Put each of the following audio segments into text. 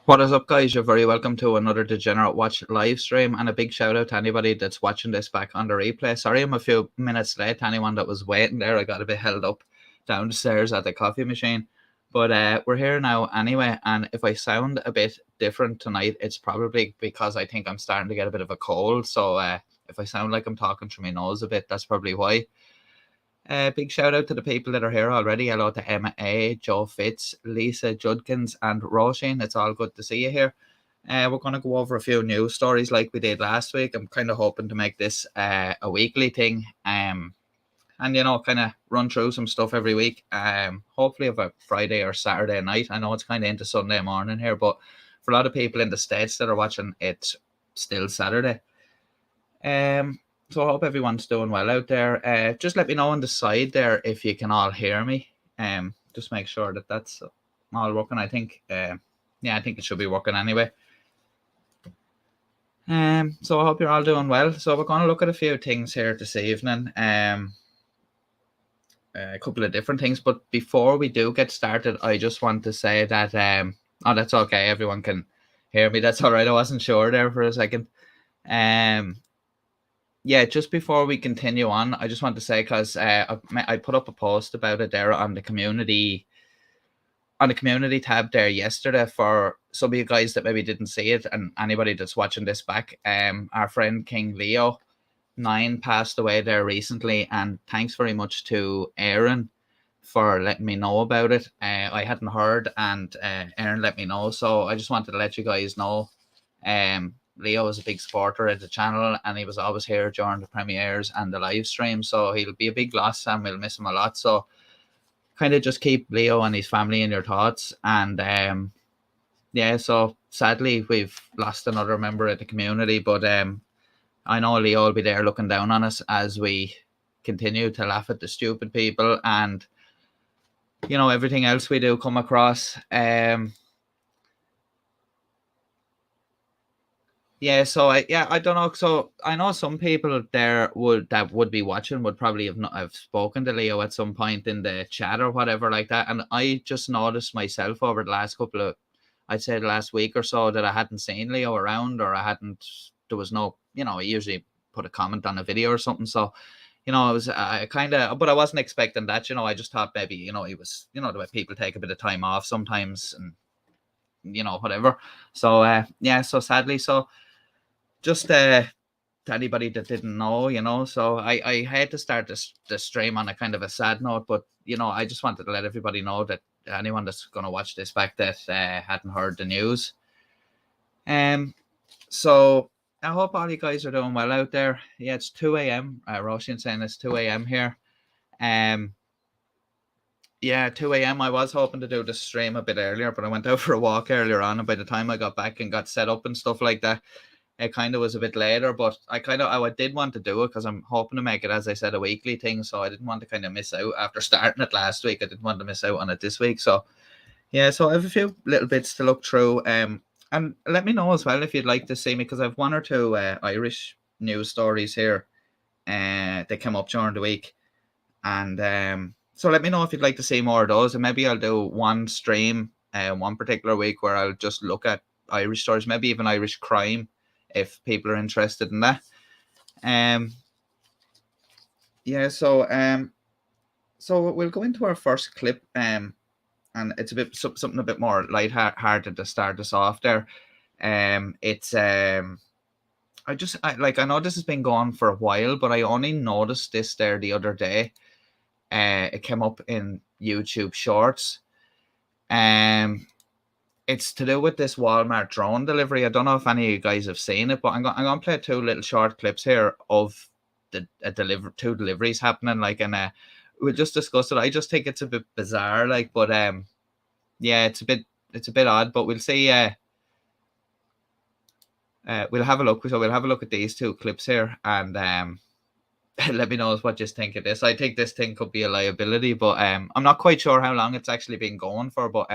What is up, guys? You're very welcome to another Degenerate Watch live stream, and a big shout out to anybody that's watching this back on the replay. Sorry, I'm a few minutes late to anyone that was waiting there. I got a bit held up downstairs at the coffee machine, but we're here now anyway. And if I sound a bit different tonight, it's probably because I think I'm starting to get a bit of a cold. So if I sound like I'm talking through my nose a bit, that's probably why. Big shout out to the people that are here already. Hello to Emma A, Joe Fitz, Lisa Judkins, and Roisin. It's all good to see you here. We're going to go over a few news stories like we did last week. I'm kind of hoping to make this a weekly thing, and kind of run through some stuff every week. Hopefully, of a Friday or Saturday night. I know it's kind of into Sunday morning here, but for a lot of people in the States that are watching, it's still Saturday. So I hope everyone's doing well out there. Just let me know on the side there if you can all hear me. Just make sure that that's all working. I think, I think it should be working anyway. So I hope you're all doing well. So we're going to look at a few things here this evening. A couple of different things. But before we do get started, I just want to say that, that's okay. Everyone can hear me. That's all right. I wasn't sure there for a second. Just before we continue on, I just want to say, because I put up a post about it there on the community tab there yesterday for some of you guys that maybe didn't see it, and anybody that's watching this back. Our friend King Leo 9 passed away there recently, and thanks very much to Aaron for letting me know about it. I hadn't heard, and Aaron let me know, so I just wanted to let you guys know. Leo is a big supporter of the channel, and he was always here during the premieres and the live stream, so he'll be a big loss and we'll miss him a lot. So kind of just keep Leo and his family in your thoughts. And so sadly we've lost another member of the community, but I know Leo will be there looking down on us as we continue to laugh at the stupid people and everything else we do come across. I don't know. So I know some people there would be watching would probably have spoken to Leo at some point in the chat or whatever like that. And I just noticed myself over the last I'd say the last week or so, that I hadn't seen Leo around, or there was no, I usually put a comment on a video or something. So, it was but I wasn't expecting that. I just thought maybe, he was, the way people take a bit of time off sometimes and, whatever. So, so sadly, just to anybody that didn't know, so I had to start this stream on a kind of a sad note, but I just wanted to let everybody know that anyone that's going to watch this back that hadn't heard the news. So I hope all you guys are doing well out there. Yeah, it's 2 a.m. Roshan saying it's 2 a.m. here. 2 a.m. I was hoping to do the stream a bit earlier, but I went out for a walk earlier on, and by the time I got back and got set up and stuff like that, it kind of was a bit later. But I did want to do it because I'm hoping to make it, as I said, a weekly thing. So I didn't want to kind of miss out after starting it last week. I didn't want to miss out on it this week. So so I have a few little bits to look through. And let me know as well if you'd like to see me, because I have one or two Irish news stories here that came up during the week. And so let me know if you'd like to see more of those, and maybe I'll do one stream one particular week where I'll just look at Irish stories, maybe even Irish crime, if people are interested in that. So we'll go into our first clip, and it's something a bit more lighthearted to start us off there. It's I know this has been going for a while, but I only noticed this there the other day. It came up in YouTube Shorts. It's to do with this Walmart drone delivery. I don't know if any of you guys have seen it, but I'm going to play two little short clips here of two deliveries happening. And we'll just discuss it. I just think it's a bit bizarre, but it's a bit odd. But we'll see. We'll have a look. So we'll have a look at these two clips here, and let me know what you think of this. I think this thing could be a liability, but I'm not quite sure how long it's actually been going for. But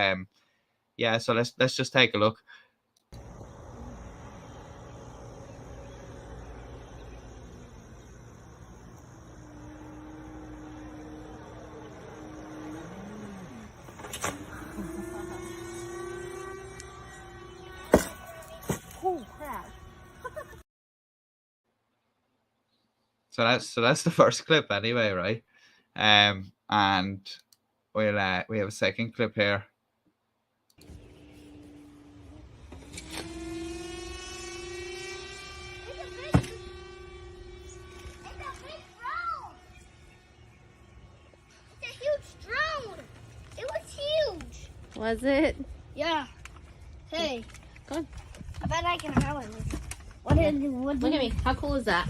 so let's just take a look. Oh crap. So that's the first clip anyway, right? And we have a second clip here. Was it? Yeah. Hey. Go on. I bet I can have it. Look at me. How cool is that?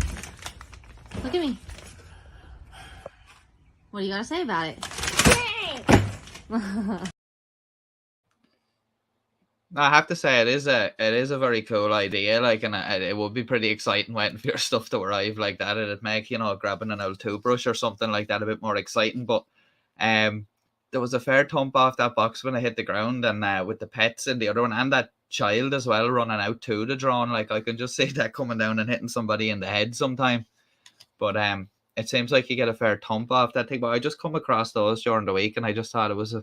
Look at me. What do you gotta say about it? I have to say it is a very cool idea, like, and it would be pretty exciting waiting for your stuff to arrive like that. It'd make, you know, grabbing an old toothbrush or something like that a bit more exciting. But there was a fair thump off that box when I hit the ground, and with the pets in the other one and that child as well running out to the drone, like I can just see that coming down and hitting somebody in the head sometime. But it seems like you get a fair thump off that thing. But I just come across those during the week, and I just thought it was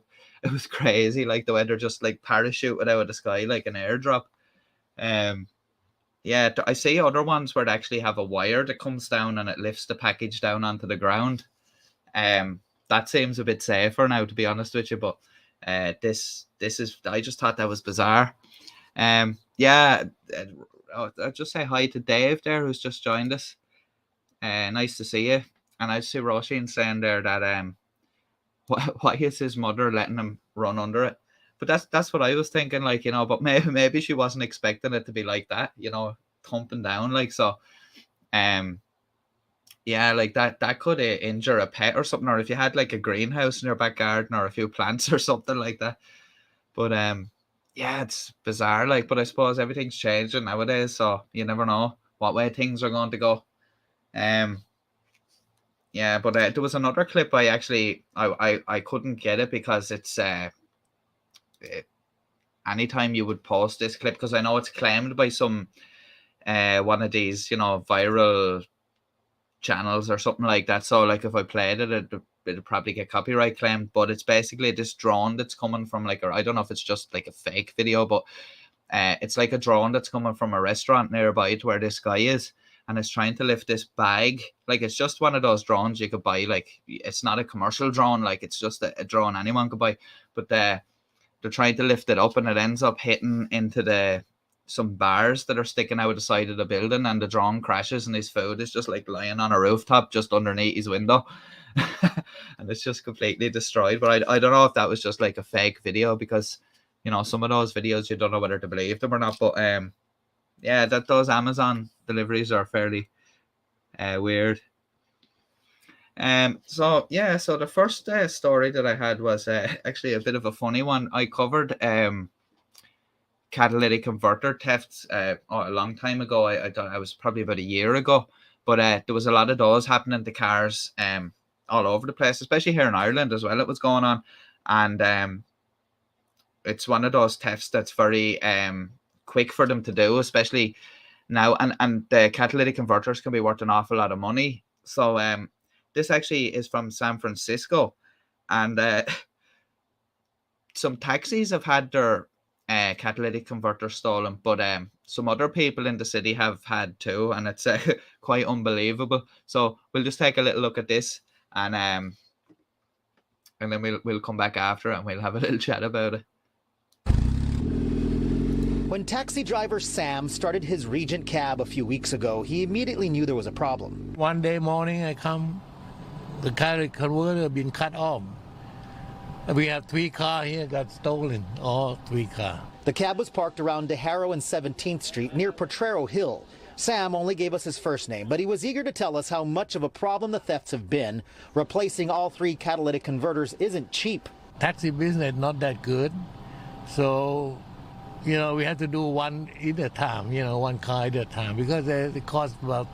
crazy, like the way they're just like parachuting out of the sky like an airdrop. Yeah, I see other ones where they actually have a wire that comes down and it lifts the package down onto the ground. That seems a bit safer now, to be honest with you. But this is, I just thought that was bizarre. Yeah, I'll just say hi to Dave there, who's just joined us. Nice to see you. And I see Roisin saying there that why is his mother letting him run under it? But that's what I was thinking, like, you know. But maybe she wasn't expecting it to be like that, you know, thumping down like so. Yeah, like that could injure a pet or something, or if you had like a greenhouse in your back garden or a few plants or something like that. But yeah, it's bizarre, like, but I suppose everything's changing nowadays, so you never know what way things are going to go. Yeah, but there was another clip I couldn't get it because it's anytime you would post this clip, because I know it's claimed by some one of these, you know, viral channels or something like that. So like if I played it, it'd probably get copyright claimed. But it's basically this drone that's coming from like, or I don't know if it's just like a fake video, but it's like a drone that's coming from a restaurant nearby to where this guy is, and it's trying to lift this bag. Like, it's just one of those drones you could buy. Like, it's not a commercial drone, like it's just a drone anyone could buy. But they're trying to lift it up, and it ends up hitting into some bars that are sticking out of the side of the building, and the drone crashes, and his food is just like lying on a rooftop just underneath his window. And it's just completely destroyed. But I don't know if that was just like a fake video, because, you know, some of those videos you don't know whether to believe them or not. But yeah, those Amazon deliveries are fairly weird. So the first story that I had was actually a bit of a funny one. I covered catalytic converter thefts a long time ago. I was probably about a year ago, but there was a lot of those happening to cars all over the place, especially here in Ireland as well. It was going on, and it's one of those thefts that's very quick for them to do, especially now, and the catalytic converters can be worth an awful lot of money. So this actually is from San Francisco, and some taxis have had their catalytic converter stolen, but some other people in the city have had too, and it's quite unbelievable. So we'll just take a little look at this, and then we'll come back after and we'll have a little chat about it. When taxi driver Sam started his Regent cab a few weeks ago, he immediately knew there was a problem. One day morning I come, the catalytic converter had been cut off. We have 3 cars here got stolen, all 3 cars. The cab was parked around DeHarrow and 17th Street near Potrero Hill. Sam only gave us his first name, but he was eager to tell us how much of a problem the thefts have been. Replacing all 3 catalytic converters isn't cheap. Taxi business not that good, so, you know, we have to do one at a time, you know, one car at a time, because they cost about,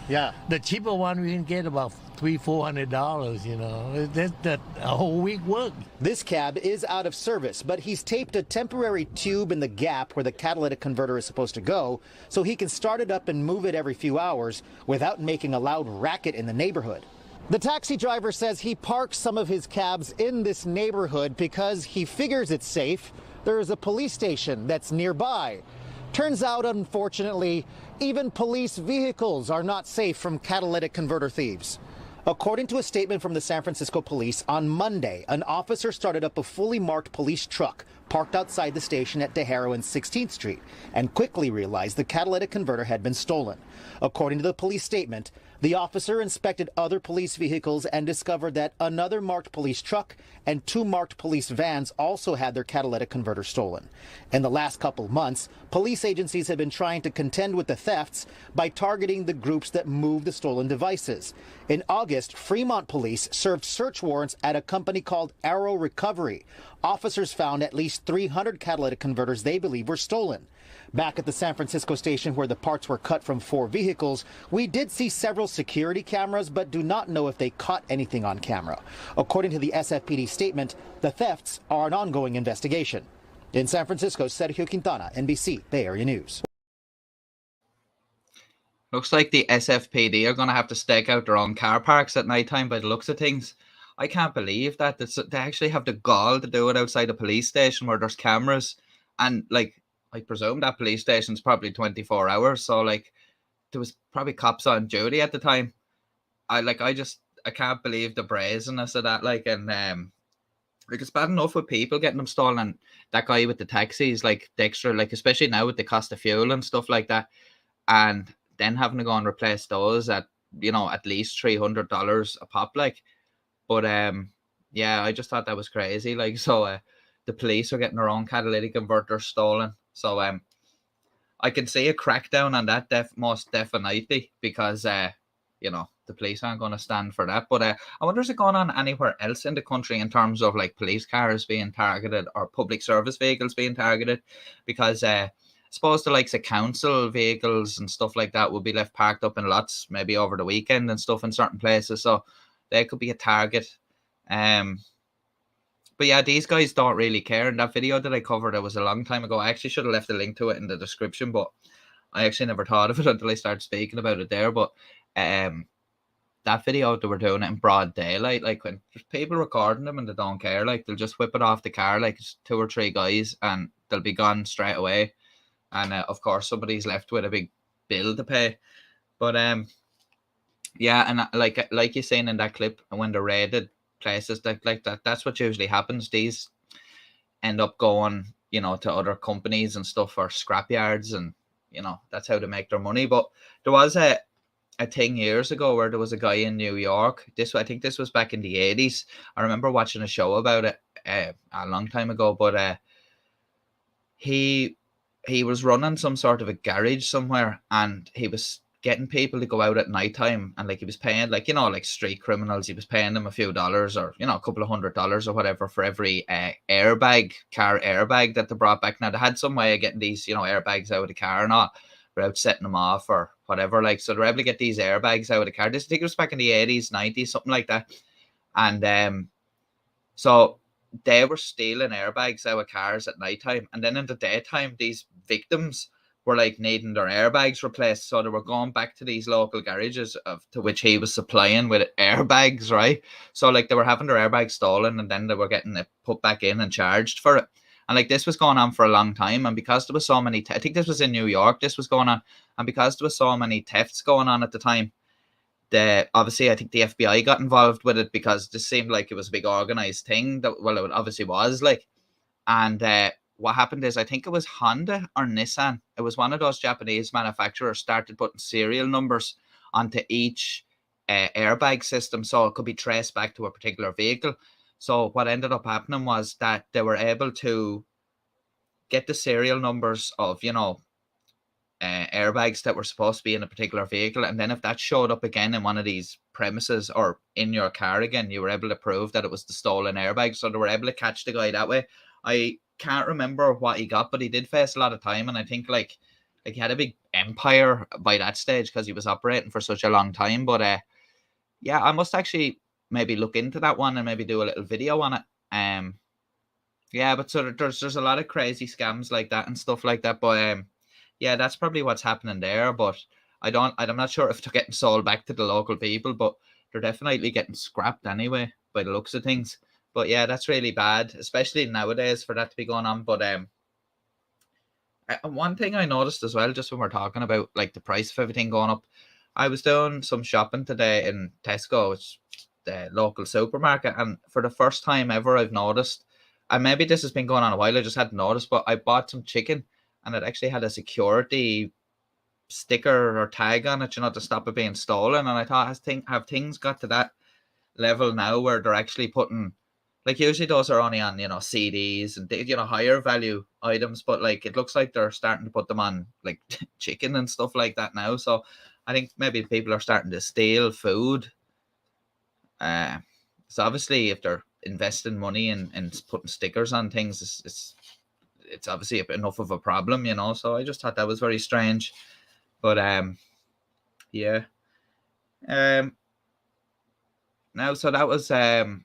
the cheaper one we can get about $300-400, you know. That's a whole week work. This cab is out of service, but he's taped a temporary tube in the gap where the catalytic converter is supposed to go, so he can start it up and move it every few hours without making a loud racket in the neighborhood. The taxi driver says he parks some of his cabs in this neighborhood because he figures it's safe. There is a police station that's nearby. Turns out, unfortunately, even police vehicles are not safe from catalytic converter thieves. According to a statement from the San Francisco police, on Monday, an officer started up a fully marked police truck parked outside the station at Degenerate and 16th Street and quickly realized the catalytic converter had been stolen. According to the police statement, the officer inspected other police vehicles and discovered that another marked police truck and 2 marked police vans also had their catalytic converter stolen. In the last couple of months, police agencies have been trying to contend with the thefts by targeting the groups that move the stolen devices. In August, Fremont police served search warrants at a company called Arrow Recovery. Officers found at least 300 catalytic converters they believe were stolen. Back at the San Francisco station where the parts were cut from 4 vehicles, we did see several security cameras, but do not know if they caught anything on camera. According to the SFPD statement, the thefts are an ongoing investigation. In San Francisco, Sergio Quintana, NBC, Bay Area News. Looks like the SFPD are going to have to stake out their own car parks at night time by the looks of things. I can't believe that. They actually have the gall to do it outside a police station where there's cameras. And, like, I presume that police station's probably 24 hours. So, like, there was probably cops on duty at the time. I can't believe the brazenness of that. Like, and, like, it's bad enough with people getting them stolen. And that guy with the taxis, like, Dexter, like, especially now with the cost of fuel and stuff like that. And then having to go and replace those at, you know, at least $300 a pop, like. But yeah, I just thought that was crazy. Like, so the police are getting their own catalytic converters stolen. So I can see a crackdown on that most definitely, because you know, the police aren't going to stand for that. But I wonder, is it going on anywhere else in the country in terms of like police cars being targeted or public service vehicles being targeted? Because I suppose the likes of council vehicles and stuff like that will be left parked up in lots, maybe over the weekend and stuff in certain places. So they could be a target. But yeah, these guys don't really care. In that video that I covered, it was a long time ago. I actually should have left a link to it in the description, but I actually never thought of it until I started speaking about it there. But that video, they were doing it in broad daylight. Like, when there's people recording them and they don't care, like, they'll just whip it off the car, like it's 2 or 3 guys, and they'll be gone straight away. And of course, somebody's left with a big bill to pay. But yeah, and like you're saying in that clip, when they're raided places like that, that's what usually happens. These end up going, you know, to other companies and stuff, or scrapyards, and you know, that's how they make their money. But there was a thing years ago where there was a guy in New York. I think this was back in the 80s. I remember watching a show about it a long time ago. But he was running some sort of a garage somewhere, and he was getting people to go out at nighttime, and like he was paying, like, you know, like street criminals, he was paying them a few dollars, or, you know, a couple of $100 or whatever for every car airbag that they brought back. Now, they had some way of getting these, you know, airbags out of the car and all without setting them off or whatever. Like, so they were able to get these airbags out of the car. This, I think it was back in the 80s, 90s, something like that. And so they were stealing airbags out of cars at nighttime, and then in the daytime, these victims were like needing their airbags replaced, so they were going back to these local garages to which he was supplying with airbags, right? So like they were having their airbags stolen, and then they were getting it put back in and charged for it. And like this was going on for a long time, and because there was so many, I think this was in New York, this was going on, and because there was so many thefts going on at the time, obviously I think the FBI got involved with it, because this seemed like it was a big organized thing. That, well, it obviously was, like, and what happened is, I think it was Honda or Nissan. It was one of those Japanese manufacturers started putting serial numbers onto each airbag system, so it could be traced back to a particular vehicle. So what ended up happening was that they were able to get the serial numbers of, you know, airbags that were supposed to be in a particular vehicle, and then if that showed up again in one of these premises or in your car again, you were able to prove that it was the stolen airbag. So they were able to catch the guy that way. I can't remember what he got, but he did face a lot of time, and I think like he had a big empire by that stage because he was operating for such a long time. But yeah, I must actually maybe look into that one and maybe do a little video on it. Yeah, but so there's a lot of crazy scams like that and stuff like that. But yeah, that's probably what's happening there. But I'm not sure if they're getting sold back to the local people, but they're definitely getting scrapped anyway by the looks of things. But yeah, that's really bad, especially nowadays, for that to be going on. But one thing I noticed as well, just when we're talking about like the price of everything going up, I was doing some shopping today in Tesco, which is the local supermarket, and for the first time ever, I've noticed, and maybe this has been going on a while, I just hadn't noticed, but I bought some chicken, and it actually had a security sticker or tag on it, to stop it being stolen. And I thought, have things got to that level now where they're actually putting, like, usually those are only on, CDs and, higher value items, but like it looks like they're starting to put them on like chicken and stuff like that now. So I think maybe people are starting to steal food. So obviously if they're investing money in putting stickers on things, it's obviously enough of a problem, so I just thought that was very strange. But yeah. Now, so that was the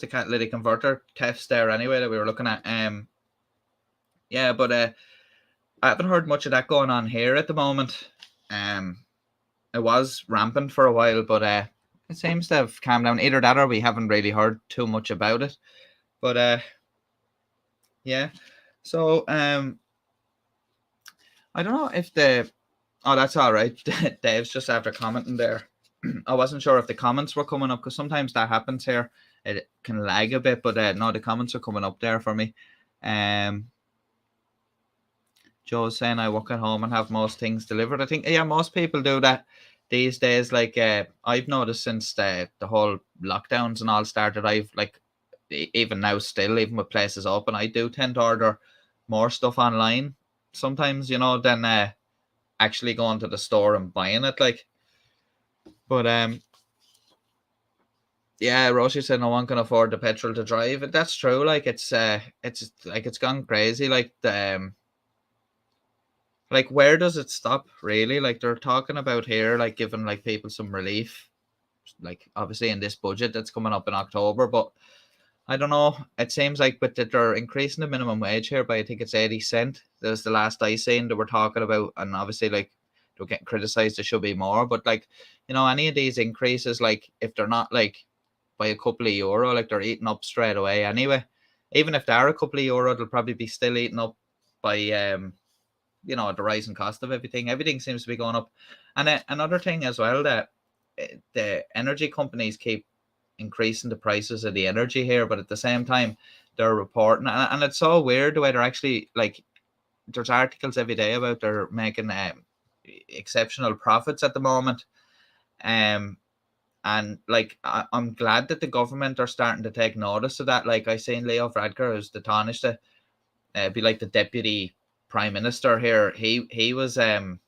catalytic converter tests there anyway that we were looking at. Yeah, but I haven't heard much of that going on here at the moment. It was rampant for a while, but it seems to have calmed down. Either that or we haven't really heard too much about it. But yeah. So I don't know if oh, that's all right. Dave's just after commenting there. I wasn't sure if the comments were coming up, because sometimes that happens here. It can lag a bit, but no, the comments are coming up there for me. Joe's saying I work at home and have most things delivered. I think, yeah, most people do that these days. Like I've noticed since the whole lockdowns and all started, I've like, even now still, even with places open, I do tend to order more stuff online sometimes, than actually going to the store and buying it. Like, but yeah, Roshi said no one can afford the petrol to drive. And that's true. Like it's like it's gone crazy. Like like where does it stop really? Like they're talking about here, like giving like people some relief, like obviously in this budget that's coming up in October. But I don't know. It seems like they're increasing the minimum wage here by, I think it's 80 cents. That's the last I seen that we're talking about, and obviously like they're getting criticized. There should be more, but like, any of these increases, like if they're not like by a couple of euro, like they're eating up straight away anyway. Even if they are a couple of euro, they'll probably be still eaten up by the rising cost of everything. Everything seems to be going up. And another thing as well, that the energy companies keep increasing the prices of the energy here, but at the same time they're reporting, and it's so weird the way they're actually, like, there's articles every day about they're making exceptional profits at the moment. And like I'm glad that the government are starting to take notice of that. Like I seen Leo Varadkar, who's the Taoiseach, be like the deputy prime minister here. He was saying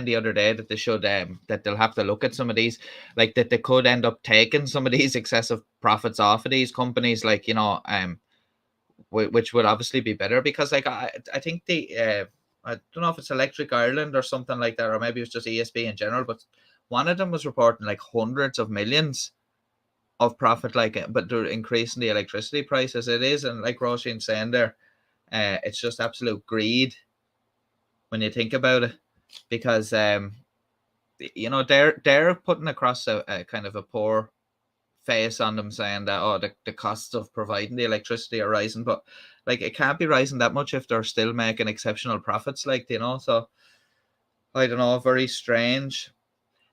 the other day that they should that they'll have to look at some of these, like that they could end up taking some of these excessive profits off of these companies, like which would obviously be better, because like I think the I don't know if it's Electric Ireland or something like that, or maybe it's just ESB in general, but one of them was reporting like hundreds of millions of profit, like, but they're increasing the electricity prices. It is, and like Roisin's saying there, it's just absolute greed when you think about it, because they're putting across a kind of a poor face on them, saying that the costs of providing the electricity are rising, but like it can't be rising that much if they're still making exceptional profits, like, so I don't know, very strange.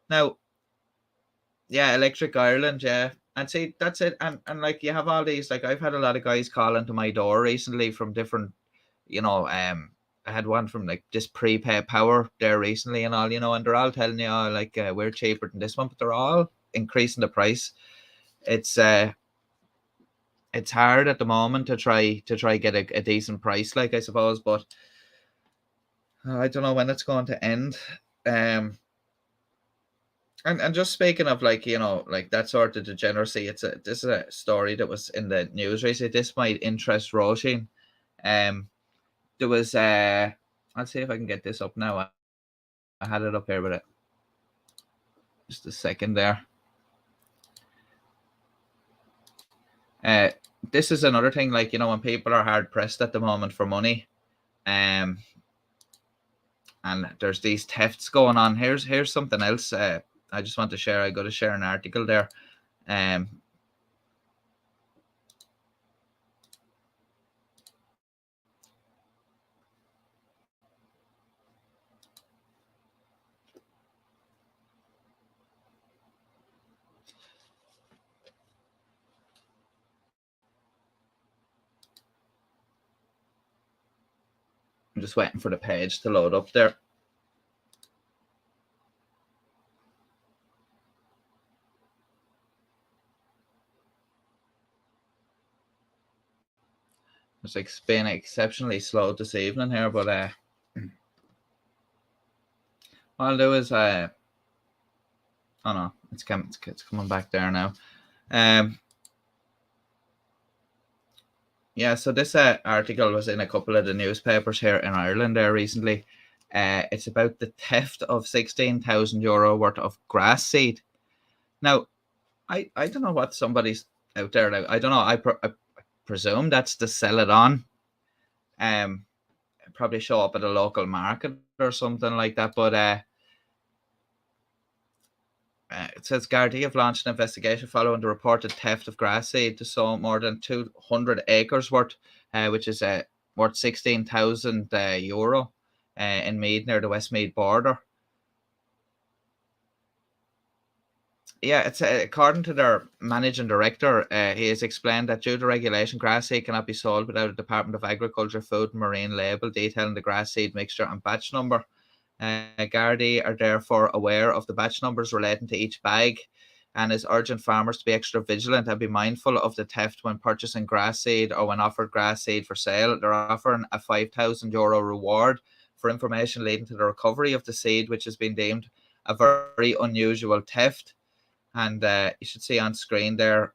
Now, yeah, Electric Ireland, yeah. And see, that's it. And like you have all these, like I've had a lot of guys calling to my door recently from different, I had one from like this prepaid power there recently and all, and they're all telling you, like we're cheaper than this one, but they're all increasing the price. It's hard at the moment to try get a decent price, like, I suppose, but I don't know when it's going to end. And just speaking of, like, like that sort of degeneracy, this is a story that was in the news recently. This might interest Roisin. There was I'll see if I can get this up now. I had it up here, but just a second there. This is another thing, like, when people are hard pressed at the moment for money, and there's these thefts going on. Here's something else. I just want to share. I got to share an article there. just waiting for the page to load up there. It's like been exceptionally slow this evening here, but what I'll do is oh no, it's coming back there now. Yeah, so this article was in a couple of the newspapers here in Ireland there recently. It's about the theft of €16,000 worth of grass seed. Now, I don't know what somebody's out there like. I don't know. I presume that's to sell it on. Probably show up at a local market or something like that. But it says Gardaí have launched an investigation following the reported theft of grass seed to sow more than 200 acres worth, which is worth €16,000 in Meath near the Westmeath border. Yeah, it's according to their managing director, he has explained that due to regulation, grass seed cannot be sold without a Department of Agriculture, Food and Marine label detailing the grass seed mixture and batch number. Gardaí are therefore aware of the batch numbers relating to each bag and is urging farmers to be extra vigilant and be mindful of the theft when purchasing grass seed or when offered grass seed for sale. They're offering a €5,000 reward for information leading to the recovery of the seed, which has been deemed a very unusual theft. And you should see on screen there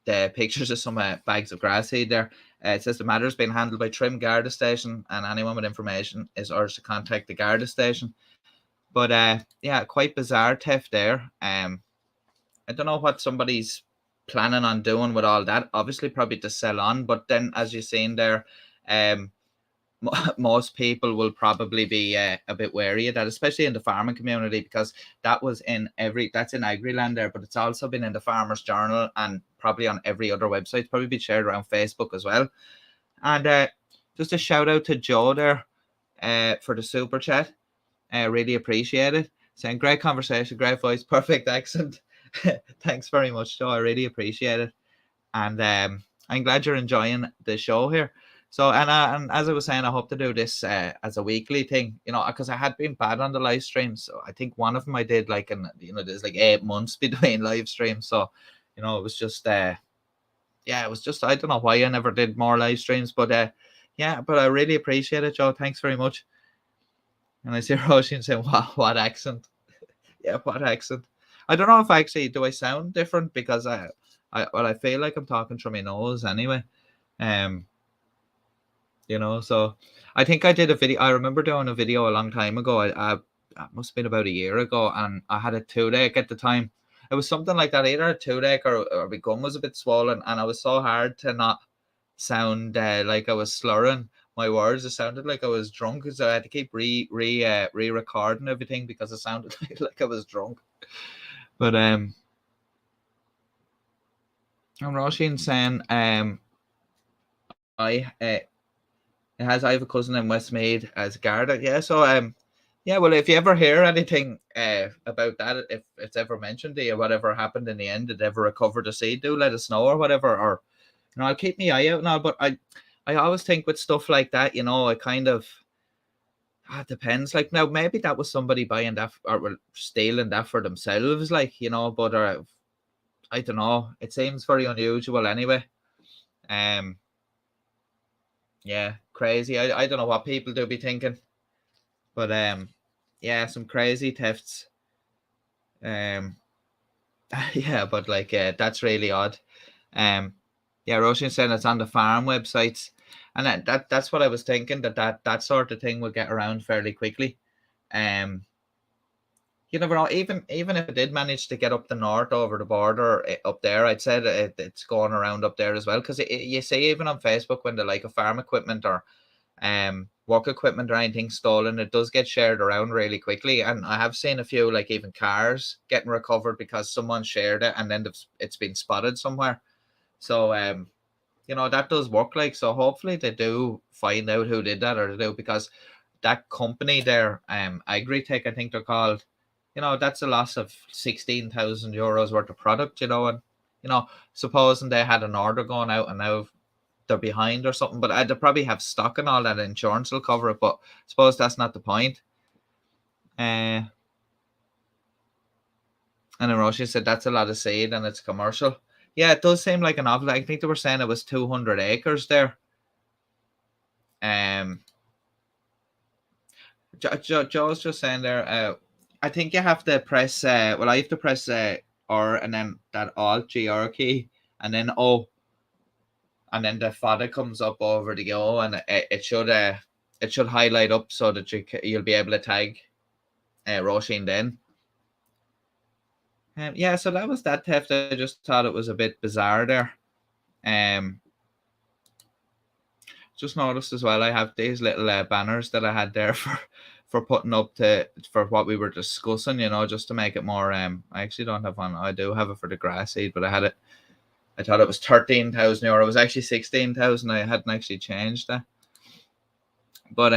the pictures of some bags of grass seed there. It says the matter has been handled by Trim Garda Station, and anyone with information is urged to contact the Garda Station. But yeah, quite bizarre theft there. I don't know what somebody's planning on doing with all that. Obviously, probably to sell on. But then, as you've seen there, most people will probably be a bit wary of that, especially in the farming community, because that's in Agriland there, but it's also been in the Farmers Journal and probably on every other website. It's probably been shared around Facebook as well. And just a shout out to Joe there for the super chat. Really appreciate it. Saying great conversation, great voice, perfect accent. Thanks very much, Joe. I really appreciate it. And I'm glad you're enjoying the show here. So, and as I was saying, I hope to do this as a weekly thing, because I had been bad on the live streams. So I think one of them I did there's like 8 months between live streams. So, it was just, it was just, I don't know why I never did more live streams, but yeah, but I really appreciate it, Joe. Thanks very much. And I see Roisin saying, wow, what accent? Yeah, what accent? I don't know if do I sound different because I feel like I'm talking through my nose anyway. So I think I did a video. I remember doing a video a long time ago. I must have been about a year ago, and I had a toothache at the time. It was something like that, either a toothache or my gum was a bit swollen, and I was so hard to not sound like I was slurring my words. It sounded like I was drunk, so I had to keep re-recording everything because it sounded like I was drunk. But I'm Roisin saying I have a cousin in Westmeath as Garda. Yeah, so yeah, well, if you ever hear anything about that, if it's ever mentioned to you, whatever happened in the end, did ever recover the seed, do let us know or whatever. Or I'll keep my eye out now. But I always think with stuff like that, it kind of depends. Like now, maybe that was somebody buying that or stealing that for themselves, but I don't know. It seems very unusual anyway. Yeah, crazy. I don't know what people do be thinking, but yeah, some crazy thefts. Yeah, but that's really odd. Yeah, Roshan said it's on the farm websites, and that's what I was thinking, that sort of thing will get around fairly quickly. You never know. Even if it did manage to get up the north over the border up there, I'd say that it's going around up there as well. Because you see, even on Facebook, when the farm equipment or work equipment or anything stolen, it does get shared around really quickly. And I have seen a few, even cars getting recovered because someone shared it and then it's been spotted somewhere. So that does work. So hopefully they do find out who did that, or they do, because that company there, Agritech, I think they're called. That's a loss of €16,000 worth of product, and, supposing they had an order going out and now they're behind or something. But they probably have stock and all that. Insurance will cover it. But I suppose that's not the point. And then Roshi said that's a lot of seed and it's commercial. Yeah, it does seem like an awful. I think they were saying it was 200 acres there. Joe's just saying there. I think you have to press. Well, I have to press R and then that Alt GR key and then O, and then the fodder comes up over the O, and it should highlight up so that you'll be able to tag Roisin then. Yeah, so that was that theft. I just thought it was a bit bizarre there. Just noticed as well, I have these little banners that I had there for putting up for what we were discussing, you know, just to make it more. I actually don't have one. I do have it for the grass seed, but I had it. I thought it was 13,000 euro. It was actually 16,000. I hadn't actually changed that. But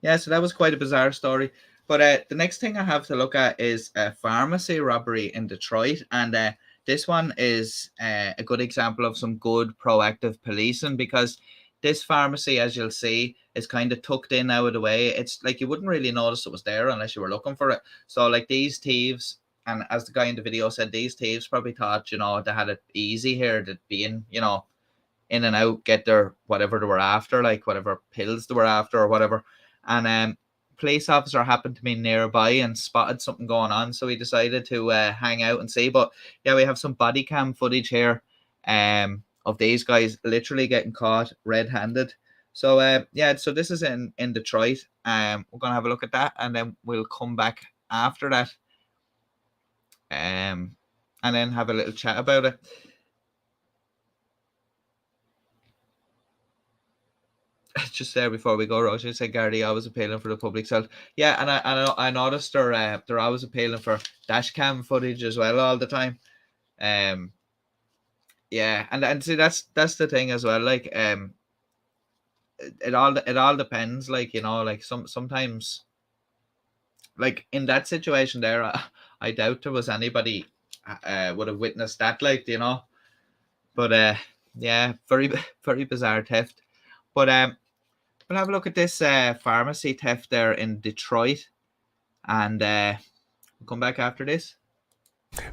yeah, so that was quite a bizarre story. But the next thing I have to look at is a pharmacy robbery in Detroit. And this one is a good example of some good proactive policing, because this pharmacy, as you'll see, is kind of tucked in out of the way. It's like you wouldn't really notice it was there unless you were looking for it. So like these thieves, and as the guy in the video said, these thieves probably thought, you know, they had it easy here. They'd be in, you know, in and out, get their whatever they were after, like whatever pills they were after or whatever. And police officer happened to be nearby and spotted something going on, so he decided to hang out and see. But yeah, we have some body cam footage here of these guys literally getting caught red-handed. So yeah, so this is in Detroit. We're gonna have a look at that, and then we'll come back after that and then have a little chat about it. Just there before we go, Roger said Gardy always appealing for the public's health. Yeah, and I noticed they're always appealing for dash cam footage as well all the time. Yeah, and see that's the thing as well. Like it all depends. Like, you know, like sometimes, like in that situation there, I doubt there was anybody would have witnessed that. Like, you know, but yeah, very very bizarre theft. But we'll have a look at this pharmacy theft there in Detroit, and we'll come back after this.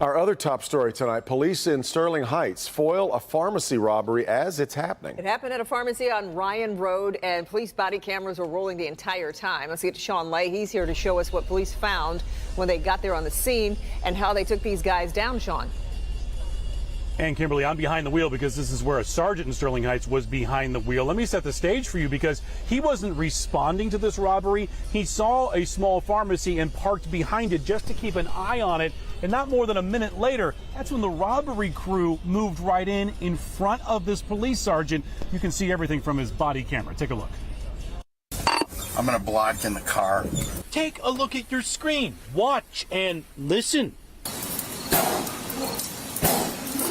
Our other top story tonight, police in Sterling Heights foil a pharmacy robbery as it's happening. It happened at a pharmacy on Ryan Road, and police body cameras were rolling the entire time. Let's get to Sean Lay. He's here to show us what police found when they got there on the scene and how they took these guys down, Sean. And Kimberly, I'm behind the wheel because this is where a sergeant in Sterling Heights was behind the wheel. Let me set the stage for you, because he wasn't responding to this robbery. He saw a small pharmacy and parked behind it just to keep an eye on it. And not more than a minute later, that's when the robbery crew moved right in front of this police sergeant. You can see everything from his body camera. Take a look. I'm going to block in the car. Take a look at your screen. Watch and listen.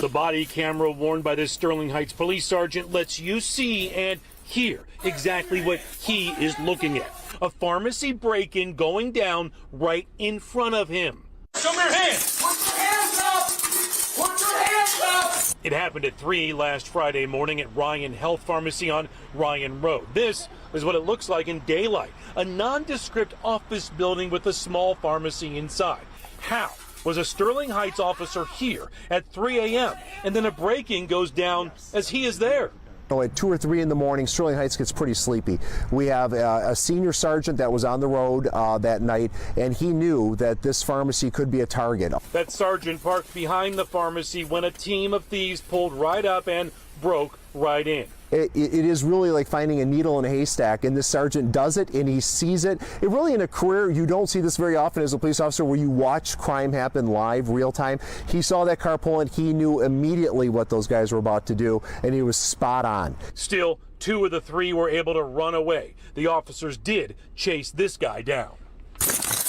The body camera worn by this Sterling Heights police sergeant lets you see and hear exactly what he is looking at. A pharmacy break-in going down right in front of him. Show me your hands! Put your hands up! Put your hands up! It happened at 3 last Friday morning at Ryan Health Pharmacy on Ryan Road. This is what it looks like in daylight. A nondescript office building with a small pharmacy inside. How was a Sterling Heights officer here at 3 a.m. and then a break-in goes down as he is there? At 2 or 3 in the morning, Sterling Heights gets pretty sleepy. We have a senior sergeant that was on the road that night, and he knew that this pharmacy could be a target. That sergeant parked behind the pharmacy when a team of thieves pulled right up and broke right in. It is really like finding a needle in a haystack, and this sergeant does it and he sees it. It really, in a career, you don't see this very often as a police officer, where you watch crime happen live, real time. He saw that car pull in, he knew immediately what those guys were about to do, and he was spot on. Still, 2 of the 3 were able to run away. The officers did chase this guy down.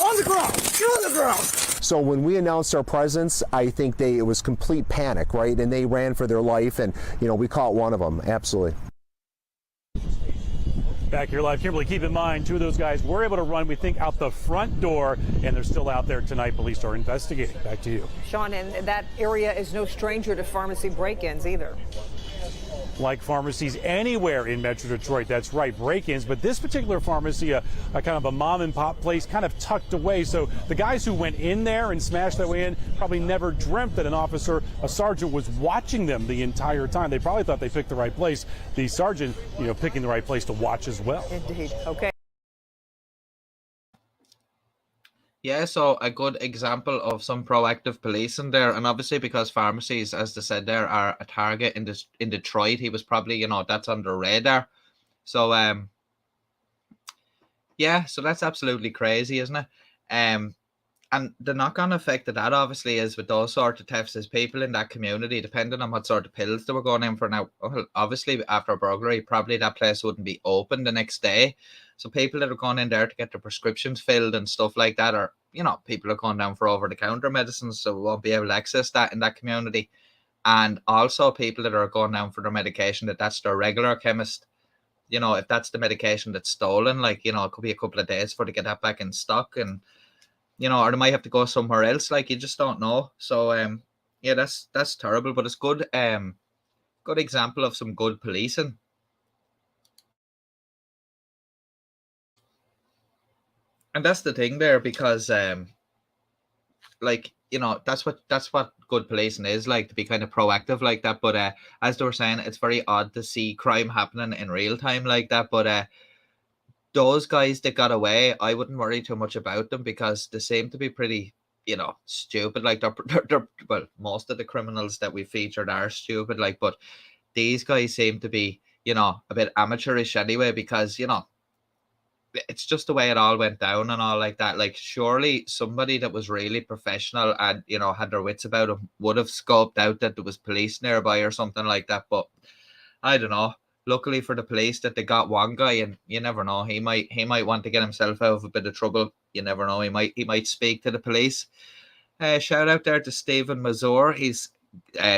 On the ground! Get on the ground! So when we announced our presence, I think it was complete panic, right? And they ran for their life, and, you know, we caught one of them, absolutely. Back here live, Kimberly, keep in mind, 2 of those guys were able to run, we think, out the front door, and they're still out there tonight. Police are investigating. Back to you. Sean, and that area is no stranger to pharmacy break-ins either. like pharmacies anywhere in Metro Detroit. That's right, break-ins. But this particular pharmacy, a kind of a mom and pop place, kind of tucked away. So the guys who went in there and smashed their way in probably never dreamt that a sergeant was watching them the entire time. They probably thought they picked the right place. The sergeant, picking the right place to watch as well. Indeed. Okay. Yeah, so a good example of some proactive policing there, and obviously because pharmacies, as they said there, are a target in Detroit, he was probably, that's on the radar. So yeah, so that's absolutely crazy, isn't it? And the knock-on effect of that obviously is with those sort of thefts is people in that community, depending on what sort of pills they were going in for. Now, obviously after a burglary, probably that place wouldn't be open the next day. So people that are going in there to get their prescriptions filled and stuff like that, or people are going down for over-the-counter medicines, so we won't be able to access that in that community. And also people that are going down for their medication, that's their regular chemist. If that's the medication that's stolen, it could be a couple of days for to get that back in stock, and or they might have to go somewhere else. You just don't know. So yeah, that's terrible, but it's good good example of some good policing. And that's the thing there, because that's what good policing is, to be kind of proactive like that. But as they were saying, it's very odd to see crime happening in real time like that. But those guys that got away, I wouldn't worry too much about them, because they seem to be pretty, stupid. They're well, most of the criminals that we featured are stupid. But these guys seem to be, a bit amateurish anyway, because it's just the way it all went down and all like that. Surely somebody that was really professional and had their wits about them would have scoped out that there was police nearby or something like that. But I don't know. Luckily for the police that they got one guy, and you never know, he might want to get himself out of a bit of trouble. You never know, he might speak to the police. Shout out there to Stephen Mazur. He's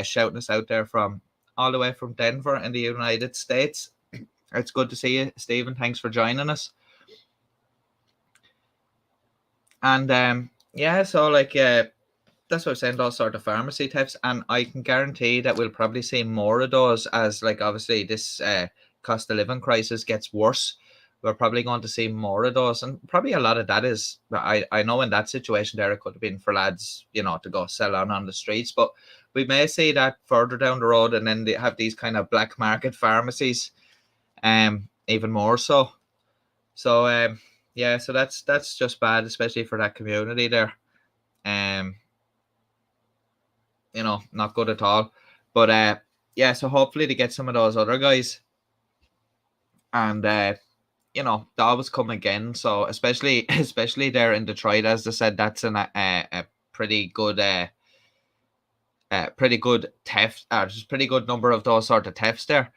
shouting us out there from all the way from Denver in the United States. It's good to see you, Stephen. Thanks for joining us. And yeah, so that's what I'm saying, those sort of pharmacy thefts, and I can guarantee that we'll probably see more of those as obviously this cost of living crisis gets worse. We're probably going to see more of those, and probably a lot of that is, I know in that situation there it could have been for lads to go sell on the streets, but we may see that further down the road, and then they have these kind of black market pharmacies even more so. So yeah, so that's just bad, especially for that community there. Not good at all. But yeah, so hopefully to get some of those other guys, and they always come again. So especially there in Detroit, as I said, that's a pretty good theft. Just pretty good number of those sort of thefts there.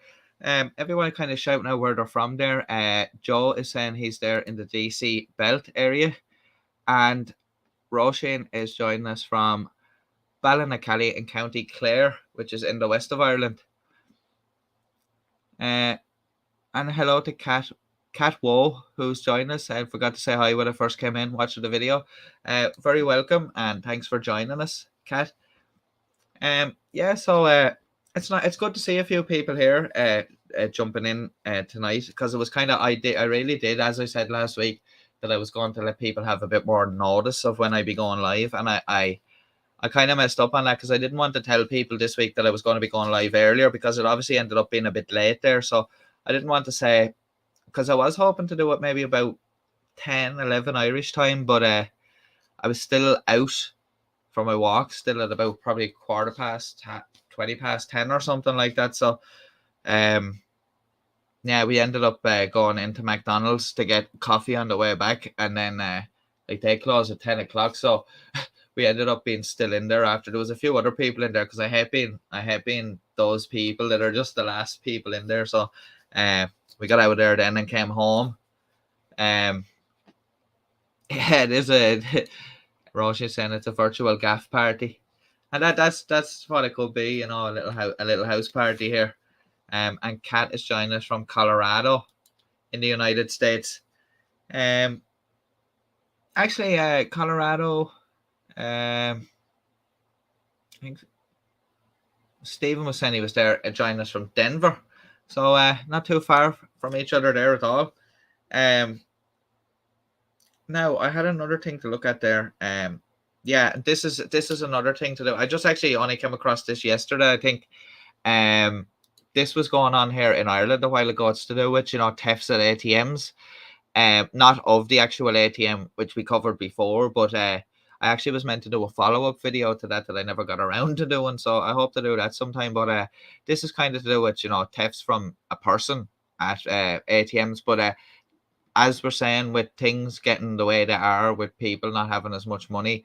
Everyone kind of shouting out where they're from there. Joe is saying he's there in the DC belt area, and Roisin is joining us from Ballinacally in County Clare, which is in the west of Ireland. And hello to Kat Woe, who's joined us. I forgot to say hi when I first came in watching the video. Very welcome, and thanks for joining us, Kat. Yeah, so it's good to see a few people here jumping in tonight, because it was kind of I really did, as I said last week, that I was going to let people have a bit more notice of when I be going live, and I kind of messed up on that, because I didn't want to tell people this week that I was going to be going live earlier, because it obviously ended up being a bit late there. So I didn't want to say, because I was hoping to do it maybe about 10, 11 Irish time, but I was still out for my walk, still at about probably 20 past 10 or something like that. So yeah, we ended up going into McDonald's to get coffee on the way back, and then they close at 10 o'clock. So we ended up being still in there after. There was a few other people in there, because I hate being those people that are just the last people in there. So we got out of there then and came home. Yeah, it is Roshi saying it's a virtual gaff party, and that's what it could be, a little house party here. And Kat is joining us from Colorado in the United States. Actually, Colorado. I think Stephen was saying he was there joining us from Denver. So not too far from each other there at all. Now I had another thing to look at there. Yeah, this is another thing to do. I just actually only came across this yesterday, I think. This was going on here in Ireland a while ago. It's to do with, thefts at ATMs. Not of the actual ATM, which we covered before, but I actually was meant to do a follow-up video to that I never got around to doing. So I hope to do that sometime. But this is kind of to do with, thefts from a person at ATMs. But as we're saying, with things getting the way they are, with people not having as much money,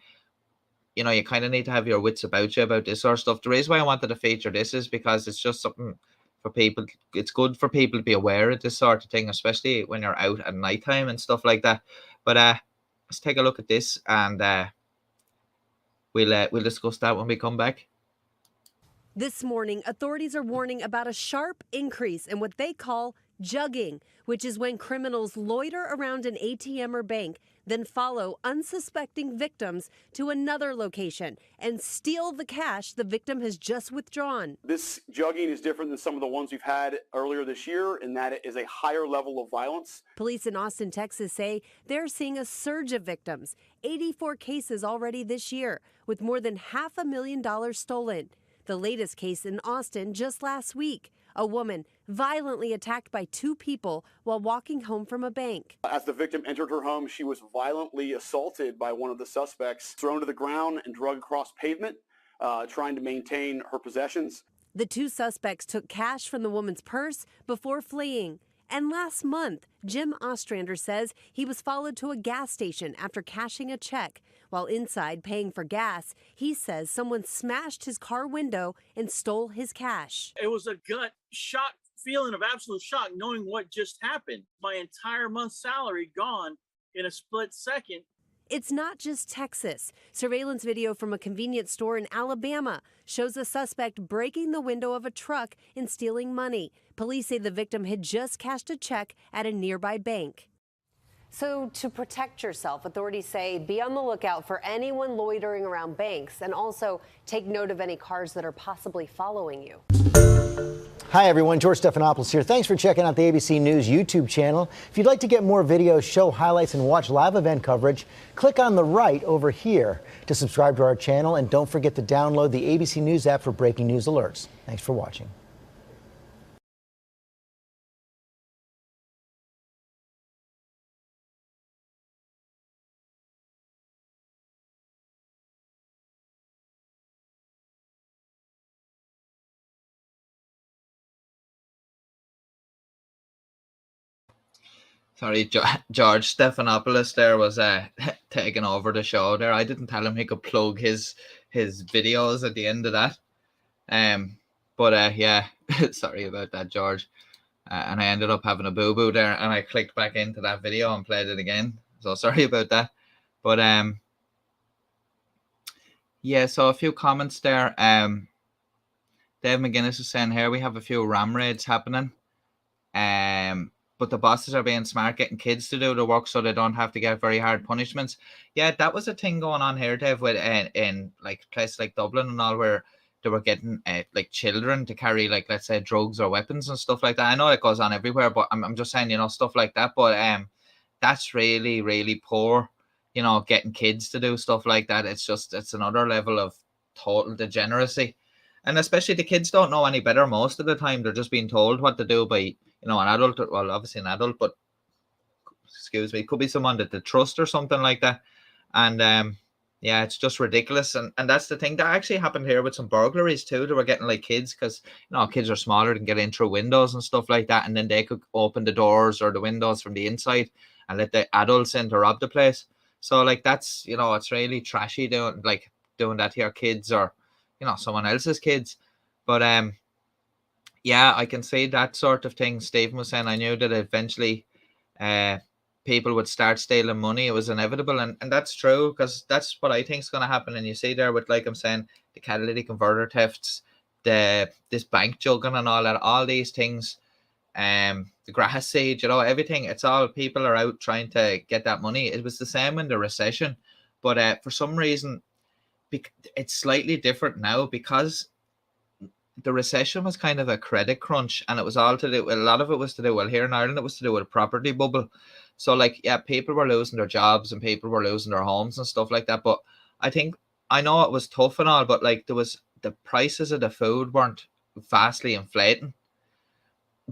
you kind of need to have your wits about you about this sort of stuff. The reason why I wanted to feature this is because it's just something for people. It's good for people to be aware of this sort of thing, especially when you're out at nighttime and stuff like that. But let's take a look at this, and we'll discuss that when we come back. This morning, authorities are warning about a sharp increase in what they call jugging, which is when criminals loiter around an ATM or bank, then follow unsuspecting victims to another location and steal the cash the victim has just withdrawn. This jugging is different than some of the ones we've had earlier this year in that it is a higher level of violence. Police in Austin, Texas say they're seeing a surge of victims, 84 cases already this year, with more than $500,000 stolen. The latest case in Austin just last week, a woman violently attacked by two people while walking home from a bank. As the victim entered her home, she was violently assaulted by one of the suspects, thrown to the ground and dragged across pavement, trying to maintain her possessions. The two suspects took cash from the woman's purse before fleeing. And last month, Jim Ostrander says he was followed to a gas station after cashing a check. While inside paying for gas, he says someone smashed his car window and stole his cash. It was a gut shock, feeling of absolute shock, knowing what just happened. My entire month's salary gone in a split second. It's not just Texas. Surveillance video from a convenience store in Alabama shows a suspect breaking the window of a truck and stealing money. Police say the victim had just cashed a check at a nearby bank. So to protect yourself, authorities say be on the lookout for anyone loitering around banks and also take note of any cars that are possibly following you. Hi, everyone. George Stephanopoulos here. Thanks for checking out the ABC News YouTube channel. If you'd like to get more videos, show highlights, and watch live event coverage, click on the right over here to subscribe to our channel. And don't forget to download the ABC News app for breaking news alerts. Thanks for watching. Sorry, George Stephanopoulos there was taking over the show there. I didn't tell him he could plug his videos at the end of that. But yeah, sorry about that, George. And I ended up having a boo-boo there, and I clicked back into that video and played it again. So sorry about that. But yeah, so a few comments there. Dave McGuinness is saying here we have a few ram raids happening. But the bosses are being smart, getting kids to do the work so they don't have to get very hard punishments. Yeah, that was a thing going on here, Dave, with in like places like Dublin and all, where they were getting like children to carry, like, let's say, drugs or weapons and stuff like that. I know it goes on everywhere, but I'm just saying, stuff like that. But that's really, really poor, getting kids to do stuff like that. It's another level of total degeneracy. And especially the kids don't know any better most of the time. They're just being told what to do by, an adult. Well, obviously an adult, but excuse me, it could be someone that they trust or something like that. And yeah, it's just ridiculous. And that's the thing that actually happened here with some burglaries too. They were getting like kids because, kids are smaller and get in through windows and stuff like that. And then they could open the doors or the windows from the inside and let the adults in to rob the place. So like that's, it's really trashy doing that to your kids or, someone else's kids. But yeah, I can see that sort of thing. Stephen was saying I knew that eventually people would start stealing money. It was inevitable, and that's true, because that's what I think is going to happen. And you see there with, like I'm saying, the catalytic converter thefts, this bank jugging and all that, all these things, the grass seed, everything. It's all people are out trying to get that money. It was the same in the recession, but for some reason, it's slightly different now because the recession was kind of a credit crunch, and it was all to do. A lot of it was to do. Well, here in Ireland, it was to do with a property bubble. So, like, yeah, people were losing their jobs and people were losing their homes and stuff like that. But I think I know it was tough and all, but like the prices of the food weren't vastly inflating.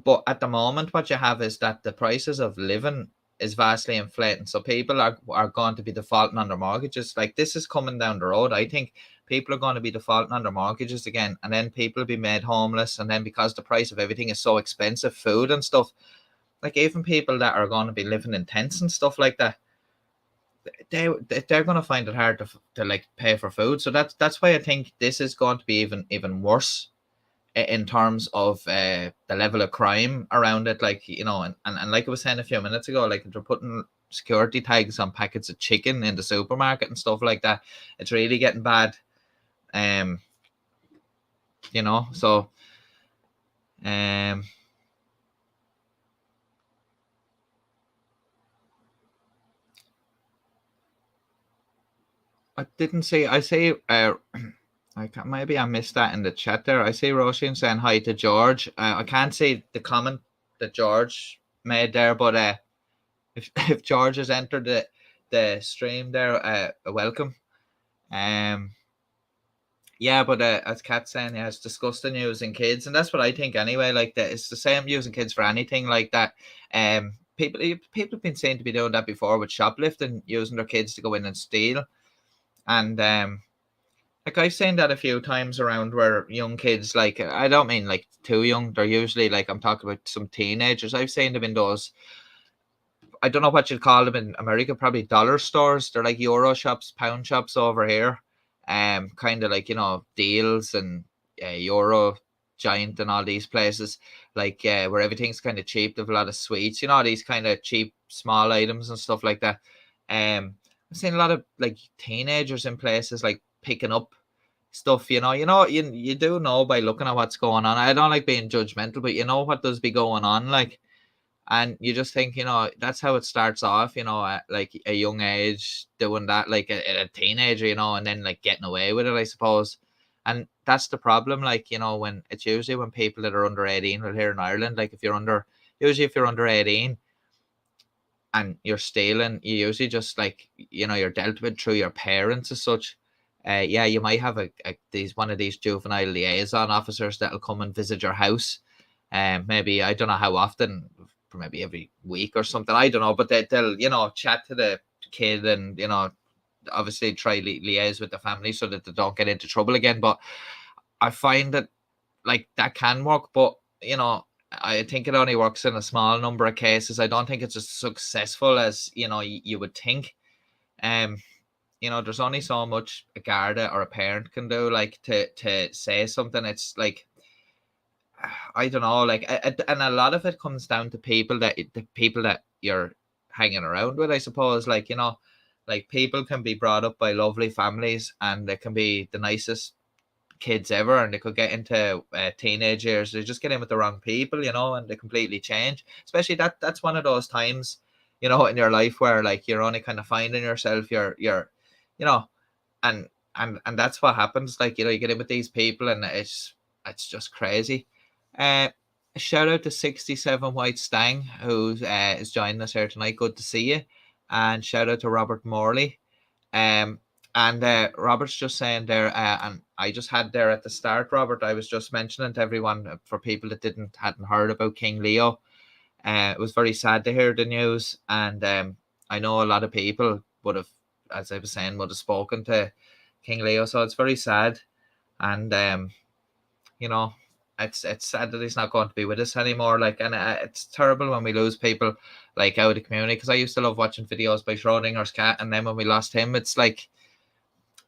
But at the moment, what you have is that the prices of living is vastly inflating. So people are going to be defaulting on their mortgages. Like, this is coming down the road. I think people are going to be defaulting on their mortgages again, and then people will be made homeless. And then because the price of everything is so expensive, food and stuff, like even people that are going to be living in tents and stuff like that, they're going to find it hard to like pay for food. So that's why I think this is going to be even worse in terms of the level of crime around it. Like, you know, and like I was saying a few minutes ago, like they're putting security tags on packets of chicken in the supermarket and stuff like that. It's really getting bad. You know, so I didn't say. I say. Maybe I missed that in the chat there. I see Roisin saying hi to George. I can't see the comment that George made there, but if George has entered the stream there, welcome. Yeah, but as Kat's saying, yeah, it's disgusting using kids, and that's what I think anyway. Like that, it's the same using kids for anything like that. People have been seen to be doing that before with shoplifting, using their kids to go in and steal, and like I've seen that a few times around where young kids, like I don't mean like too young, they're usually like, I'm talking about some teenagers. I've seen them in those, I don't know what you'd call them in America, probably dollar stores. They're like Euro shops, pound shops over here. Kind of like, you know, Deals and Euro Giant and all these places, like where everything's kind of cheap. They've a lot of sweets, you know, these kind of cheap small items and stuff like that. I've seen a lot of like teenagers in places like picking up stuff, you do know by looking at what's going on. I don't like being judgmental, but you know what does be going on, like, and you just think, that's how it starts off, at like a young age doing that, like a teenager, and then like getting away with it, I suppose. And that's the problem, like, when it's usually when people that are under 18, well, here in Ireland, like if you're under 18 and you're stealing, you usually just like, you're dealt with through your parents as such. Yeah, you might have one of these juvenile liaison officers that'll come and visit your house. Maybe, I don't know how often, maybe every week or something, I don't know, but they'll chat to the kid and obviously try liaise with the family so that they don't get into trouble again. But I find that like that can work, but I think it only works in a small number of cases. I don't think it's as successful as you would think. There's only so much a Garda or a parent can do, like to say something. It's like, I don't know, like, and a lot of it comes down to the people that you're hanging around with, I suppose. Like, like people can be brought up by lovely families and they can be the nicest kids ever, and they could get into teenage years. They just get in with the wrong people, and they completely change. Especially that's one of those times, in your life where like you're only kind of finding yourself. You're and that's what happens. Like, you get in with these people and it's just crazy. A shout out to 67 White Stang, who is joining us here tonight. Good to see you. And shout out to Robert Morley. And Robert's just saying there, and I just had there at the start, Robert, I was just mentioning to everyone, for people that hadn't heard about King Leo. It was very sad to hear the news, and I know a lot of people would have, as I was saying, would have spoken to King Leo, so it's very sad. And it's sad that he's not going to be with us anymore. Like, and it's terrible when we lose people like out of the community, because I used to love watching videos by Schrodinger's cat, and then when we lost him, it's like,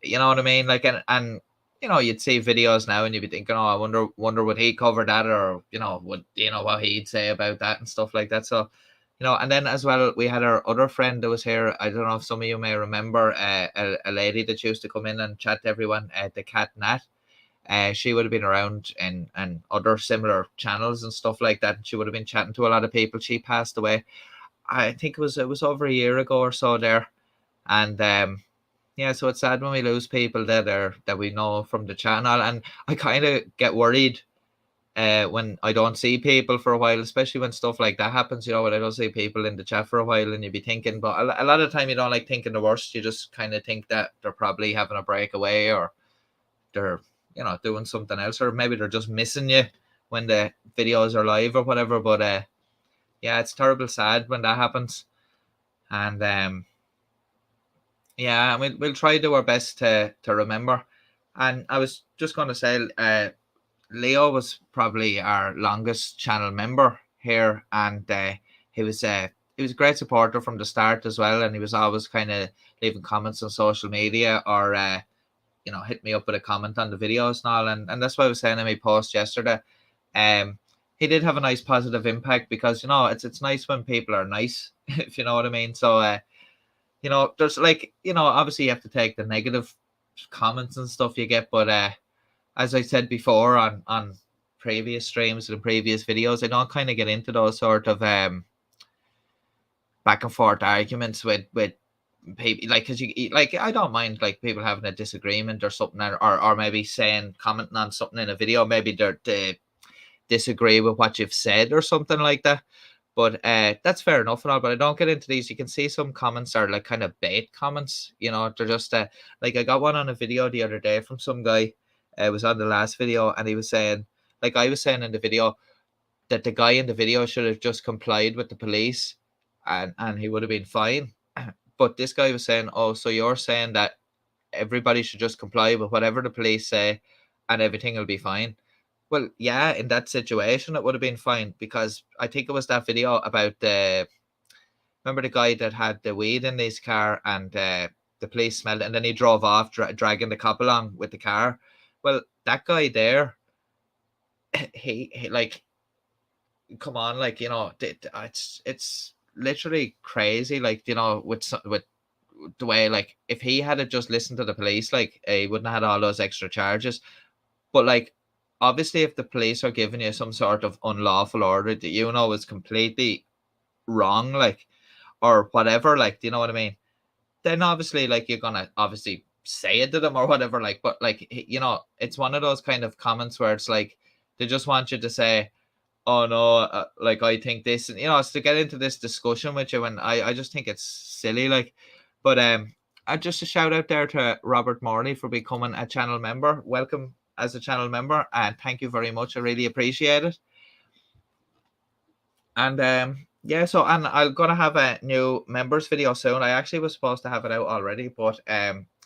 you know what I mean? Like, and you'd see videos now and you'd be thinking, oh, I wonder would he cover that, or what he'd say about that and stuff like that. So, and then as well, we had our other friend that was here. I don't know if some of you may remember a lady that used to come in and chat to everyone, the Cat Nat. She would have been around in other similar channels and stuff like that. She would have been chatting to a lot of people. She passed away, I think it was over a year ago or so there. And yeah, so it's sad when we lose people that we know from the channel. And I kind of get worried when I don't see people for a while, especially when stuff like that happens, when I don't see people in the chat for a while, and you be thinking, but a lot of the time you don't like thinking the worst. You just kind of think that they're probably having a breakaway, or they're, doing something else, or maybe they're just missing you when the videos are live or whatever. But yeah, it's terrible sad when that happens. And yeah, we'll try to do our best to remember. And I was just going to say, Leo was probably our longest channel member here, and he was a great supporter from the start as well, and he was always kind of leaving comments on social media, or hit me up with a comment on the videos and all, and that's why I was saying in my post yesterday, he did have a nice positive impact, because it's nice when people are nice, if you know what I mean. So there's obviously you have to take the negative comments and stuff you get, but as I said before on previous streams and previous videos, I don't kind of get into those sort of back and forth arguments with people, because I don't mind people having a disagreement or something, or maybe commenting on something in a video, maybe they disagree with what you've said or something like that. But that's fair enough and all, but I don't get into these. You can see some comments are kind of bait comments, they're just I got one on a video the other day from some guy. It was on the last video, and he was saying, I was saying in the video, that the guy in the video should have just complied with the police, and he would have been fine. But this guy was saying, oh, so you're saying that everybody should just comply with whatever the police say and everything will be fine? Well, yeah, in that situation, it would have been fine, because I think it was that video about remember the guy that had the weed in his car, and the police smelled it, and then he drove off, dragging the cop along with the car. Well, that guy there, he come on, it's literally crazy, with the way, if he had just listened to the police, he wouldn't have had all those extra charges. But obviously, if the police are giving you some sort of unlawful order that is completely wrong, or whatever, do you know what I mean? Then obviously, you're gonna obviously say it to them or whatever, but it's one of those kind of comments where it's they just want you to say, oh no, I think this, and it's to get into this discussion with you, and I just think it's silly, but just a shout out there to Robert Morley for becoming a channel member. Welcome as a channel member, and thank you very much. I really appreciate it. And yeah, so, and I'm gonna have a new members video soon. I actually was supposed to have it out already, but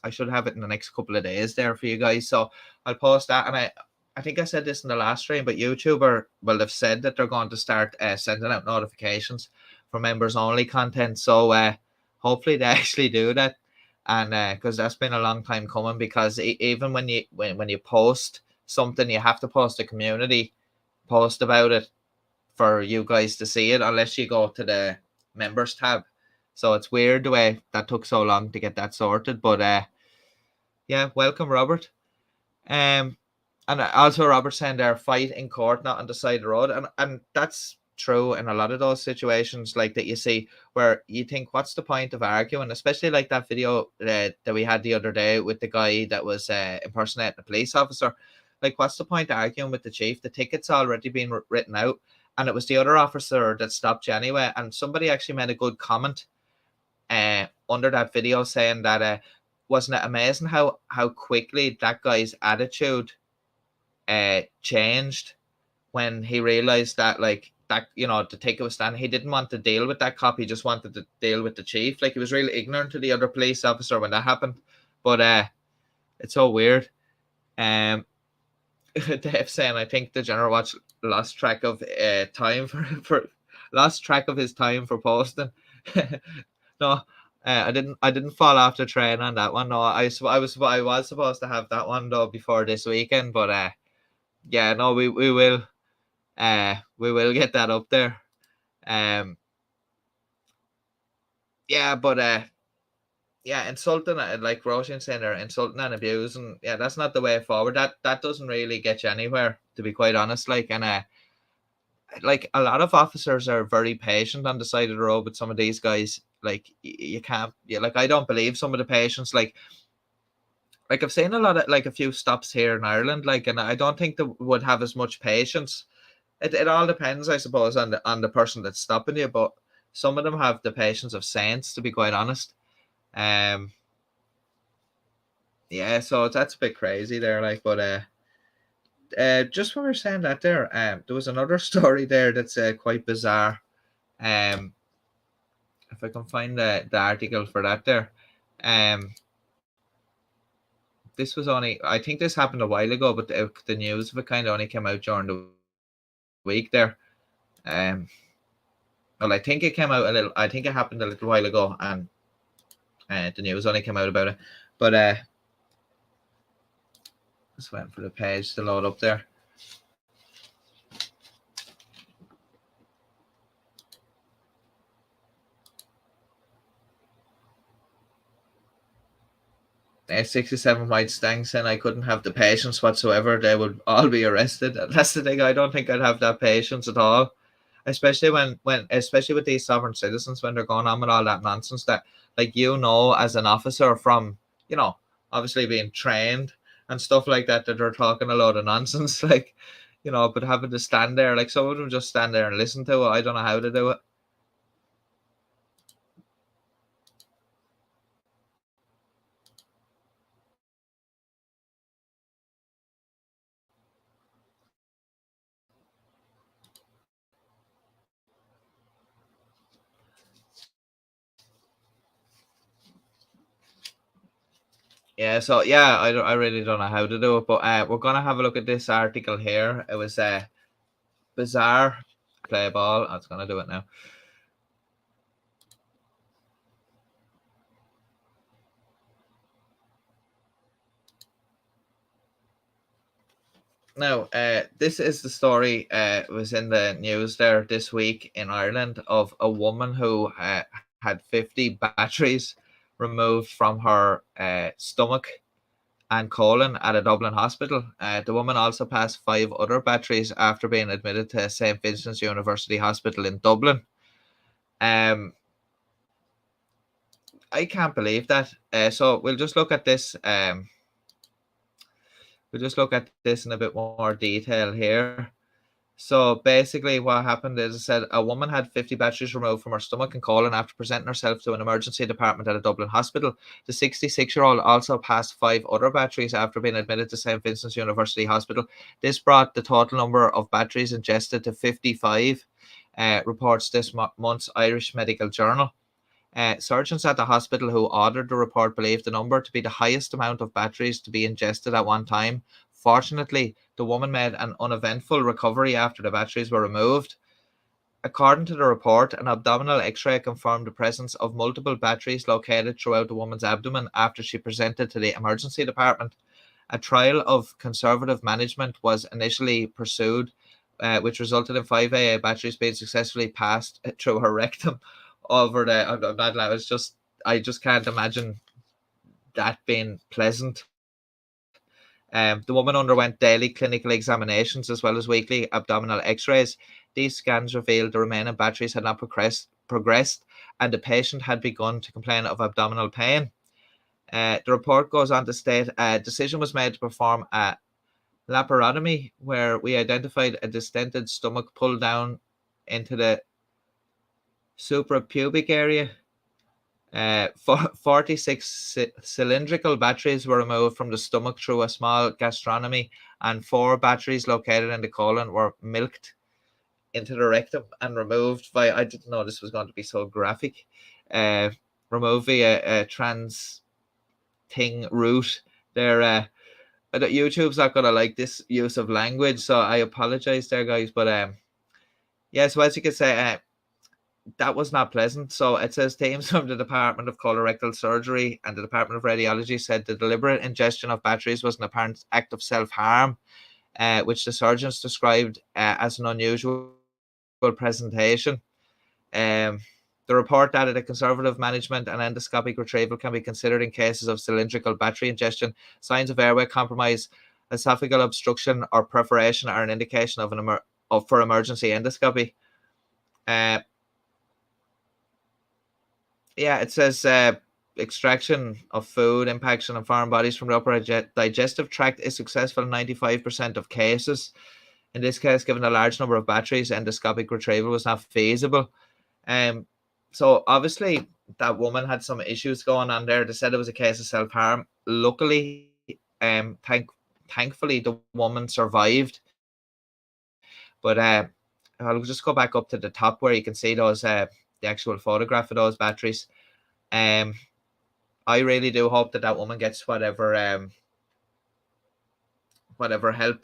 I should have it in the next couple of days there for you guys. So I'll post that, and I think I said this in the last stream, but YouTube have said that they're going to start sending out notifications for members only content. So hopefully they actually do that, and because that's been a long time coming. Because even when you post something, you have to post a community post about it for you guys to see it, unless you go to the members tab. So it's weird the way that took so long to get that sorted. But yeah, welcome, Robert. And also Robert saying there, fight in court, not on the side of the road, and that's true in a lot of those situations that you see, where you think, what's the point of arguing? Especially that video that we had the other day with the guy that was impersonating a police officer. What's the point of arguing with the chief? The ticket's already been written out, and it was the other officer that stopped you anyway. And somebody actually made a good comment under that video, saying that wasn't it amazing how quickly that guy's attitude changed when he realized that the ticket was standing. He didn't want to deal with that cop, he just wanted to deal with the chief. He was really ignorant to the other police officer when that happened. But it's so weird. Dave saying, I think Degenerate Watch lost track of time for lost track of his time for posting. No, I didn't fall off the train on that one. No, I was supposed to have that one though before this weekend, but yeah, no, we will get that up there. Yeah, but yeah, insulting, like Roshan saying, they're insulting and abusing. Yeah, that's not the way forward. That doesn't really get you anywhere, to be quite honest. And a lot of officers are very patient on the side of the road with some of these guys. You can't. Yeah, I don't believe some of the patients. like I've seen a lot of like a few stops here in Ireland, like, and I don't think they would have as much patience. It all depends, I suppose, on the person that's stopping you, but some of them have the patience of saints, to be quite honest. Yeah, so that's a bit crazy there, like, but just when we're saying that there, there was another story there that's quite bizarre. If I can find the article for that there, this was only, I think this happened a while ago, but the news of it kind of only came out during the week there. Well, I think it came out a little. I think it happened a little while ago, and the news only came out about it. But just waiting for the page to load up there. A 67 white stang saying I couldn't have the patience whatsoever. They would all be arrested. That's the thing. I don't think I'd have that patience at all. Especially especially with these sovereign citizens, when they're going on with all that nonsense that, like, as an officer from, obviously being trained and stuff like that, that they're talking a lot of nonsense, like, but having to stand there, like, some of them just stand there and listen to it. I don't know how to do it. Yeah, so yeah, I really don't know how to do it, but we're gonna have a look at this article here. It was bizarre. Play ball. I was gonna do it now. Now, this is the story. It was in the news there this week in Ireland of a woman who had 50 batteries removed from her stomach and colon at a Dublin hospital. The woman also passed 5 other batteries after being admitted to St. Vincent's University Hospital in Dublin. I can't believe that. So we'll just look at this. We'll just look at this in a bit more detail here. So basically what happened is, it said a woman had 50 batteries removed from her stomach and colon after presenting herself to an emergency department at a Dublin hospital. The 66-year-old also passed 5 other batteries after being admitted to St. Vincent's University Hospital. This brought the total number of batteries ingested to 55, reports this month's Irish Medical Journal. Surgeons at the hospital who ordered the report believed the number to be the highest amount of batteries to be ingested at one time. Fortunately, the woman made an uneventful recovery after the batteries were removed. According to the report, an abdominal x-ray confirmed the presence of multiple batteries located throughout the woman's abdomen after she presented to the emergency department. A trial of conservative management was initially pursued, which resulted in 5 AA batteries being successfully passed through her rectum over the. I just can't imagine that being pleasant. The woman underwent daily clinical examinations as well as weekly abdominal x-rays. These scans revealed the remaining batteries had not progressed and the patient had begun to complain of abdominal pain. The report goes on to state a decision was made to perform a laparotomy where we identified a distended stomach pulled down into the suprapubic area. 46 cylindrical batteries were removed from the stomach through a small gastronomy, and 4 batteries located in the colon were milked into the rectum and removed via, I didn't know this was going to be so graphic, removed via a trans thing route. YouTube's not going to like this use of language, so I apologize there, guys, but yeah, so as you can say, that was not pleasant. So it says teams from the Department of Colorectal Surgery and the Department of Radiology said the deliberate ingestion of batteries was an apparent act of self-harm, which the surgeons described as an unusual presentation. The report added that conservative management and endoscopic retrieval can be considered in cases of cylindrical battery ingestion. Signs of airway compromise, esophageal obstruction, or perforation are an indication of for emergency endoscopy. Yeah, it says extraction of food, impaction on foreign bodies from the upper digestive tract is successful in 95% of cases. In this case, given a large number of batteries, endoscopic retrieval was not feasible. So obviously that woman had some issues going on there. They said it was a case of self-harm. Luckily, thankfully, the woman survived. But I'll just go back up to the top where you can see those the actual photograph of those batteries. I really do hope that woman gets whatever help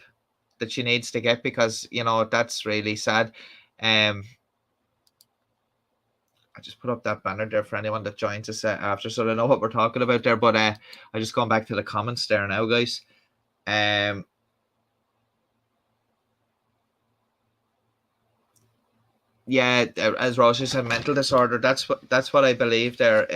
that she needs to get, because that's really sad. I just put up that banner there for anyone that joins us after, so they know what we're talking about there. But I just going back to the comments there now, guys. Yeah, as Rosie said, mental disorder. That's what I believe there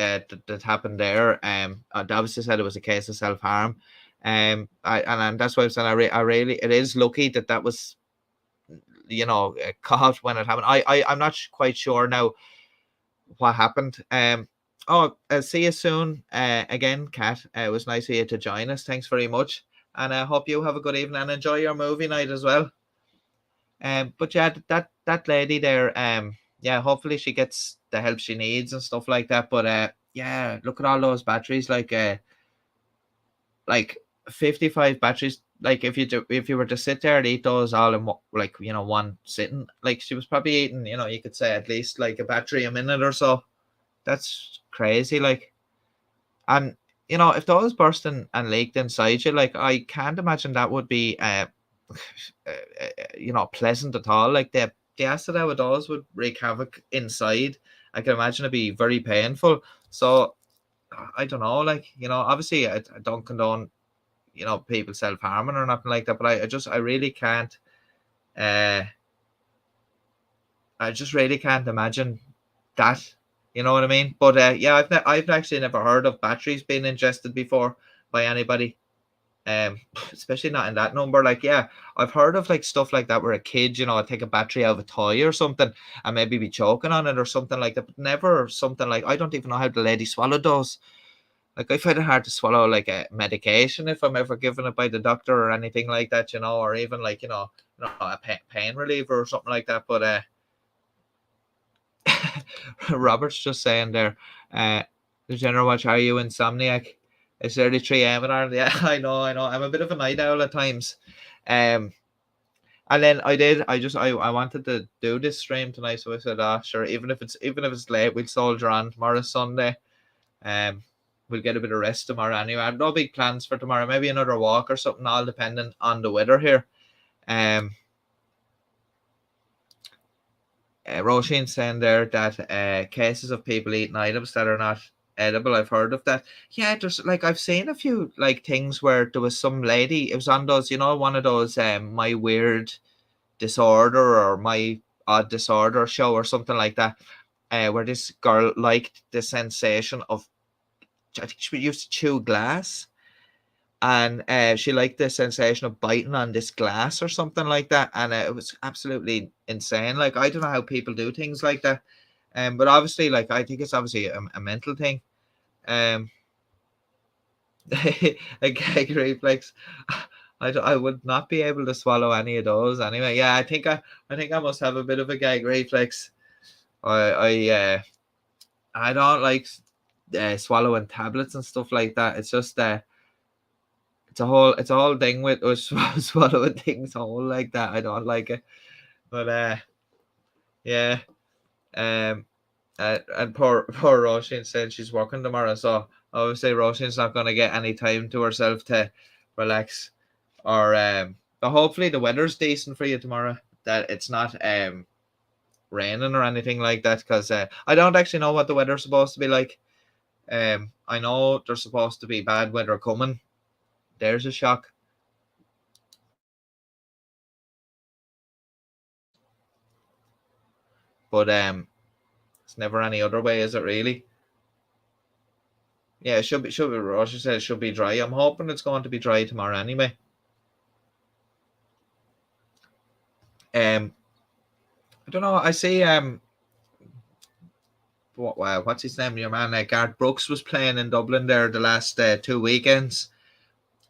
that happened there. I obviously said it was a case of self harm. And that's why I'm saying I really, it is lucky that was caught when it happened. I'm not quite sure now what happened. See you soon again, Kat. It was nice of you to join us. Thanks very much, and I hope you have a good evening and enjoy your movie night as well. But yeah, that lady there, yeah, hopefully she gets the help she needs and stuff like that. But yeah, look at all those batteries, like 55 batteries. Like if you were to sit there and eat those all in one sitting, like she was probably eating, you could say at least like a battery a minute or so. That's crazy, like. And if those burst and leaked inside you, like, I can't imagine that would be pleasant at all. Like the acid out of those would wreak havoc inside. I can imagine it'd be very painful. So I don't know, like, obviously I don't condone people self-harming or nothing like that, but I really can't I just really can't imagine that. You know what I mean? But yeah, I've actually never heard of batteries being ingested before by anybody. Especially not in that number. Like, yeah, I've heard of like stuff like that where a kid, take a battery out of a toy or something and maybe be choking on it or something like that, but never something like, I don't even know how the lady swallowed those. Like, I find it hard to swallow like a medication if I'm ever given it by the doctor or anything like that, or even like, a pain reliever or something like that. But Robert's just saying there, the general watch, are you insomniac? It's early 3 a.m. in Ireland. Yeah, I know. I'm a bit of a night owl at times. And then I wanted to do this stream tonight, so I said, sure, even if it's late, we'll soldier on. Tomorrow's Sunday. We'll get a bit of rest tomorrow anyway. I have no big plans for tomorrow. Maybe another walk or something, all depending on the weather here. Roisin saying there that cases of people eating items that are not edible. I've heard of that. Yeah, there's like, I've seen a few like things where there was some lady. It was on those, one of those My Weird Disorder or My Odd Disorder show or something like that, where this girl liked the sensation of, I think she used to chew glass, and she liked the sensation of biting on this glass or something like that, and it was absolutely insane. Like, I don't know how people do things like that, but obviously, like, I think it's obviously a mental thing. A gag reflex. I would not be able to swallow any of those anyway. Yeah, I think I must have a bit of a gag reflex. I don't like swallowing tablets and stuff like that. It's just it's a whole thing with us swallowing things whole like that. I don't like it. But yeah. And poor Roisin said she's working tomorrow, so obviously Roisin's not going to get any time to herself to relax. Or but hopefully the weather's decent for you tomorrow, that it's not raining or anything like that, because I don't actually know what the weather's supposed to be like. I know there's supposed to be bad weather coming. There's a shock. But it's never any other way, is it really? Yeah, it should be. Roger said it should be dry. I'm hoping it's going to be dry tomorrow anyway. I don't know. I see what's his name? Your man Garth Brooks was playing in Dublin there the last 2 weekends.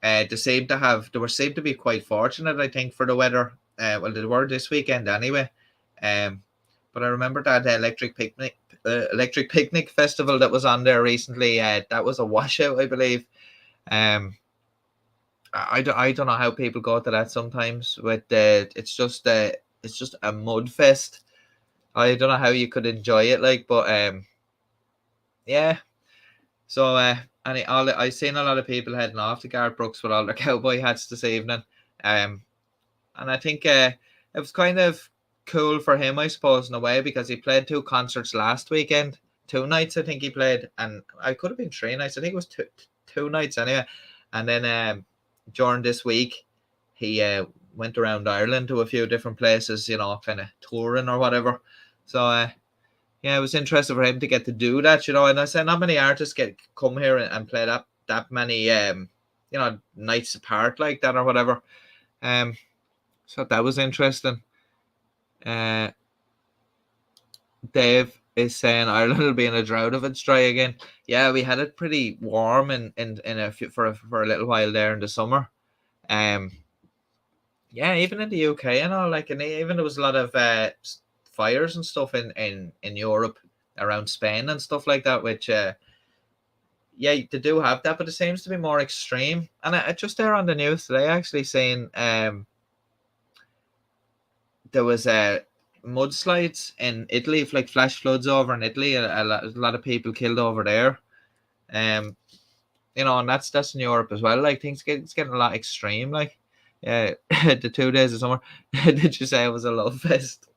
They seem to be quite fortunate, I think, for the weather. Well, they were this weekend anyway. But I remember that Electric Picnic festival that was on there recently. That was a washout, I believe. I don't know how people go to that sometimes. With it's just a mud fest. I don't know how you could enjoy it, like, but yeah. So I seen a lot of people heading off to Garth Brooks with all their cowboy hats this evening. And I think it was kind of cool for him, I suppose, in a way, because he played 2 concerts last weekend. 2 nights, I think he played, and I could have been 3 nights. I think it was two nights anyway. And then during this week, he went around Ireland to a few different places, you know, kind of touring or whatever. So yeah, it was interesting for him to get to do that, you know. And I said, not many artists come here and play that many, you know, nights apart like that or whatever. So that was interesting. Dave is saying Ireland will be in a drought if it's dry again. Yeah, we had it pretty warm for a little while there in the summer. Yeah, even in the UK, you know, like, and even there was a lot of fires and stuff in Europe around Spain and stuff like that, which yeah, they do have that, but it seems to be more extreme. And I just there on the news today actually saying there was mudslides in Italy, like flash floods over in Italy. A lot of people killed over there. You know, and that's in Europe as well. Like, it's getting a lot extreme. Like, the 2 days of summer. Did you say it was a love fest?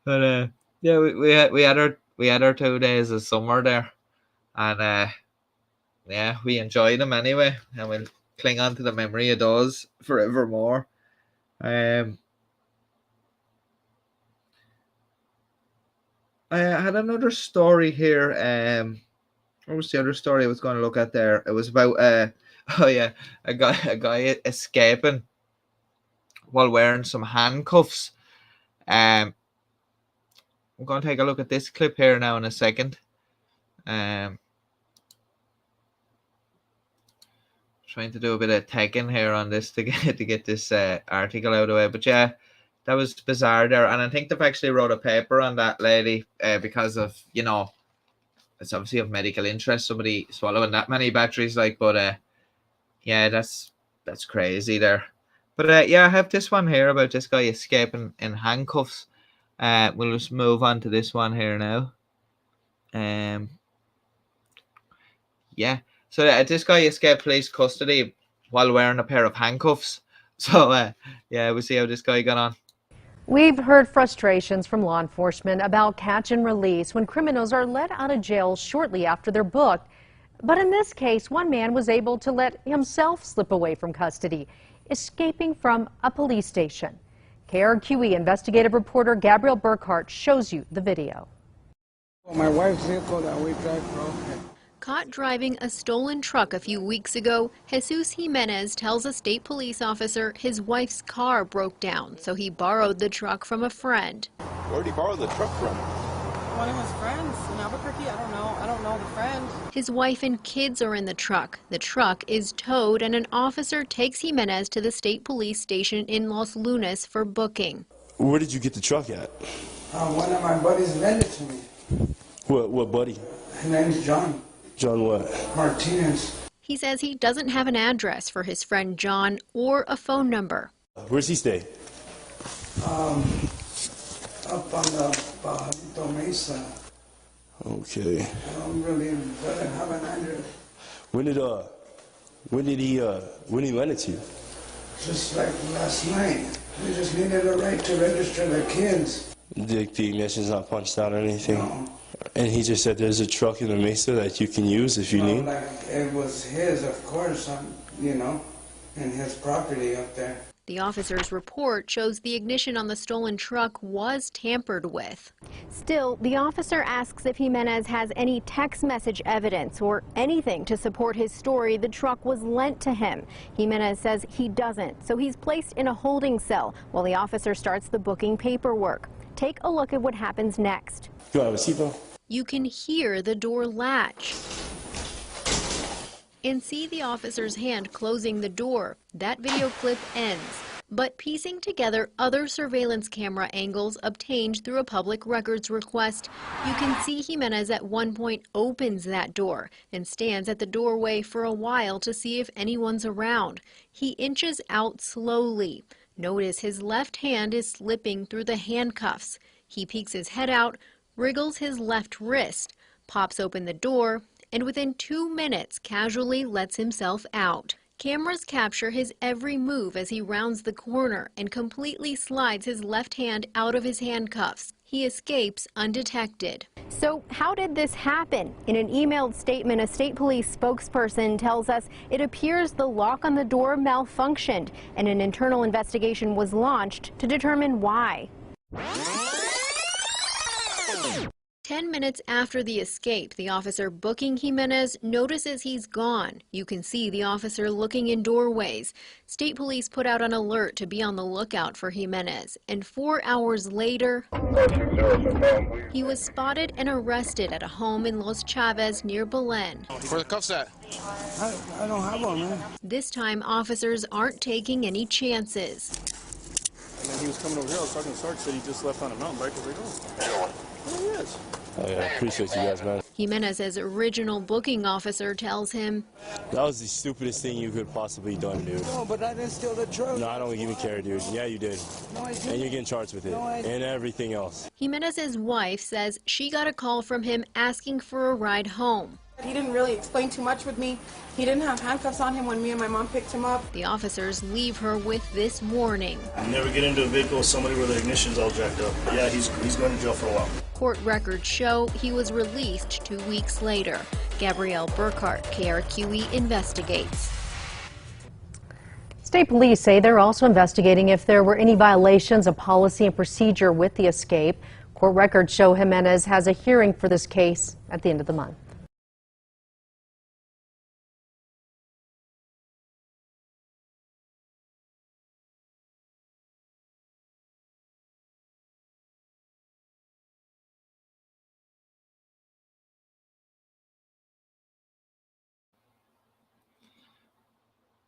But yeah, we had our 2 days of summer there, and yeah, we enjoyed them anyway, and we'll cling on to the memory of those forevermore. I had another story here. What was the other story I was going to look at there? It was about oh yeah, a guy escaping while wearing some handcuffs. I'm going to take a look at this clip here now in a second. Trying to do a bit of tagging here on this to get this article out of the way. But yeah, that was bizarre there, and I think they've actually wrote a paper on that lady because of, you know, it's obviously of medical interest, somebody swallowing that many batteries, like. But yeah, that's crazy there. But yeah, I have this one here about this guy escaping in handcuffs. We'll just move on to this one here now. Yeah, so this guy escaped police custody while wearing a pair of handcuffs. So yeah, we'll see how this guy got on. We've heard frustrations from law enforcement about catch and release when criminals are let out of jail shortly after they're booked. But in this case, one man was able to let himself slip away from custody, escaping from a police station. KRQE investigative reporter Gabriel Burkhart shows you the video. My wife's vehicle that we drive from. Caught driving a stolen truck a few weeks ago, Jesus Jimenez tells a state police officer his wife's car broke down, so he borrowed the truck from a friend. Where did he borrow the truck from? One of his friends in Albuquerque. I don't know the friend. His wife and kids are in the truck. The truck is towed, and an officer takes Jimenez to the state police station in Los Lunas for booking. Where did you get the truck at? One of my buddies lent it to me. What buddy? His name's John. John what? Martinez. He says he doesn't have an address for his friend John or a phone number. Where's he stay? Up on the Mesa. Okay. I don't really have an address. When did he lend it to you? Just like last night. We just needed a right to register the kids. The ignition's not punched out or anything? No. And he just said there's a truck in the Mesa that you can use if you need? Like it was his, of course, you know, and his property up there. The officer's report shows the ignition on the stolen truck was tampered with. Still, the officer asks if Jimenez has any text message evidence or anything to support his story the truck was lent to him. Jimenez says he doesn't, so he's placed in a holding cell while the officer starts the booking paperwork. Take a look at what happens next. You have a seatbelt? You can hear the door latch and see the officer's hand closing the door. That video clip ends. But piecing together other surveillance camera angles obtained through a public records request, you can see Jimenez at one point opens that door and stands at the doorway for a while to see if anyone's around. He inches out slowly. Notice his left hand is slipping through the handcuffs. He peeks his head out, wriggles his left wrist, pops open the door, and within 2 minutes casually lets himself out. Cameras capture his every move as he rounds the corner and completely slides his left hand out of his handcuffs. He escapes undetected. So how did this happen? In an emailed statement, a state police spokesperson tells us it appears the lock on the door malfunctioned and an internal investigation was launched to determine why. 10 minutes after the escape, the officer booking Jimenez notices he's gone. You can see the officer looking in doorways. State police put out an alert to be on the lookout for Jimenez, and 4 hours later, he was spotted and arrested at a home in Los Chavez near Belen. Where the cuffs at? I don't have one, man. This time, officers aren't taking any chances. And then he was coming over here. I was talking to Sarge, said he just left on a mountain bike. I was like, oh, there he is. Oh, yeah, appreciate you guys, man. Jimenez's original booking officer tells him, That was the stupidest thing you could possibly done, dude. No, but I didn't steal the truck. No, I don't even care, dude. Yeah, you did. No, I didn't. And you're getting charged with it. No, I didn't. And everything else. Jimenez's wife says she got a call from him asking for a ride home. He didn't really explain too much with me. He didn't have handcuffs on him when me and my mom picked him up. The officers leave her with this warning. Never get into a vehicle with somebody where the ignition's all jacked up. Yeah, he's going to jail for a while. Court records show he was released 2 weeks later. Gabrielle Burkhart, KRQE investigates. State police say they're also investigating if there were any violations of policy and procedure with the escape. Court records show Jimenez has a hearing for this case at the end of the month.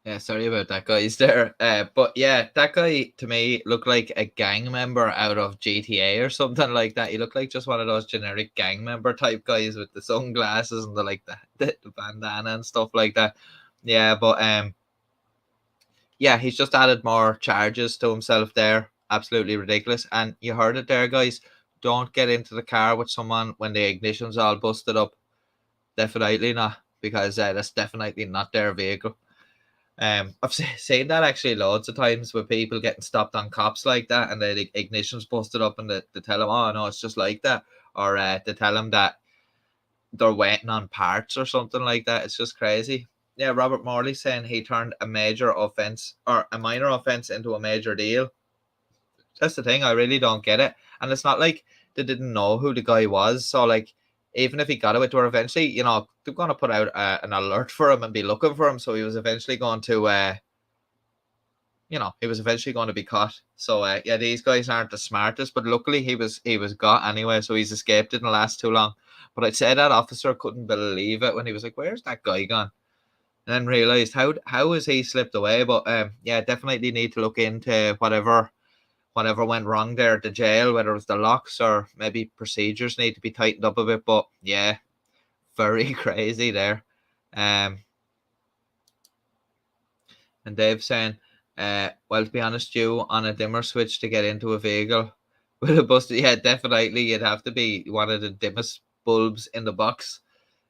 Yeah, sorry about that, guys. There, but yeah, that guy to me looked like a gang member out of GTA or something like that. He looked like just one of those generic gang member type guys with the sunglasses and the bandana and stuff like that. Yeah, but yeah, he's just added more charges to himself there. Absolutely ridiculous. And you heard it there, guys. Don't get into the car with someone when the ignition's all busted up. Definitely not, because that's definitely not their vehicle. I've seen that actually loads of times with people getting stopped on cops like that, and the ignition's busted up, and they tell them, "Oh no, it's just like that," or they tell them that they're waiting on parts or something like that. It's just crazy. Yeah, Robert Morley saying he turned a major offense or a minor offense into a major deal. That's the thing. I really don't get it, and it's not like they didn't know who the guy was. So like, even if he got away to her eventually, you know, they're going to put out an alert for him and be looking for him. So he was eventually going to, he was eventually going to be caught. So yeah, these guys aren't the smartest, but luckily he was got anyway. So he's escaped. Didn't last too long. But I'd say that officer couldn't believe it when he was like, "Where's that guy gone?" And then realized how has he slipped away. But yeah, definitely need to look into whatever went wrong there at the jail, whether it was the locks or maybe procedures need to be tightened up a bit. But yeah, very crazy there. And Dave saying, well, to be honest, you on a dimmer switch to get into a vehicle with a busted, yeah, definitely you'd have to be one of the dimmest bulbs in the box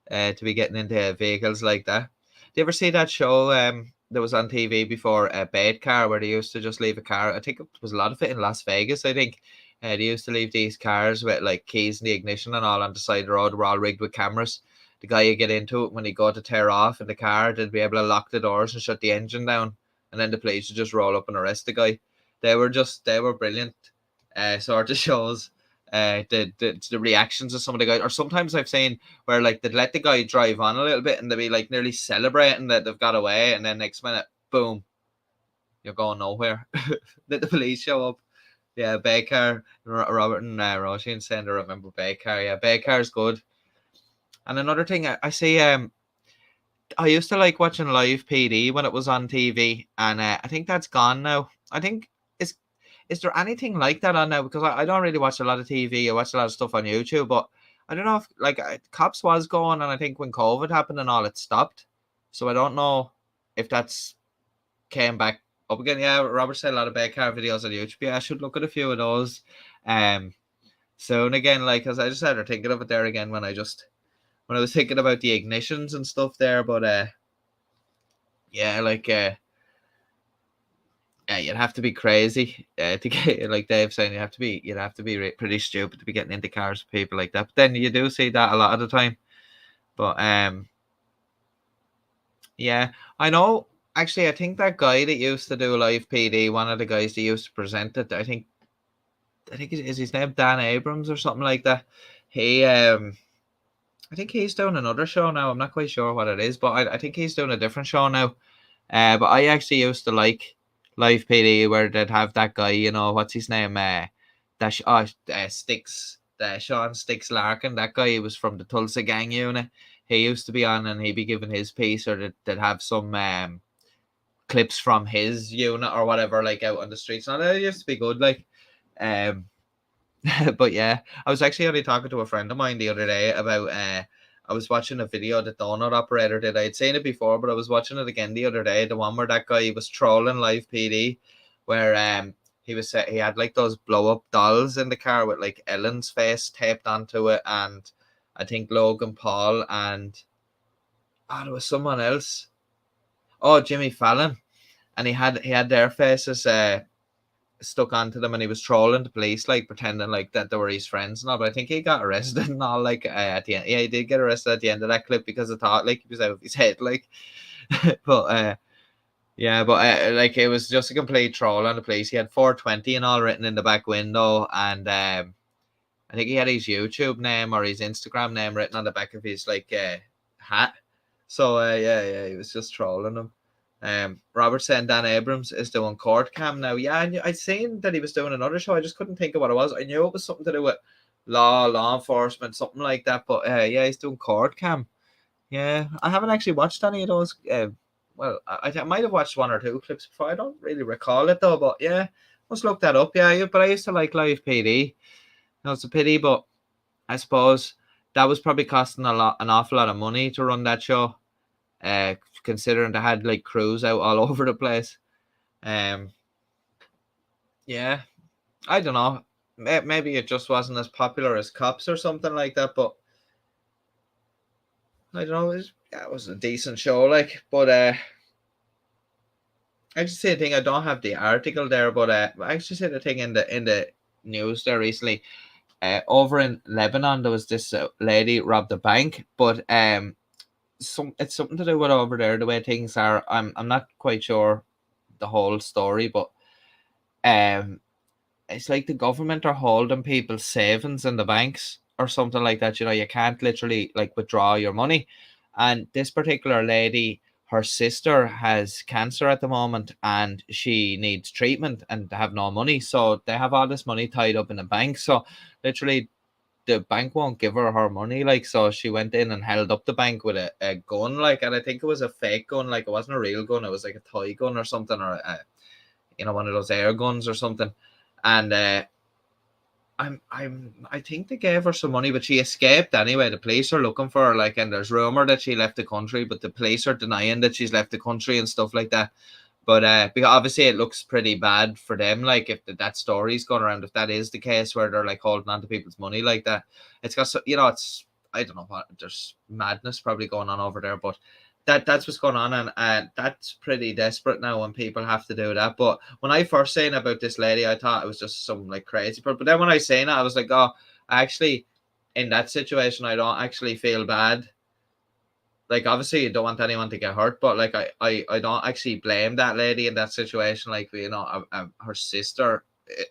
to be getting into vehicles like that. Do you ever see that show that was on TV before, a Bait Car, where they used to just leave a car? I think it was a lot of it in Las Vegas. I think they used to leave these cars with like keys in the ignition and all on the side of the road. Were all rigged with cameras. The guy you get into it when he go to tear off in the car, they'd be able to lock the doors and shut the engine down, and then the police would just roll up and arrest the guy. They were brilliant sort of shows. The reactions of some of the guys, or sometimes I've seen where like they'd let the guy drive on a little bit and they'd be like nearly celebrating that they've got away, and then next minute, boom, you're going nowhere. Let the police show up. Yeah, Baker, Robert and Roisin saying to remember Baker. Yeah, Baker's good. And another thing, I see, I used to like watching Live PD when it was on TV, and I think that's gone now. I think is there anything like that on now? Because I don't really watch a lot of TV. I watch a lot of stuff on YouTube, but I don't know if like Cops was going, and I think when COVID happened and all, it stopped. So I don't know if that's came back up again. Yeah, Robert said a lot of Baker videos on YouTube. Yeah, I should look at a few of those. Soon again, like, because I just started thinking of it there again when I was thinking about the ignitions and stuff there. But yeah, like yeah, you'd have to be crazy to get, like Dave saying, you'd have to be pretty stupid to be getting into cars with people like that. But then you do see that a lot of the time. But yeah, I know. Actually, I think that guy that used to do Live PD, one of the guys that used to present it, I think is his name Dan Abrams or something like that. He I think he's doing another show now. I'm not quite sure what it is, but I think he's doing a different show now. But I actually used to like Live PD where they'd have that guy, what's his name? Sticks, Sean Sticks Larkin. That guy, he was from the Tulsa Gang unit. He used to be on, and he'd be giving his piece, or they'd have some clips from his unit or whatever, like out on the streets. And it used to be good, like. But yeah, I was actually only talking to a friend of mine the other day about I was watching a video that Donut Operator did. I had seen it before, but I was watching it again the other day. The one where that guy was trolling Live PD, where he had like those blow up dolls in the car with like Ellen's face taped onto it, and I think Logan Paul and there was someone else. Oh, Jimmy Fallon, and he had their faces stuck onto them, and he was trolling the police, like pretending like that they were his friends and all. But I think he got arrested and all, like at the end. Yeah, he did get arrested at the end of that clip because I thought like he was out of his head, like. But yeah, but like it was just a complete troll on the police. He had 420 and all written in the back window, and I think he had his YouTube name or his Instagram name written on the back of his like hat. So yeah, he was just trolling him. Robert saying Dan Abrams is doing court cam now. Yeah, I'd seen that he was doing another show. I just couldn't think of what it was. I knew it was something to do with law enforcement, something like that. But yeah, he's doing court cam. Yeah, I haven't actually watched any of those. Well, I might have watched one or two clips before. I don't really recall it though. But yeah, must look that up. Yeah, but I used to like Live PD. No, it's a pity, but I suppose that was probably costing an awful lot of money to run that show. Considering they had like crews out all over the place. Yeah, I don't know. Maybe it just wasn't as popular as Cops or something like that. But I don't know. It was a decent show, like. But I just say the thing. I don't have the article there, but I actually said the thing in the news there recently. Over in Lebanon, there was this lady robbed a bank, but it's something to do with over there the way things are. I'm not quite sure the whole story, but it's like the government are holding people's savings in the banks or something like that. You can't literally like withdraw your money. And this particular lady, her sister has cancer at the moment, and she needs treatment, and they have no money, so they have all this money tied up in the bank. So literally the bank won't give her money, like. So she went in and held up the bank with a gun, like, and I think it was a fake gun, like it wasn't a real gun, it was like a toy gun or something, or one of those air guns or something. And I think they gave her some money, but she escaped anyway. The police are looking for her, like, and there's rumor that she left the country, but the police are denying that she's left the country and stuff like that. But because obviously it looks pretty bad for them, like if that story's going around, if that is the case where they're like holding on to people's money like that, it's got it's, I don't know what, there's madness probably going on over there, but that's what's going on, and that's pretty desperate now when people have to do that. But when I first seen about this lady, I thought it was just some like crazy, but then when I seen it, I was like, oh, actually, in that situation, I don't actually feel bad. Like, obviously you don't want anyone to get hurt, but like I don't actually blame that lady in that situation. Like, her sister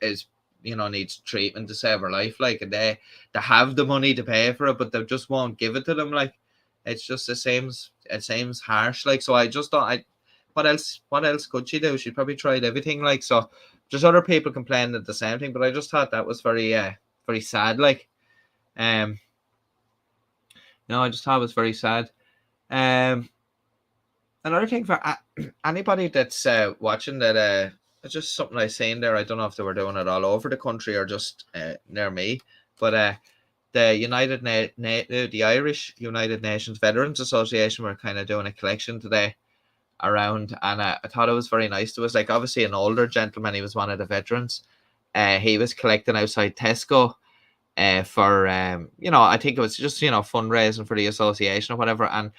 is, needs treatment to save her life, like, and they have the money to pay for it, but they just won't give it to them. Like, it's just, it seems harsh, like. So I just don't, what else could she do? She probably tried everything, like. So, there's other people complaining at the same thing, but I just thought that was very very sad. Like, I just thought it was very sad. Another thing for anybody that's watching that, it's just something I seen there. I don't know if they were doing it all over the country or just near me, but the Irish United Nations Veterans Association were kind of doing a collection today around, and I thought it was very nice. There was like obviously an older gentleman. He was one of the veterans. He was collecting outside Tesco for I think it was just fundraising for the association or whatever. And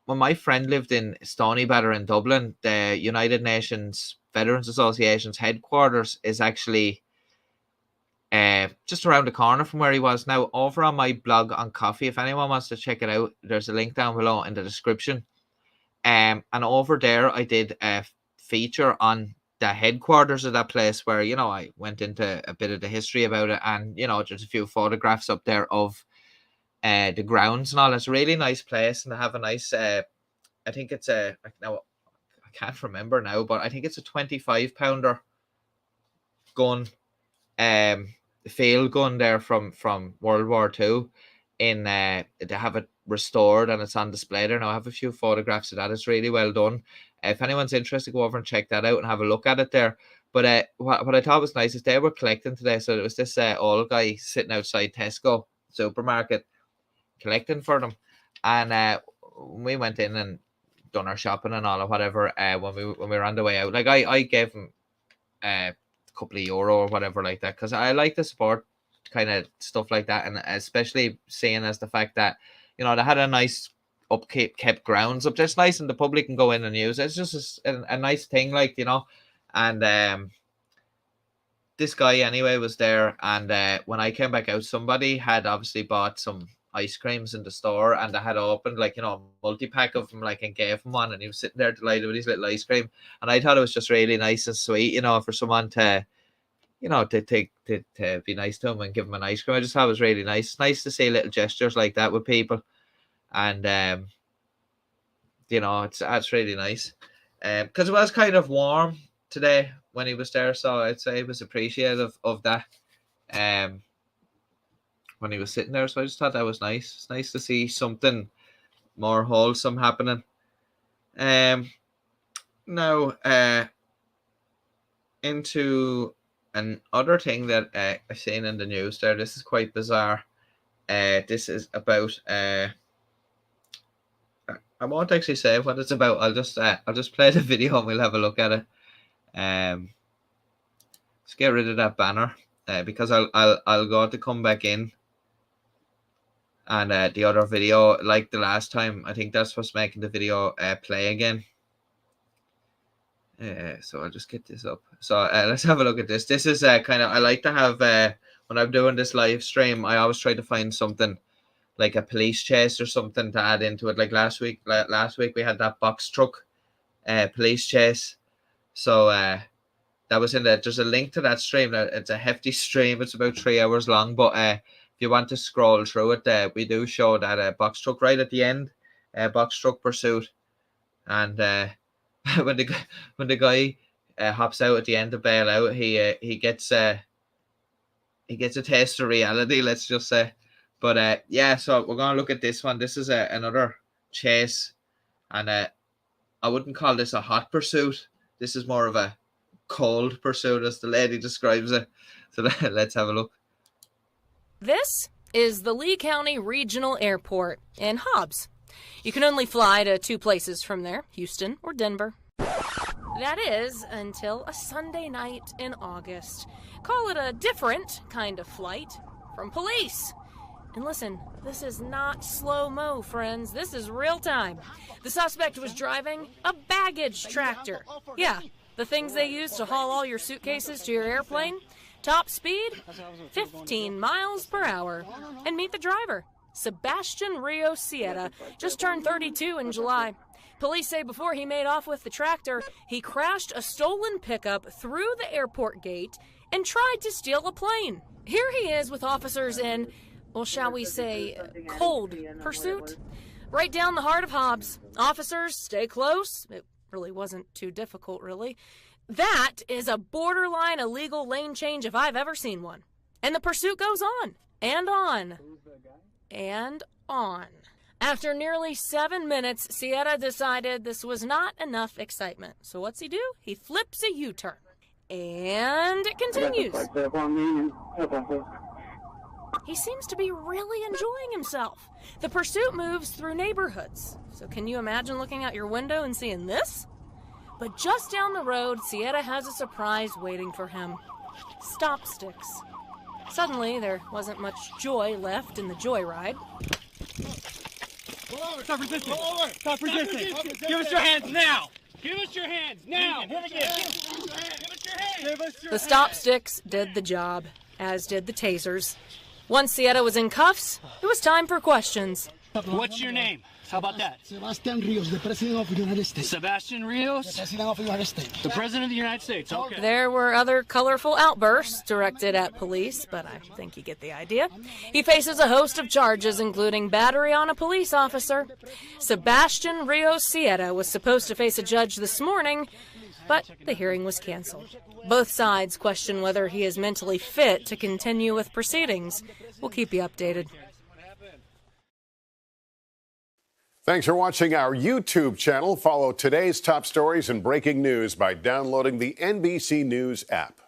when my friend lived in Stoneybatter in Dublin, the United Nations Veterans Association's headquarters is actually just around the corner from where he was. Now, over on my blog on coffee, if anyone wants to check it out, there's a link down below in the description. And over there, I did a feature on the headquarters of that place where, I went into a bit of the history about it, and, there's a few photographs up there of the grounds and all. It's a really nice place, and they have a nice, I think it's I can't remember now, but I think it's a 25-pounder gun, field gun there from World War II. They have it restored and it's on display there now. I have a few photographs of that. It's really well done. If anyone's interested, go over and check that out and have a look at it there. But what I thought was nice is they were collecting today. So there was this old guy sitting outside Tesco supermarket collecting for them, and we went in and done our shopping and all or whatever. When we were on the way out, like I gave him a couple of euro or whatever like that, because I like to support kind of stuff like that, and especially seeing as the fact that they had a nice kept grounds up there. It's nice and the public can go in and use it. It's just a nice thing, like, and this guy anyway was there, and when I came back out, somebody had obviously bought some ice creams in the store, and they had opened like a multi-pack of them, like, and gave him one, and he was sitting there delighted with his little ice cream. And I thought it was just really nice and sweet, for someone to to be nice to him and give him an ice cream. I just thought it was really nice. It's nice to see little gestures like that with people, and it's really nice. Because it was kind of warm today when he was there, so I'd say he was appreciative of that. When he was sitting there, so I just thought that was nice. It's nice to see something more wholesome happening. Now, into another thing that I've seen in the news there. This is quite bizarre. This is about I won't actually say what it's about. I'll just play the video and we'll have a look at it. Let's get rid of that banner because I'll go to come back in. And the other video, like the last time, I think that's what's making the video play again. So I'll just get this up. So let's have a look at this. This is kind of, I like to have, when I'm doing this live stream, I always try to find something like a police chase or something to add into it. Like last week we had that box truck police chase. So that was in there. There's a link to that stream. It's a hefty stream. It's about 3 hours long, but if you want to scroll through it, we do show that box truck right at the end, box truck pursuit, and when the guy hops out at the end to bail out, he gets a taste of reality, let's just say. But yeah, so we're gonna look at this one. This is another chase, and I wouldn't call this a hot pursuit. This is more of a cold pursuit, as the lady describes it. So let's have a look. This is the Lee County Regional Airport in Hobbs. You can only fly to 2 places from there, Houston or Denver. That is until a Sunday night in August. Call it a different kind of flight from police. And listen, this is not slow-mo, friends. This is real time. The suspect was driving a baggage tractor. Yeah, the things they use to haul all your suitcases to your airplane. Top speed, 15 miles per hour. And meet the driver, Sebastian Rio Sierra, just turned 32 in July. Police say before he made off with the tractor, he crashed a stolen pickup through the airport gate and tried to steal a plane. Here he is with officers in, well, shall we say, cold pursuit? Right down the heart of Hobbs. Officers, stay close. It really wasn't too difficult, really. That is a borderline illegal lane change if I've ever seen one. And the pursuit goes on, and on, and on. After nearly 7 minutes, Sieta decided this was not enough excitement. So what's he do? He flips a U-turn. And it continues. He seems to be really enjoying himself. The pursuit moves through neighborhoods. So can you imagine looking out your window and seeing this? But just down the road, Sieta has a surprise waiting for him. Stop sticks. Suddenly, there wasn't much joy left in the joyride. Stop resisting! Stop resisting! Give us your hands now! Give us your hands now! Give us your hands! The stop sticks did the job, as did the tasers. Once Sieta was in cuffs, it was time for questions. What's your name? How about that? Sebastian Rios, the President of the United States. Sebastian Rios? The President of the United States. The President of the United States, okay. There were other colorful outbursts directed at police, but I think you get the idea. He faces a host of charges, including battery on a police officer. Sebastian Rios Sieta was supposed to face a judge this morning, but the hearing was canceled. Both sides question whether he is mentally fit to continue with proceedings. We'll keep you updated. Thanks for watching our YouTube channel. Follow today's top stories and breaking news by downloading the NBC News app.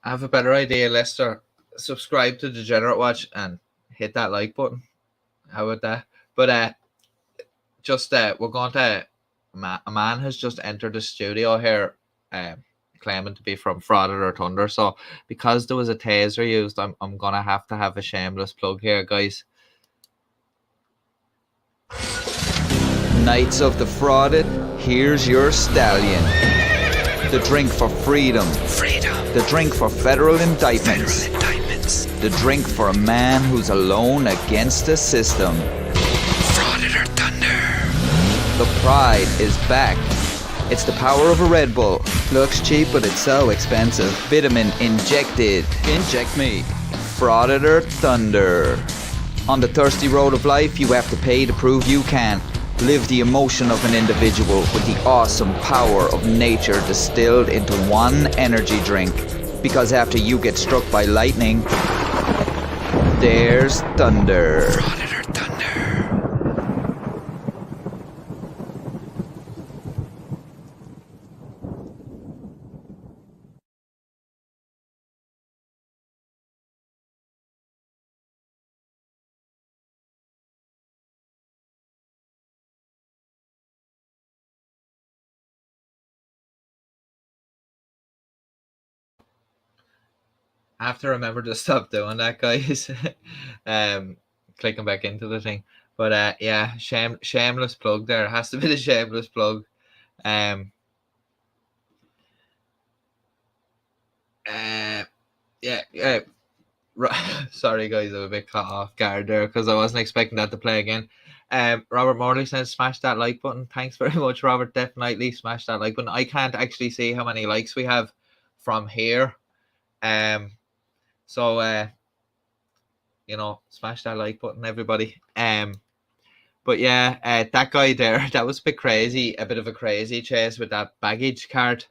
I have a better idea, Lester. Subscribe to Degenerate Watch and hit that like button. How about that? But we're going to... A man has just entered the studio here claiming to be from Frauded or Thunder. So because there was a taser used, I'm going to have a shameless plug here, guys. Knights of the Frauded, here's your stallion. The drink for freedom. The drink for federal indictments. The drink for a man who's alone against the system. Frauded or Thunder. The pride is back. It's the power of a Red Bull. Looks cheap, but it's so expensive. Vitamin injected. Inject me. Frauded or Thunder. On the thirsty road of life, you have to pay to prove you can. Live the emotion of an individual with the awesome power of nature distilled into one energy drink. Because after you get struck by lightning, there's thunder. Frauded or Thunder. I have to remember to stop doing that, guys. Clicking back into the thing. But yeah, shameless plug there. It has to be the shameless plug. Sorry, guys, I'm a bit caught off guard there because I wasn't expecting that to play again. Robert Morley says, smash that like button. Thanks very much, Robert. Definitely smash that like button. I can't actually see how many likes we have from here. So smash that like button, everybody. But yeah, that guy there, that was a bit crazy, a bit of a crazy chase with that baggage cart.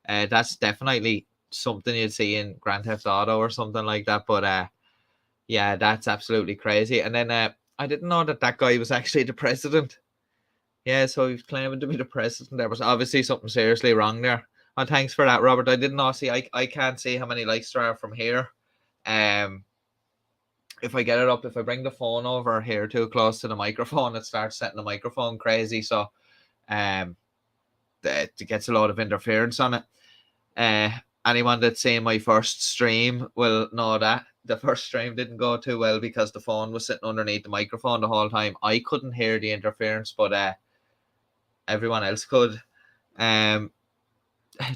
That's definitely something you'd see in Grand Theft Auto or something like that. But yeah, that's absolutely crazy. And then I didn't know that guy was actually the president. Yeah, so he's claiming to be the president. There was obviously something seriously wrong there. Oh, thanks for that, Robert. I didn't know. See, I can't see how many likes there are from here. If I get it up, if I bring the phone over here too close to the microphone, it starts setting the microphone crazy. So it gets a lot of interference on it. Anyone that's seen my first stream will know that the first stream didn't go too well because the phone was sitting underneath the microphone the whole time. I couldn't hear the interference, but everyone else could.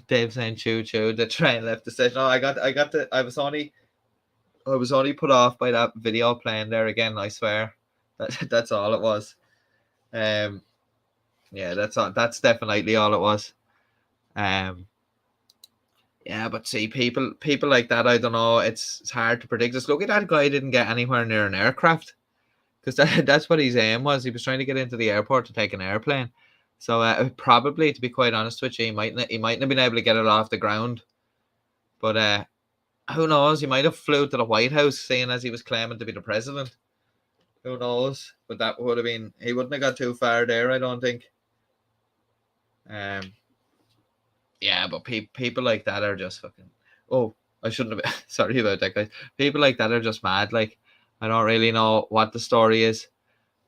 Dave saying choo choo, the train left the station. Oh, I was only put off by that video playing there again, I swear. That's all it was. Yeah, that's definitely all it was. Yeah, but see, people like that, I don't know, it's hard to predict. Just look at that guy, didn't get anywhere near an aircraft. because that's what his aim was. He was trying to get into the airport to take an airplane. So probably, to be quite honest with you, he mightn't have been able to get it off the ground. But who knows? He might have flew to the White House, seeing as he was claiming to be the president. Who knows? But that would have been, he wouldn't have got too far there, I don't think. Yeah, but people like that are just fucking. Oh, I shouldn't have. Sorry about that, guys. People like that are just mad. Like, I don't really know what the story is,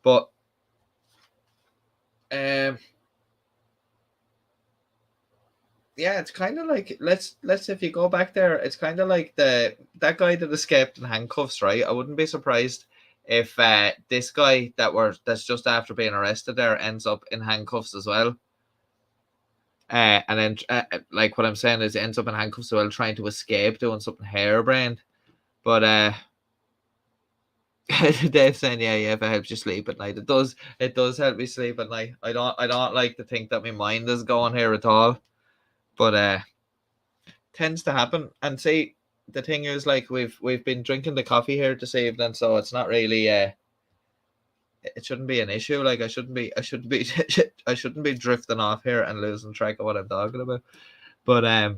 but yeah, it's kind of like, let's if you go back there, it's kind of like that guy that escaped in handcuffs, right? I wouldn't be surprised if this guy that's just after being arrested there ends up in handcuffs as well. And then, like what I'm saying is, ends up in handcuffs while trying to escape, doing something harebrained. But Dave saying, yeah, if it helps you sleep at night, it does help me sleep at night. I don't like to think that my mind is going here at all, but tends to happen. And see, the thing is, like, we've been drinking the coffee here this evening, so it's not really it shouldn't be an issue. Like, I shouldn't be I shouldn't be drifting off here and losing track of what I'm talking about. But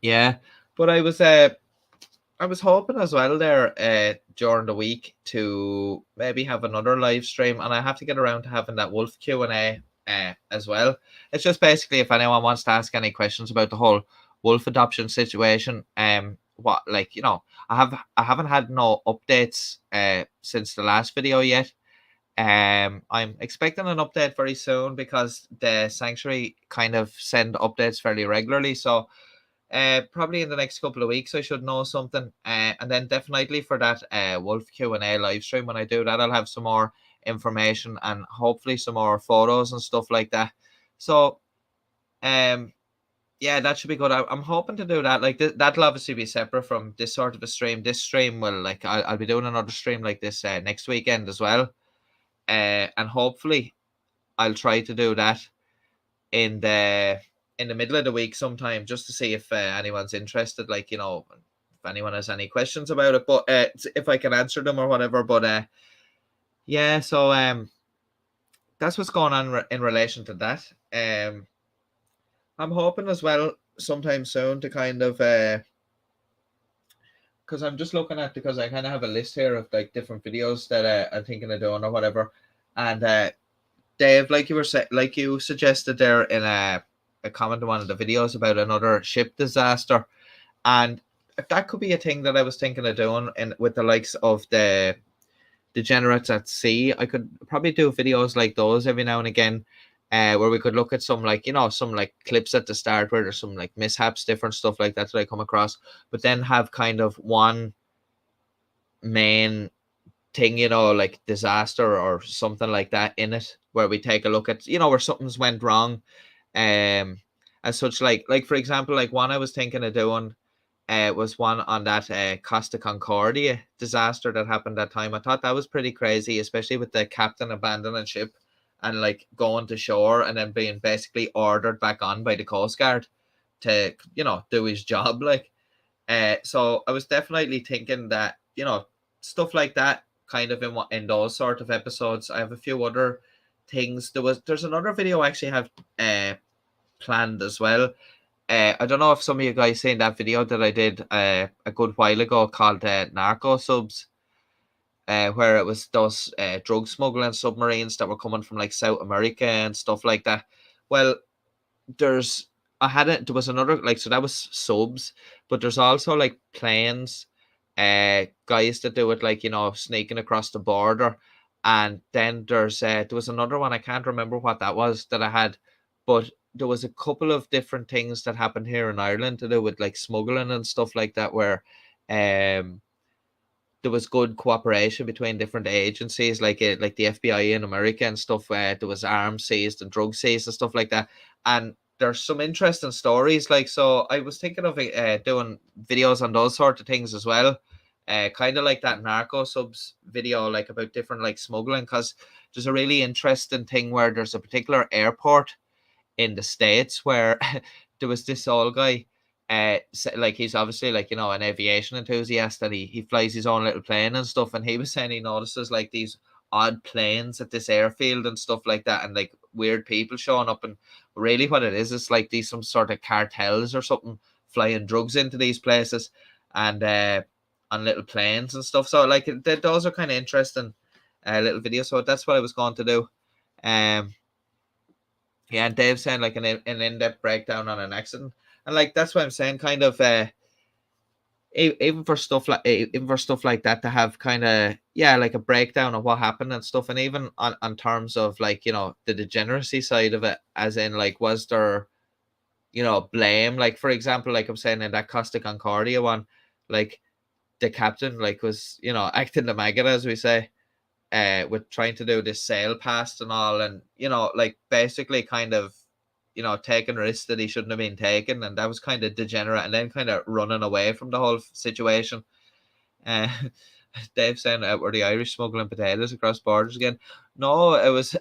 yeah. But I was hoping as well there during the week to maybe have another live stream, and I have to get around to having that Wolf Q&A as well. It's just basically if anyone wants to ask any questions about the whole wolf adoption situation. What, like, you know, I haven't had no updates since the last video yet. I'm expecting an update very soon because the sanctuary kind of send updates fairly regularly. So probably in the next couple of weeks I should know something. And then definitely for that Wolf Q&A live stream, when I do that, I'll have some more information and hopefully some more photos and stuff like that. So yeah, that should be good. I'm hoping to do that. Like, that'll obviously be separate from this sort of a stream. This stream will, like, I'll be doing another stream like this next weekend as well. And hopefully I'll try to do that in the middle of the week sometime, just to see if anyone's interested. Like, you know, if anyone has any questions about it, but if I can answer them or whatever. But yeah, so that's what's going on in relation to that. I'm hoping as well sometime soon to kind of because I'm just looking at, because I kind of have a list here of like different videos that I'm thinking of doing or whatever. And Dave, like you suggested there in a comment on one of the videos about another ship disaster, and if that could be a thing that I was thinking of doing, and with the likes of the Degenerates at Sea, I could probably do videos like those every now and again. Where we could look at some, like, you know, some like clips at the start where there's some like mishaps, different stuff like that I come across, but then have kind of one main thing, you know, like disaster or something like that in it, where we take a look at, you know, where something's went wrong, as such. Like for example, like one I was thinking of doing was one on that Costa Concordia disaster that happened that time. I thought that was pretty crazy, especially with the captain abandoning ship and like going to shore and then being basically ordered back on by the Coast Guard to, you know, do his job. Like, so I was definitely thinking that, you know, stuff like that kind of in those sort of episodes. I have a few other things. There's another video I actually have planned as well. I don't know if some of you guys seen that video that I did a good while ago called Narco Subs. Where it was those drug smuggling submarines that were coming from like South America and stuff like that. Well, there was another, like, so that was subs, but there's also like planes, guys that do it, like, you know, sneaking across the border. And then there was another one, I can't remember what that was that I had, but there was a couple of different things that happened here in Ireland to do with like smuggling and stuff like that, where there was good cooperation between different agencies, like the FBI in America and stuff. There was arms seized and drug seized and stuff like that. And there's some interesting stories. Like, so I was thinking of doing videos on those sort of things as well. Kind of like that Narco Subs video, like about different like smuggling, because there's a really interesting thing where there's a particular airport in the States where there was this old guy like he's obviously like, you know, an aviation enthusiast, and he flies his own little plane and stuff, and he was saying he notices like these odd planes at this airfield and stuff like that, and like weird people showing up, and really what it is like these some sort of cartels or something flying drugs into these places, and on little planes and stuff. So like those are kind of interesting little videos. So that's what I was going to do. Yeah, and Dave saying like an in-depth breakdown on an accident, and like that's what I'm saying, kind of even for stuff like that, to have kind of, yeah, like a breakdown of what happened and stuff, and even on terms of like, you know, the degeneracy side of it, as in like, was there, you know, blame, like for example, like I'm saying in that Costa Concordia one, like the captain like was, you know, acting the maggot, as we say, with trying to do this sail past and all, and you know, like basically kind of, you know, taking risks that he shouldn't have been taking, and that was kind of degenerate, and then kind of running away from the whole situation. uh Dave saying, were the Irish smuggling potatoes across borders again? No, it was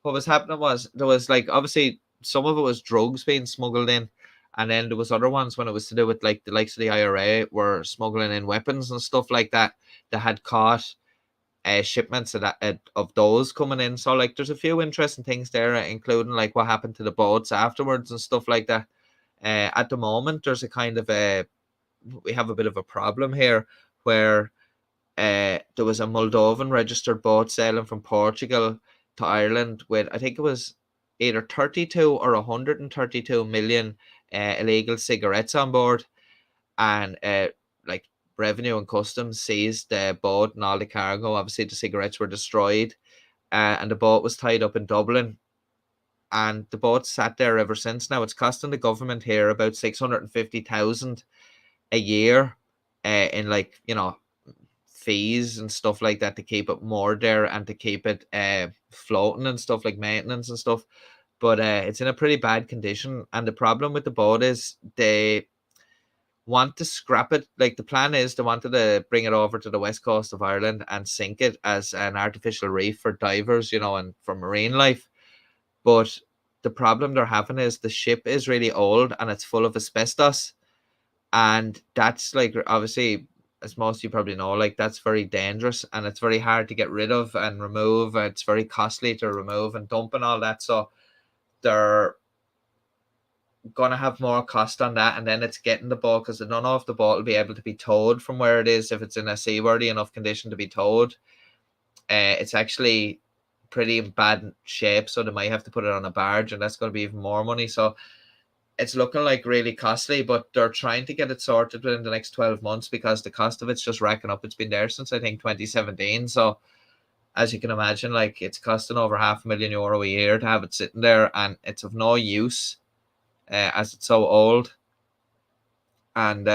what was happening was there was like, obviously some of it was drugs being smuggled in, and then there was other ones when it was to do with like the likes of the IRA were smuggling in weapons and stuff like that, that had caught shipments of that, of those coming in. So like there's a few interesting things there, including like what happened to the boats afterwards and stuff like that. At the moment there's a kind of a we have a bit of a problem here, where there was a Moldovan registered boat sailing from Portugal to Ireland with, I think it was either 32 or 132 million illegal cigarettes on board, and like revenue and customs seized the boat and all the cargo. Obviously the cigarettes were destroyed, and the boat was tied up in Dublin, and the boat sat there ever since. Now it's costing the government here about 650,000 a year, in like, you know, fees and stuff like that, to keep it moored there and to keep it floating and stuff, like maintenance and stuff. But it's in a pretty bad condition, and the problem with the boat is they want to scrap it. Like the plan is they wanted to bring it over to the west coast of Ireland and sink it as an artificial reef for divers, you know, and for marine life. But the problem they're having is the ship is really old and it's full of asbestos, and that's like, obviously, as most of you probably know, like that's very dangerous, and it's very hard to get rid of and remove. It's very costly to remove and dump and all that. So they're gonna have more cost on that, and then it's getting the boat, because I don't know if the boat will be able to be towed from where it is, if it's in a seaworthy enough condition to be towed. It's actually pretty in bad shape, so they might have to put it on a barge, and that's going to be even more money. So it's looking like really costly, but they're trying to get it sorted within the next 12 months, because the cost of it's just racking up. It's been there since I think 2017. So as you can imagine, like it's costing over €500,000 a year to have it sitting there, and it's of no use, as it's so old. And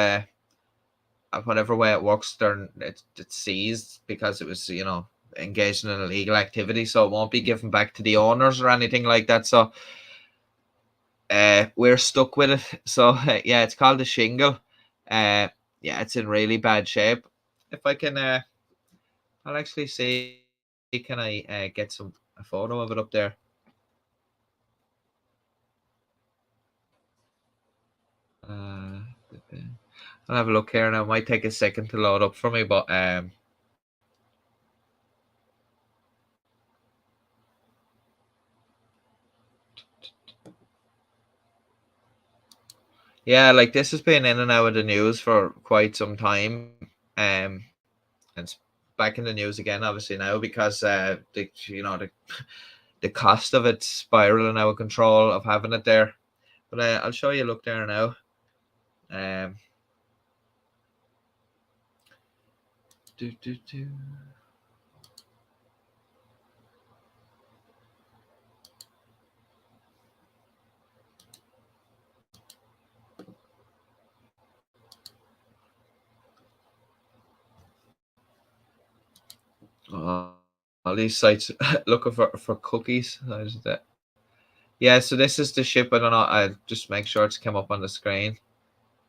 whatever way it works, it's seized because it was, you know, engaged in an illegal activity, so it won't be given back to the owners or anything like that. So we're stuck with it. So yeah, it's called the Shingle. Yeah, it's in really bad shape. If I can, I'll actually see. Can I get a photo of it up there? I'll have a look here now. It might take a second to load up for me, but yeah, like this has been in and out of the news for quite some time. And it's back in the news again, obviously now, because the cost of it spiraling out of control of having it there. But I'll show you. Look there now. Do, do, do. All these sites looking for cookies. How's that? Yeah, so this is the ship. I don't know. I just make sure it's come up on the screen.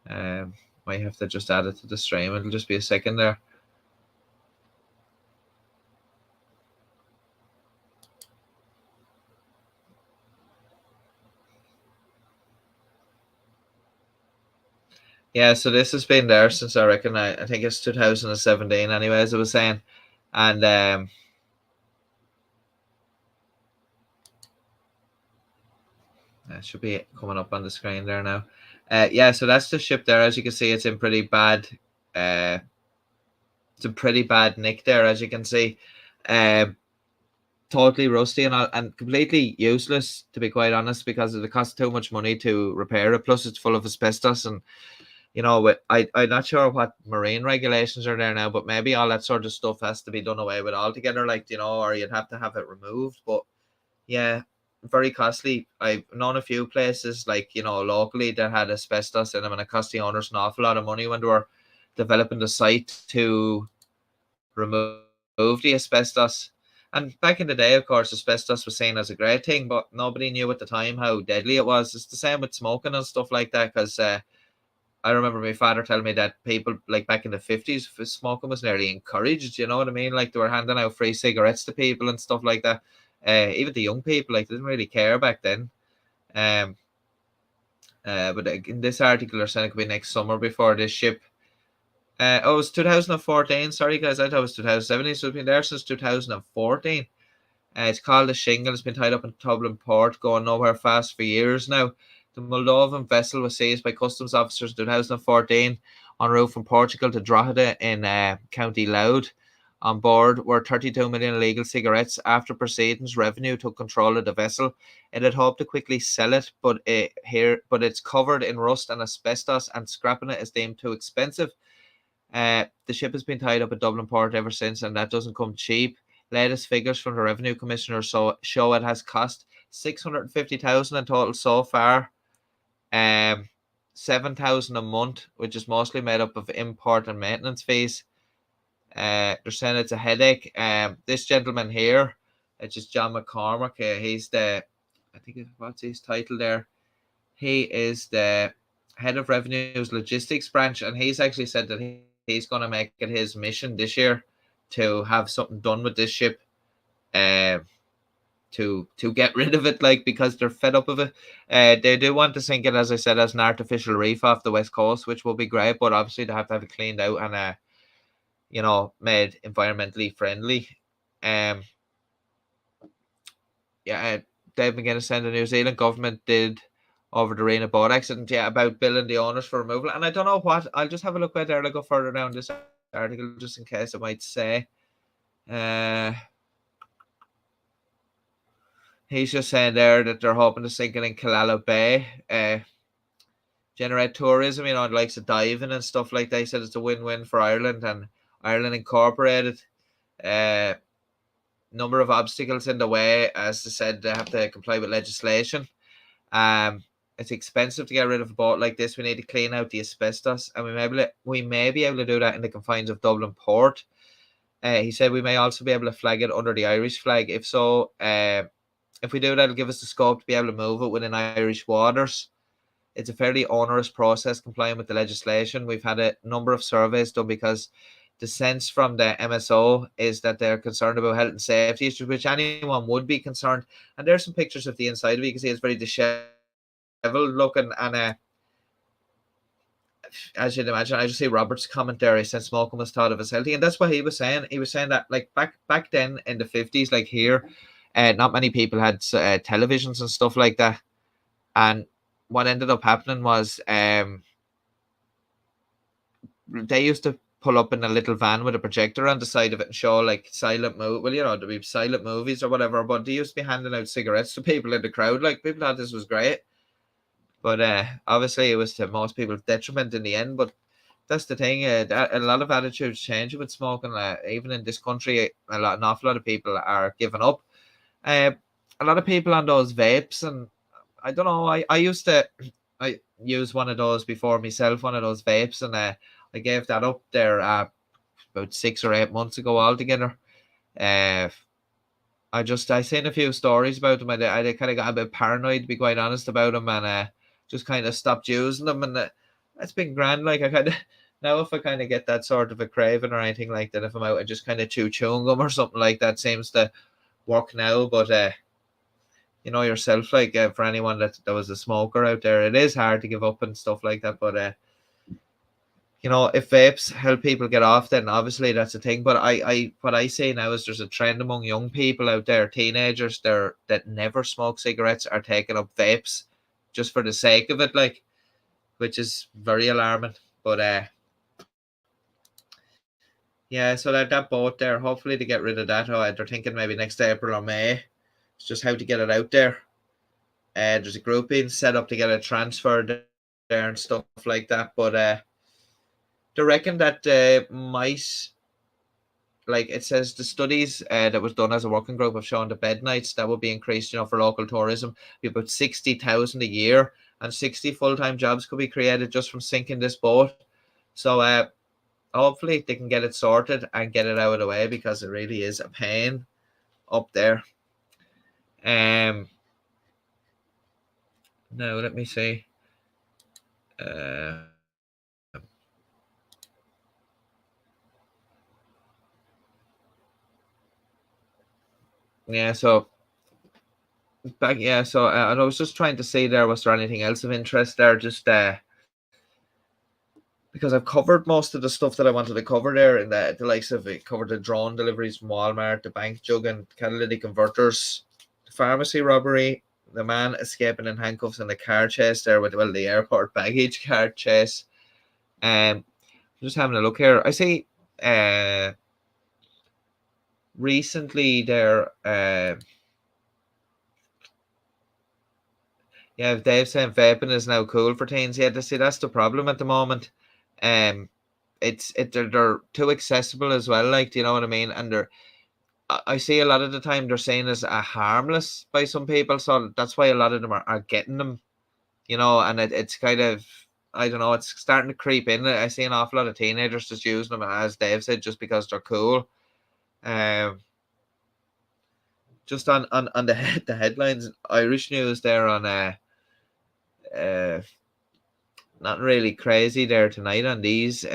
Might have to just add it to the stream. It'll just be a second there. Yeah, so this has been there since I reckon I think it's 2017 anyway, as I was saying. And that should be coming up on the screen there now. Yeah, so that's the ship there. As you can see, it's in pretty bad it's a pretty bad nick there, as you can see. Totally rusty and completely useless, to be quite honest, because it costs too much money to repair it. Plus, it's full of asbestos, and I'm not sure what marine regulations are there now, but maybe all that sort of stuff has to be done away with altogether, or you'd have to have it removed. But yeah, very costly. I've known a few places locally that had asbestos in them, and it cost the owners an awful lot of money when they were developing the site to remove the asbestos. And back in the day, of course, asbestos was seen as a great thing, but nobody knew at the time how deadly it was. It's the same with smoking and stuff like that, because I remember my father telling me that people, like back in the 50s, smoking was nearly encouraged, you know what I mean? Like they were handing out free cigarettes to people and stuff like that. Even the young people, like, they didn't really care back then. But in this article, they're saying it could be next summer before this ship. It was 2014. Sorry, guys, I thought it was 2017. So it's been there since 2014. It's called the Shingle. It's been tied up in Dublin port, going nowhere fast for years now. The Moldovan vessel was seized by customs officers in 2014 en route from Portugal to Drogheda in County Louth. On board were 32 million illegal cigarettes. After proceedings, Revenue took control of the vessel. It had hoped to quickly sell it, but it's covered in rust and asbestos, and scrapping it is deemed too expensive. The ship has been tied up at Dublin port ever since, and that doesn't come cheap. Latest figures from the Revenue Commissioner show it has cost 650,000 in total so far. 7,000 a month, which is mostly made up of import and maintenance fees. They're saying it's a headache. This gentleman here, it's just John McCormack. He's what's his title there? He is the head of Revenue's logistics branch, and he's actually said that he's going to make it his mission this year to have something done with this ship, to get rid of it, because they're fed up of it. They do want to sink it, as I said, as an artificial reef off the west coast, which will be great, but obviously they have to have it cleaned out and made environmentally friendly. Dave McGuinness said the New Zealand government did over the Rena boat accident, about billing the owners for removal. And I don't know what, I'll just have a look right there. I'll go further down this article just in case it might say. He's just saying there that they're hoping to sink it in Killala Bay, generate tourism, likes of diving and stuff like that. He said it's a win-win for Ireland and Ireland Incorporated. Number of obstacles in the way, as I said, they have to comply with legislation. It's expensive to get rid of a boat like this. We need to clean out the asbestos, and we may be able to do that in the confines of Dublin port. He said we may also be able to flag it under the Irish flag. If so, if we do that, it'll give us the scope to be able to move it within Irish waters. It's a fairly onerous process complying with the legislation. We've had a number of surveys done because the sense from the MSO is that they're concerned about health and safety issues, which anyone would be concerned. And there's some pictures of the inside of it. You can see it's very disheveled looking, and as you'd imagine, I just see Robert's comment there. He said smoking was thought of as healthy, and that's what he was saying. He was saying that back then in the 50s, here, not many people had televisions and stuff like that. And what ended up happening was they used to pull up in a little van with a projector on the side of it and show silent there'd be silent movies or whatever, but they used to be handing out cigarettes to people in the crowd. People thought this was great, but obviously it was to most people's detriment in the end. But that's the thing, a lot of attitudes change with smoking. Even in this country, an awful lot of people are giving up. A lot of people on those vapes, and I don't know, I used one of those before myself, one of those vapes, and I gave that up there about 6 or 8 months ago altogether. I seen a few stories about them. I kind of got a bit paranoid, to be quite honest, about them, and just kind of stopped using them. And it's been grand. I kind of now, if I kind of get that sort of a craving or anything like that, if I'm out, I just kind of chew chewing gum or something like that. Seems to work now. But yourself, for anyone that was a smoker out there, it is hard to give up and stuff like that. But you know, if vapes help people get off, then obviously that's a thing. But what I say now is there's a trend among young people out there, teenagers, that never smoke cigarettes are taking up vapes just for the sake of it, like, which is very alarming. But yeah, so that boat there, hopefully to get rid of that. They're thinking maybe next April or May. It's just how to get it out there. There's a group being set up to get it transferred there and stuff like that. But they reckon that might, like it says, the studies that was done as a working group have shown the bed nights that will be increased, you know, for local tourism, be about 60,000 a year, and 60 full-time jobs could be created just from sinking this boat. So hopefully they can get it sorted and get it out of the way, because it really is a pain up there. Now let me see. Yeah, so back, yeah, so and I was just trying to see there, was there anything else of interest there, just because I've covered most of the stuff that I wanted to cover there, and the likes of it covered the drone deliveries from Walmart, the bank jug and catalytic converters, the pharmacy robbery, the man escaping in handcuffs, and the car chase there with, well, the airport baggage car chase. Just having a look here. I see recently there yeah, Dave saying vaping is now cool for teens. Yeah, see, that's the problem at the moment. They're too accessible as well, like, do you know what I mean? And I see a lot of the time they're saying is harmless by some people, so that's why a lot of them are getting them, you know. And it's kind of, I don't know, it's starting to creep in. I see an awful lot of teenagers just using them, as Dave said, just because they're cool. Just on the headlines, Irish news there on not really crazy there tonight on these.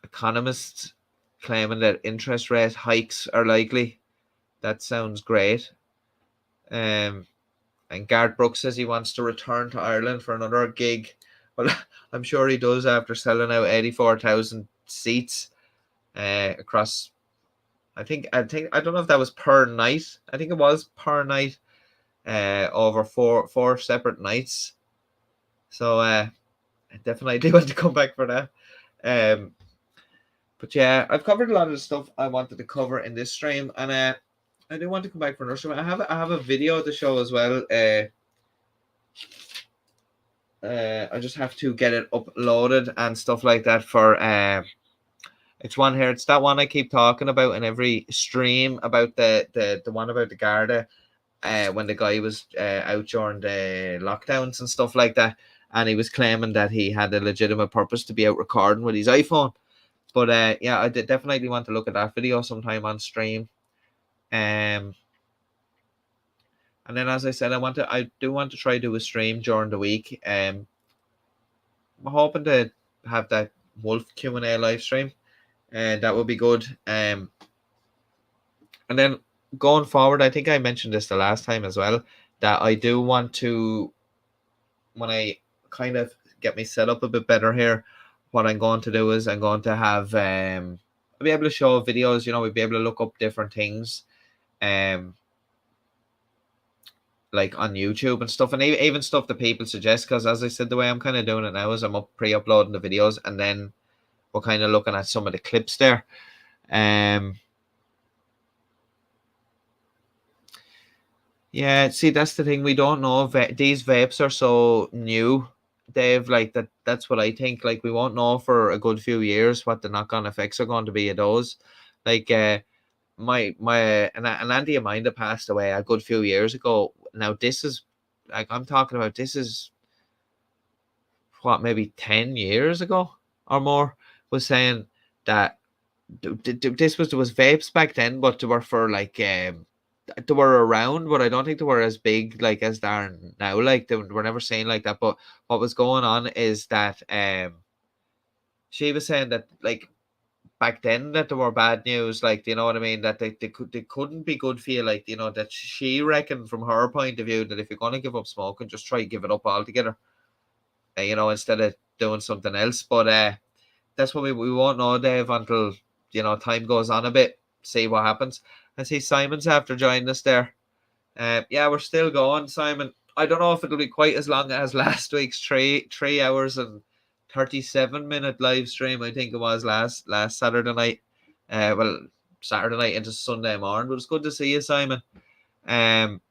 Economists claiming that interest rate hikes are likely. That sounds great. And Garth Brooks says he wants to return to Ireland for another gig. Well, I'm sure he does, after selling out 84,000 seats across. I don't know if that was per night. I think it was per night, over four separate nights. So I definitely want to come back for that. But yeah, I've covered a lot of the stuff I wanted to cover in this stream, and I do want to come back for another stream. I have a video to show as well. I just have to get it uploaded and stuff like that for it's one here. It's that one I keep talking about in every stream, about the one about the Garda, when the guy was out during the lockdowns and stuff like that, and he was claiming that he had a legitimate purpose to be out recording with his iPhone. But yeah, I definitely want to look at that video sometime on stream. And then, as I said, I do want to try to do a stream during the week. I'm hoping to have that Wolf Q&A live stream, and that would be good. And then going forward, I think I mentioned this the last time as well, that I do want to, when I kind of get me set up a bit better here, what I'm going to do is I'm going to have I'll be able to show videos, you know, we'll be able to look up different things like on YouTube and stuff, and even stuff that people suggest, because as I said, the way I'm kind of doing it now is I'm pre-uploading the videos, and then we're kind of looking at some of the clips there. Yeah, see, that's the thing, we don't know if these vapes are so new, Dave, like that's what I think. Like, we won't know for a good few years what the knock-on effects are going to be of those. Like my an auntie of mine that passed away a good few years ago. Now this is, like, I'm talking about, this is what, maybe 10 years ago or more, was saying that there was vapes back then, but they were for like they were around, but I don't think they were as big like as they are now. Like, they were never saying like that. But what was going on is that she was saying that, like, back then, that there were bad news, like, you know what I mean, that they couldn't be good for you, like, you know, that she reckoned from her point of view that if you're going to give up smoking, just try to give it up altogether. instead of doing something else. But that's what we won't know, Dave, until time goes on a bit. See what happens. I see Simon's after joining us there. Yeah, we're still going, Simon. I don't know if it'll be quite as long as last week's 3 hours and 37-minute live stream. I think it was last Saturday night. Well, Saturday night into Sunday morning. But it's good to see you, Simon. And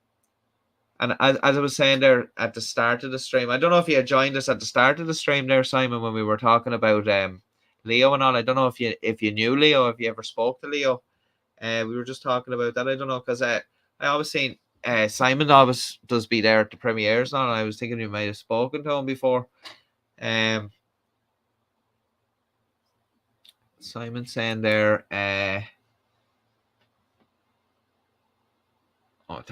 as I was saying there at the start of the stream, I don't know if you had joined us at the start of the stream there, Simon, when we were talking about Leo and all. I don't know if you knew Leo, if you ever spoke to Leo. We were just talking about that. I don't know, because I always seen Simon always does be there at the premieres now, and I was thinking you might have spoken to him before. Simon saying there, I thought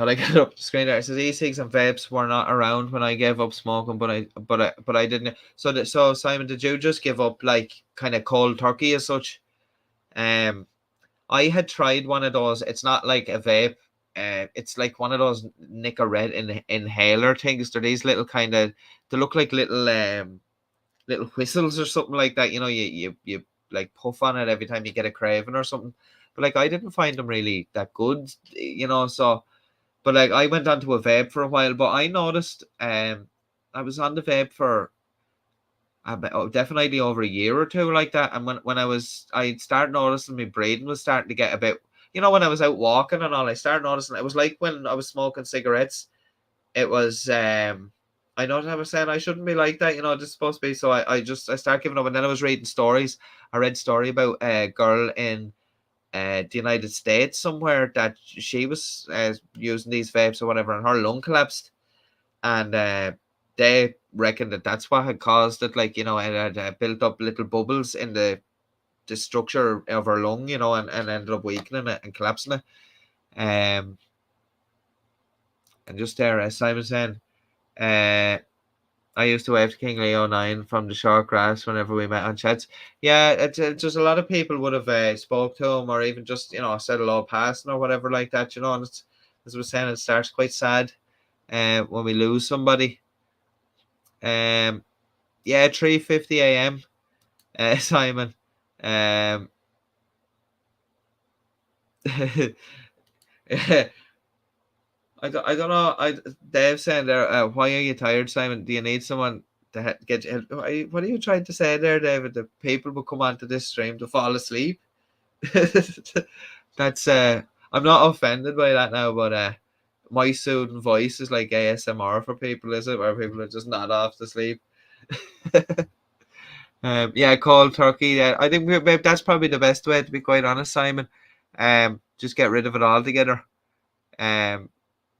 I got up the screen there. It says e-cigs and vapes were not around when I gave up smoking, but I didn't. So Simon, did you just give up like kind of cold turkey as such? I had tried one of those. It's not like a vape. It's like one of those Nicorette inhaler things. They're these little they look like little whistles or something like that. You like puff on it every time you get a craving or something. But like I didn't find them really that good, so. But like I went onto a vape for a while, but I noticed I was on the vape for definitely over a year or two like that. And when I started noticing my breathing was starting to get a bit, when I was out walking and all, I started noticing it was like when I was smoking cigarettes. It was I know what I was saying, I shouldn't be like that, it's supposed to be. So I started giving up, and then I was reading stories. I read a story about a girl in the United States somewhere that she was using these vapes or whatever, and her lung collapsed, and they reckon that's what had caused it. Like, it had built up little bubbles in the structure of her lung, and ended up weakening it and collapsing it. And just there, as Simon saying, I used to wave to King Leo 9 from the short grass whenever we met on chats. Yeah, it's just a lot of people would have spoke to him, or even just, said hello passing or whatever like that, and it's, as I was saying, it starts quite sad when we lose somebody. Yeah, 3:50 a.m. Simon. I don't know. Dave saying there, why are you tired, Simon? Do you need someone to get you? What are you trying to say there, David? The people will come onto this stream to fall asleep. That's I'm not offended by that now, but my soothing voice is like ASMR for people, is it? Where people are just not off to sleep. Yeah, cold turkey. Yeah, I think that's probably the best way, to be quite honest, Simon. Just get rid of it altogether.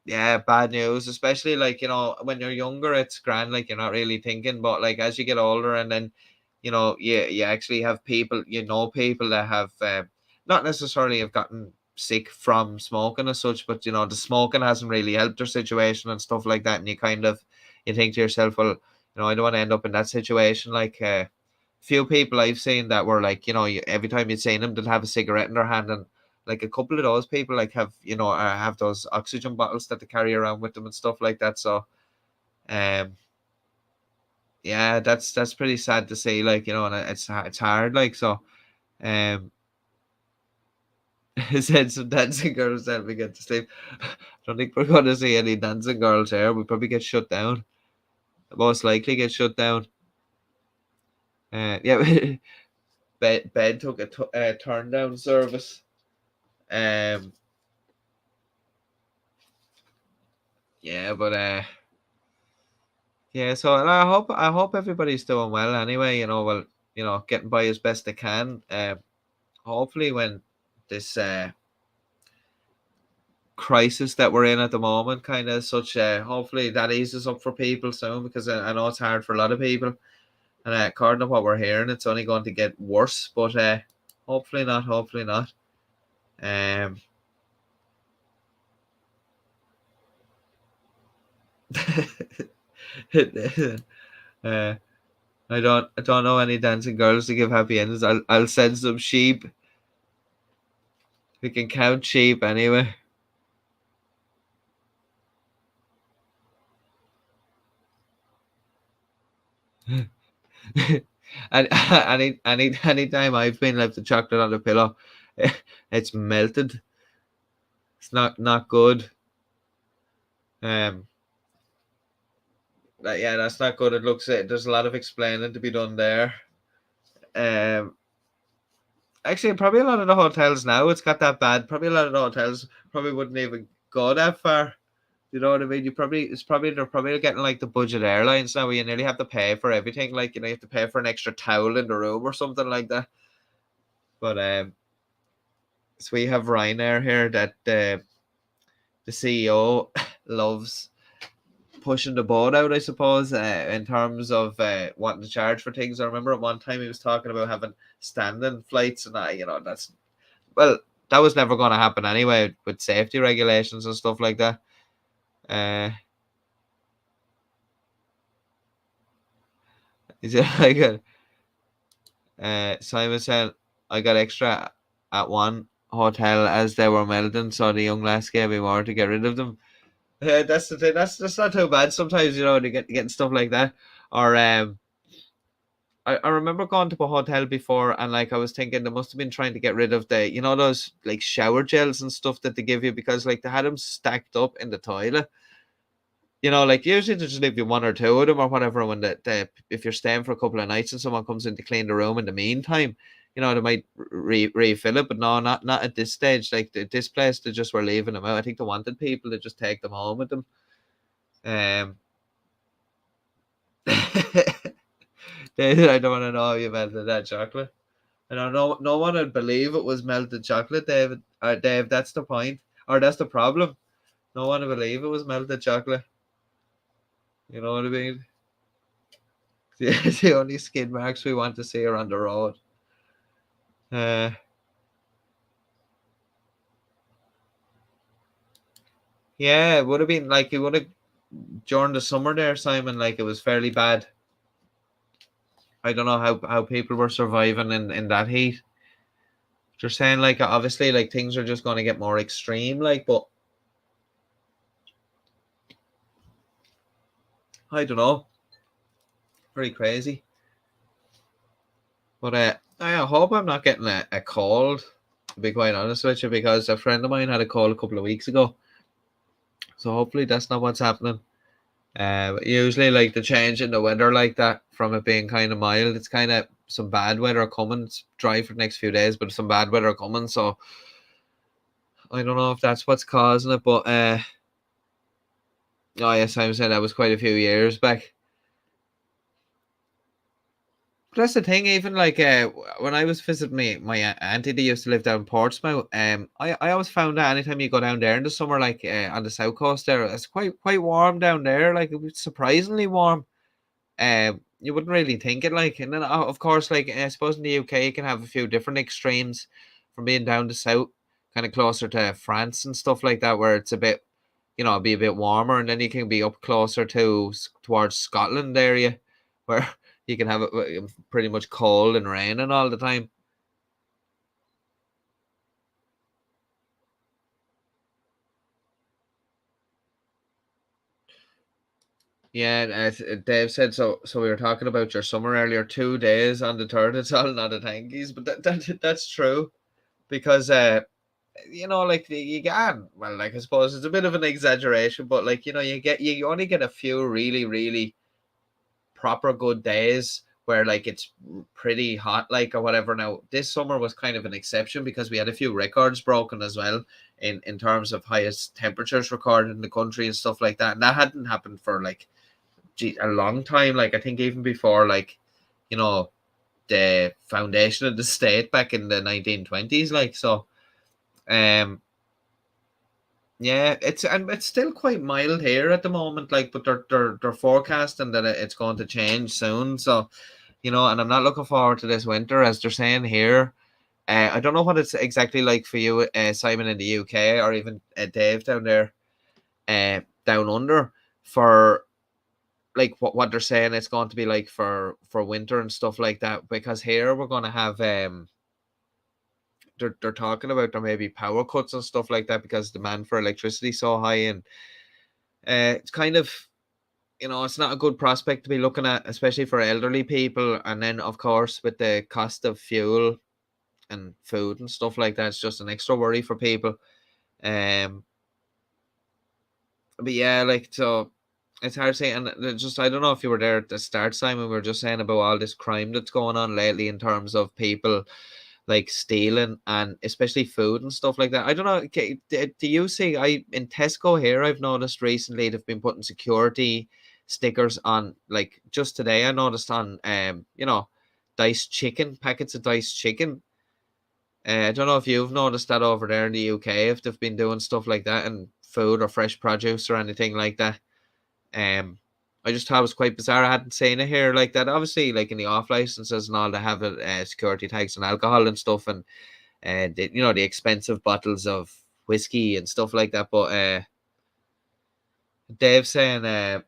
Yeah, bad news, especially like, when you're younger, it's grand, like you're not really thinking, but like as you get older, and then, you actually have people, people that have not necessarily have gotten sick from smoking as such, but the smoking hasn't really helped their situation and stuff like that. And you think to yourself, well, I don't want to end up in that situation. Like few people I've seen that were like, every time you'd seen them, they'd have a cigarette in their hand, and like a couple of those people like have have those oxygen bottles that they carry around with them and stuff like that. So yeah, that's pretty sad to see, like, and it's hard, like. So said some dancing girls that we get to sleep. I don't think we're going to see any dancing girls here. We'll probably get shut down, most likely get shut down. Yeah. Ben took a turn down service. Yeah, but yeah, so and I hope everybody's doing well anyway, well, getting by as best they can. Hopefully when this crisis that we're in at the moment kind of such, hopefully that eases up for people soon, because I know it's hard for a lot of people, and according to what we're hearing, it's only going to get worse, but hopefully not. I don't know any dancing girls to give happy endings. I'll send some sheep. We can count sheep anyway. And anytime I've been left the chocolate on the pillow, it's melted. It's not good. Yeah, that's not good. It looks there's a lot of explaining to be done there. Actually, probably a lot of the hotels now it's got that bad. Probably a lot of the hotels probably wouldn't even go that far. You know what I mean? They're probably getting like the budget airlines now, where you nearly have to pay for everything. Like you have to pay for an extra towel in the room or something like that. But so we have Ryanair here that the CEO loves pushing the boat out, I suppose, in terms of wanting to charge for things. I remember at one time he was talking about having standing flights, and that's that was never going to happen anyway with safety regulations and stuff like that. Is it like Simon said, I got extra at one hotel as they were melting, so the young lass gave me more to get rid of them. That's the thing. That's not too bad. Sometimes to getting stuff like that. Or I remember going to a hotel before, and like I was thinking they must have been trying to get rid of the those like shower gels and stuff that they give you, because like they had them stacked up in the toilet. Like usually they just leave you one or two of them or whatever. When if you're staying for a couple of nights and someone comes in to clean the room in the meantime, they might refill it. But no, not at this stage. Like this place, they just were leaving them out. I think they wanted people to just take them home with them. David, I don't want to know how you melted that chocolate. I don't know. No one would believe it was melted chocolate, David. Dave, that's the point, or that's the problem. No one would believe it was melted chocolate. You know what I mean? The only skid marks we want to see are on the road. Yeah, it would have been like it would have during the summer there, Simon. Like it was fairly bad. I don't know how people were surviving in that heat. They're saying like obviously like things are just going to get more extreme. Like, but I don't know. Very crazy. But I hope I'm not getting a cold, to be quite honest with you, because a friend of mine had a cold a couple of weeks ago. So hopefully that's not what's happening. Usually like the change in the weather like that, from it being kind of mild, it's kind of some bad weather coming. It's dry for the next few days, but some bad weather coming. So I don't know if that's what's causing it. But oh yes, I said that was quite a few years back. That's the thing. Even like when I was visiting my auntie, they used to live down Portsmouth. I always found that anytime you go down there in the summer, like on the south coast there, it's quite warm down there. Like it was surprisingly warm. You wouldn't really think it, like, and then of course, like I suppose in the UK you can have a few different extremes, from being down the south, kind of closer to France and stuff like that, where it's a bit, be a bit warmer, and then you can be up closer towards Scotland area, where you can have it pretty much cold and raining all the time. Yeah, as Dave said, so we were talking about your summer earlier. 2 days on the third, it's all not a tankies, but that's true, because like you can, well, like I suppose it's a bit of an exaggeration, but like you only get a few really really proper good days where like it's pretty hot, like, or whatever. Now this summer was kind of an exception because we had a few records broken as well in terms of highest temperatures recorded in the country and stuff like that, and that hadn't happened for like a long time. Like I think even before, like, the foundation of the state back in the 1920s, like. So yeah, it's still quite mild here at the moment, like, but they're forecasting that it's going to change soon. So, and I'm not looking forward to this winter, as they're saying here. I don't know what it's exactly like for you, Simon, in the UK, or even Dave down there, down under, for like what they're saying it's going to be like for winter and stuff like that. Because here we're going to have they're talking about there may be power cuts and stuff like that because demand for electricity is so high, and it's kind of you know, it's not a good prospect to be looking at, especially for elderly people. And then, of course, with the cost of fuel and food and stuff like that, it's just an extra worry for people. Um, but yeah, like, so it's hard to say. And just, I don't know if you were there at the start, Simon. We were just saying about all this crime that's going on lately in terms of people like stealing and especially food and stuff like that. I don't know. Do you see? I in Tesco here, I've noticed recently they've been putting security stickers on. Like just today, I noticed on you know, diced chicken packets of diced chicken. I don't know if you've noticed that over there in the UK, if they've been doing stuff like that and food or fresh produce or anything like that. Um, I just thought it was quite bizarre. I hadn't seen it here like that. Obviously, like in the off licenses and all, they have security tags on alcohol and stuff, and you know, the expensive bottles of whiskey and stuff like that. But Dave saying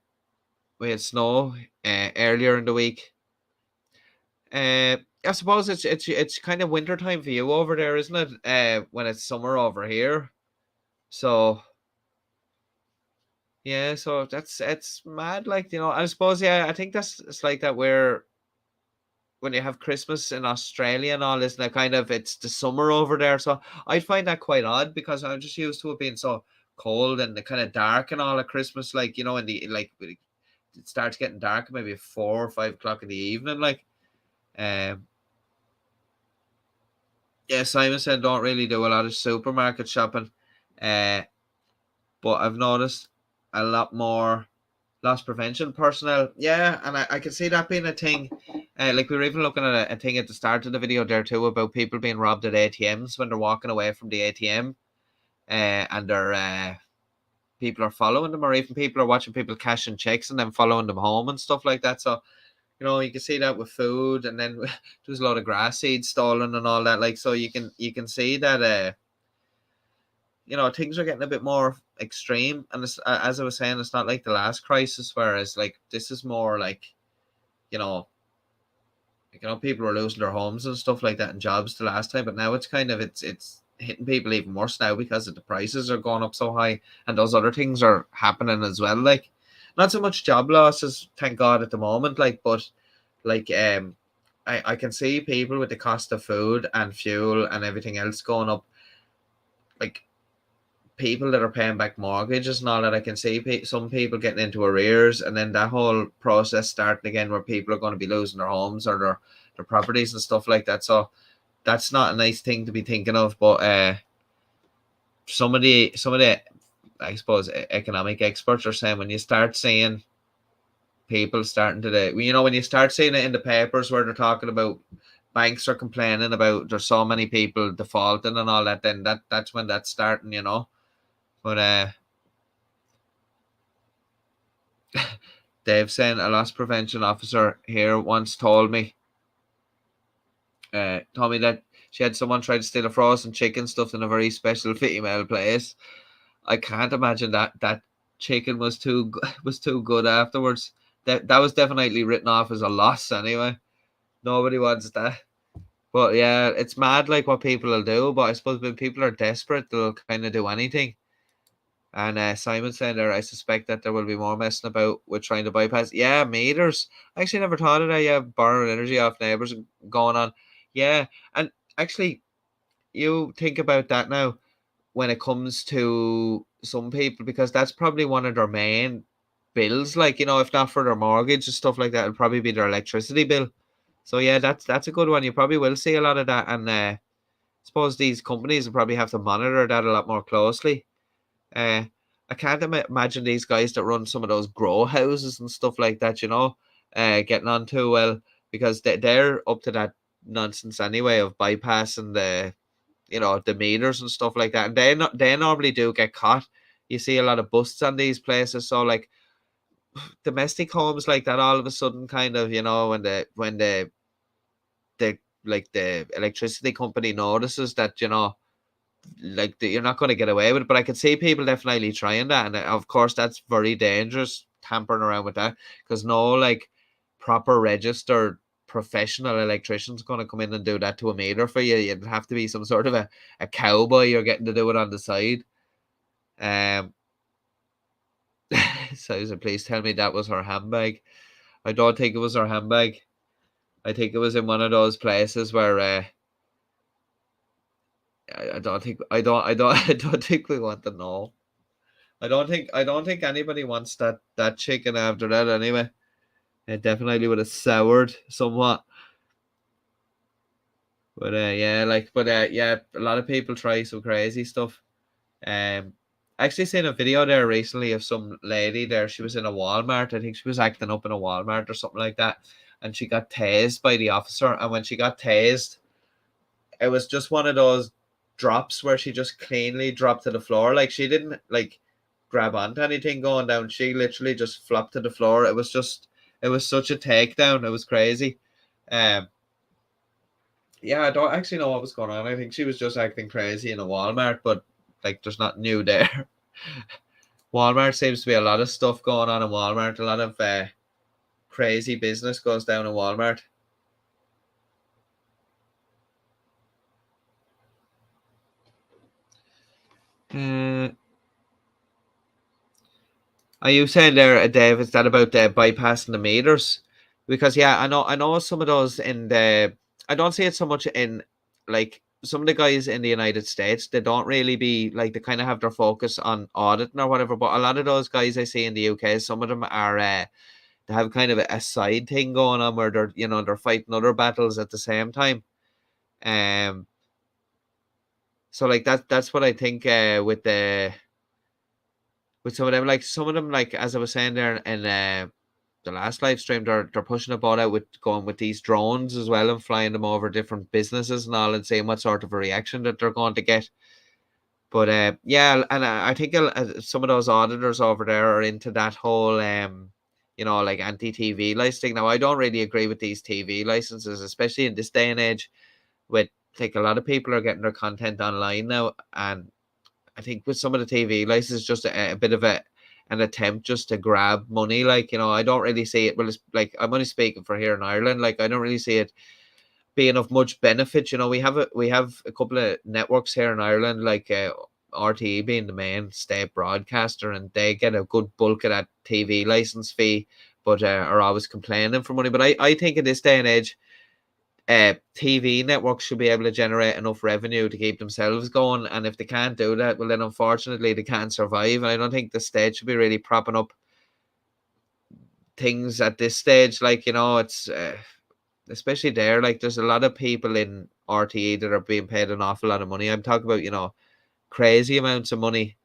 we had snow earlier in the week. I suppose it's kind of winter time for you over there, isn't it? When it's summer over here, so yeah, so that's it's mad. Like, you know, I suppose, yeah, I think that's it's like that where when you have Christmas in Australia and all this, and kind of it's the summer over there. So I find that quite odd because I'm just used to it being so cold and the kind of dark and all at Christmas. Like, you know, in the like it starts getting dark maybe 4 or 5 o'clock in the evening. Like, um, yeah, Simon said don't really do a lot of supermarket shopping, uh, but I've noticed a lot more loss prevention personnel. Yeah, and I can see that being a thing. Like we were even looking at a thing at the start of the video there too about people being robbed at ATMs when they're walking away from the ATM, and they're people are following them, or even people are watching people cashing checks and then following them home and stuff like that. So, you know, you can see that with food, and then there's a lot of grass seeds stolen and all that. Like, so you can see that you know, things are getting a bit more extreme. And it's, as I was saying, it's not like the last crisis, whereas like this is more like, you know, people were losing their homes and stuff like that and jobs the last time, but now it's kind of it's hitting people even worse now because of the prices are going up so high, and those other things are happening as well. Like, not so much job losses, thank God, at the moment. Like, but like I can see people with the cost of food and fuel and everything else going up. Like, people that are paying back mortgages and all that, I can see some people getting into arrears, and then that whole process starting again where people are going to be losing their homes or their properties and stuff like that. So that's not a nice thing to be thinking of. But some of the I suppose economic experts are saying when you start seeing people starting to, you know, when you start seeing it in the papers where they're talking about banks are complaining about there's so many people defaulting and all that, then that's when that's starting, you know. But Dave saying a loss prevention officer here once told me that she had someone try to steal a frozen chicken stuffed in a very special female place. I can't imagine that chicken was too was too good afterwards. That was definitely written off as a loss anyway. Nobody wants that. But yeah, it's mad like what people will do. But I suppose when people are desperate, they'll kind of do anything. And Simon saying there, I suspect that there will be more messing about with trying to bypass. Yeah, meters. I actually never thought of that. Yeah, borrowing energy off neighbours going on. Yeah, and actually, you think about that now when it comes to some people, because that's probably one of their main bills. Like, you know, if not for their mortgage and stuff like that, it'll probably be their electricity bill. So yeah, that's a good one. You probably will see a lot of that, and I suppose these companies will probably have to monitor that a lot more closely. Uh, I can't imagine these guys that run some of those grow houses and stuff like that, you know, getting on too well, because they're up to that nonsense anyway of bypassing the, you know, the meters and stuff like that. And they normally do get caught. You see a lot of busts on these places. So like domestic homes like that, all of a sudden, kind of, you know, when the like the electricity company notices that, you know, like you're not going to get away with it. But I can see people definitely trying that, and of course that's very dangerous, tampering around with that, because no, like, proper registered professional electrician's going to come in and do that to a meter for you. You'd have to be some sort of a cowboy you're getting to do it on the side. So I said, please tell me that was her handbag. I don't think it was her handbag. I think it was in one of those places where I don't think I don't I don't think we want to know. I don't think anybody wants that chicken after that anyway. It definitely would have soured somewhat. But yeah, a lot of people try some crazy stuff. I actually seen a video there recently of some lady there. She was in a Walmart. I think she was acting up in a Walmart or something like that. And she got tased by the officer. And when she got tased, it was just one of those drops where she just cleanly dropped to the floor. Like she didn't like grab onto anything going down. She literally just flopped to the floor. It was such a takedown. It was crazy. Yeah, I don't actually know what was going on. I think she was just acting crazy in a Walmart, but like there's nothing new there. Walmart seems to be a lot of stuff going on in Walmart. A lot of crazy business goes down in Walmart. Are you saying there, Dave, is that about bypassing the meters? Because yeah, I know some of those in the. I don't see it so much in like some of the guys in the United States. They don't really be like they kind of have their focus on auditing or whatever. But a lot of those guys I see in the UK, some of them are they have kind of a side thing going on where they're fighting other battles at the same time. So like that's what I think with some of them, like some of them, like as I was saying there in the last live stream, they're pushing about out with going with these drones as well and flying them over different businesses and all and seeing what sort of a reaction that they're going to get. But yeah, and I think some of those auditors over there are into that whole like anti-TV licensing. Now I don't really agree with these TV licenses, especially in this day and age. With like a lot of people are getting their content online now, and I think with some of the TV licenses, just a bit of an attempt just to grab money. Like, I don't really see it. Well, it's like I'm only speaking for here in Ireland. Like, I don't really see it being of much benefit. We have a couple of networks here in Ireland, like RTE being the main state broadcaster, and they get a good bulk of that TV license fee, but are always complaining for money. But I think in this day and age, TV networks should be able to generate enough revenue to keep themselves going, and if they can't do that, well then unfortunately they can't survive. And I don't think the state should be really propping up things at this stage. Like, it's especially there, like there's a lot of people in RTE that are being paid an awful lot of money. I'm talking about crazy amounts of money.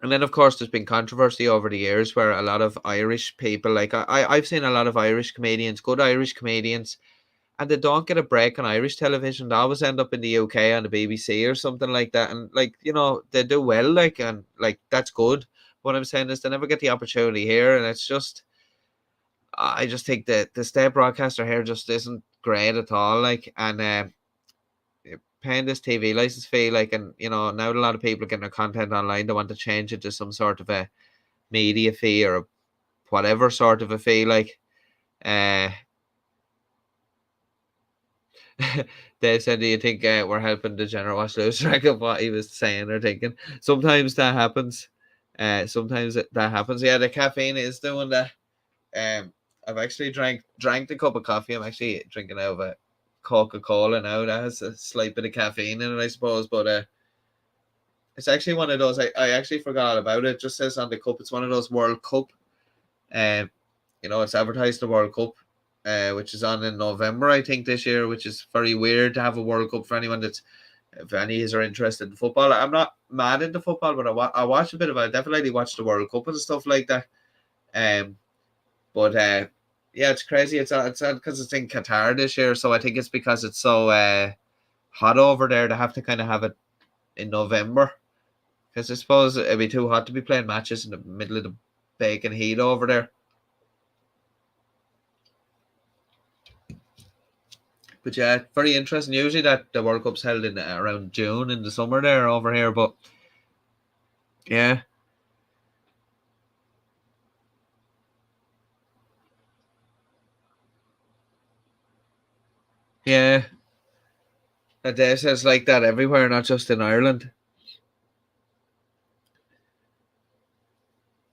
And then, of course, there's been controversy over the years where a lot of Irish people, like I've seen a lot of Irish comedians, good Irish comedians, and they don't get a break on Irish television. They always end up in the UK on the BBC or something like that. And, like, they do well, like, and, like, that's good. What I'm saying is they never get the opportunity here. And it's just, I just think that the state broadcaster here just isn't great at all. Like, and paying this TV license fee, like, and now a lot of people are getting their content online, they want to change it to some sort of a media fee or whatever sort of a fee. Like, Dave said, do you think we're helping Degenerate watch lose track of what he was saying or thinking? Sometimes that happens. Sometimes that happens. Yeah, the caffeine is doing that. I've actually drank the cup of coffee. I'm actually drinking out of a Coca-Cola now. That has a slight bit of caffeine in it, I suppose. But it's actually one of those. I actually forgot about it. It just says on the cup it's one of those World Cup. It's advertised the World Cup, which is on in November, I think, this year, which is very weird to have a World Cup for anyone if any are interested in football. I'm not mad into football, but I watch a bit of it. I definitely watch the World Cup and stuff like that. But yeah, it's crazy. It's because it's in Qatar this year, so I think it's because it's so hot over there. They have to kind of have it in November, because I suppose it'd be too hot to be playing matches in the middle of the baking heat over there. But yeah, very interesting. Usually that the World Cup's held in around June in the summer there over here, but yeah. Yeah. And Dave says like that everywhere, not just in Ireland.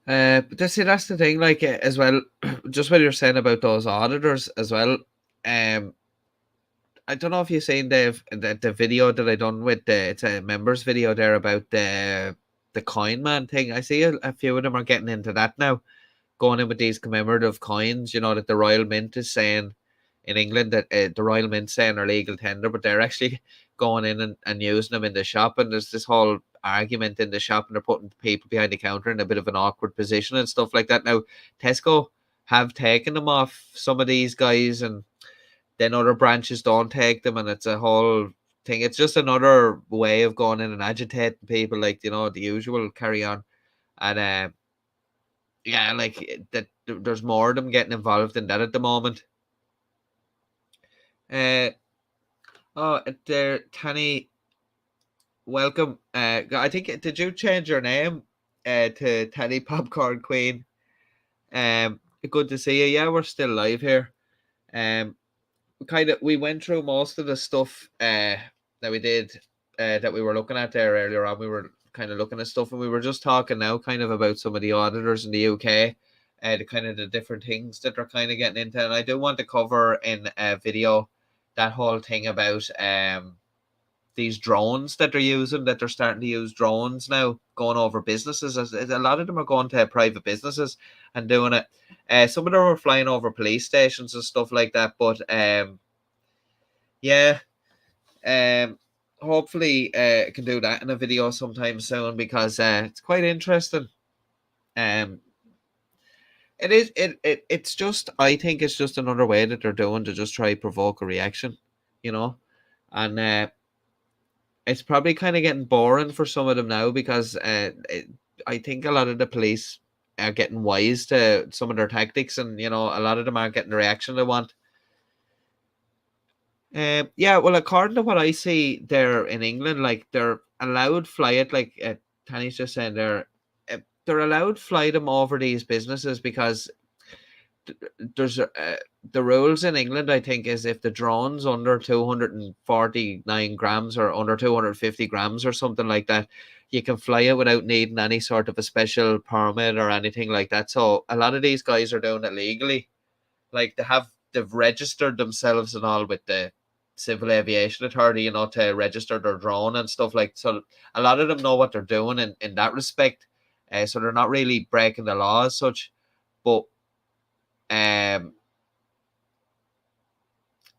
But that's the thing, like as well, just what you're saying about those auditors as well. Um, I don't know if you've seen the video that I done with it's a members video there about the coin man thing. I see a few of them are getting into that now, going in with these commemorative coins. You know that the Royal Mint is saying in England that the Royal Mint saying are legal tender, but they're actually going in and using them in the shop. And there's this whole argument in the shop, and they're putting people behind the counter in a bit of an awkward position and stuff like that. Now, Tesco have taken them off some of these guys, and then other branches don't take them, and it's a whole thing. It's just another way of going in and agitating people, like the usual carry on. And yeah, like that. There's more of them getting involved in that at the moment. Uh oh, there, Tanny. Welcome. I think did you change your name to Tanny Popcorn Queen? Good to see you. Yeah, we're still live here. Um, we went through most of the stuff that we did that we were looking at there earlier on. We were kind of looking at stuff, and we were just talking now kind of about some of the auditors in the UK, the kind of the different things that they're kind of getting into. And I do want to cover in a video that whole thing about these drones that they're using, that they're starting to use drones now going over businesses. A lot of them are going to private businesses and doing it. Some of them are flying over police stations and stuff like that. But yeah, hopefully I can do that in a video sometime soon, because it's quite interesting. It's just, I think it's just another way that they're doing to just try to provoke a reaction, and it's probably kind of getting boring for some of them now, because I think a lot of the police are getting wise to some of their tactics, and a lot of them aren't getting the reaction they want. Yeah, well, according to what I see there in England, like they're allowed fly it, like Tanny's just saying, they're allowed fly them over these businesses, because there's the rules in England, I think, is if the drone's under 249 grams or under 250 grams or something like that, you can fly it without needing any sort of a special permit or anything like that. So a lot of these guys are doing it legally. Like they've registered themselves and all with the Civil Aviation Authority, to register their drone and stuff like. So a lot of them know what they're doing in that respect. So they're not really breaking the law as such. But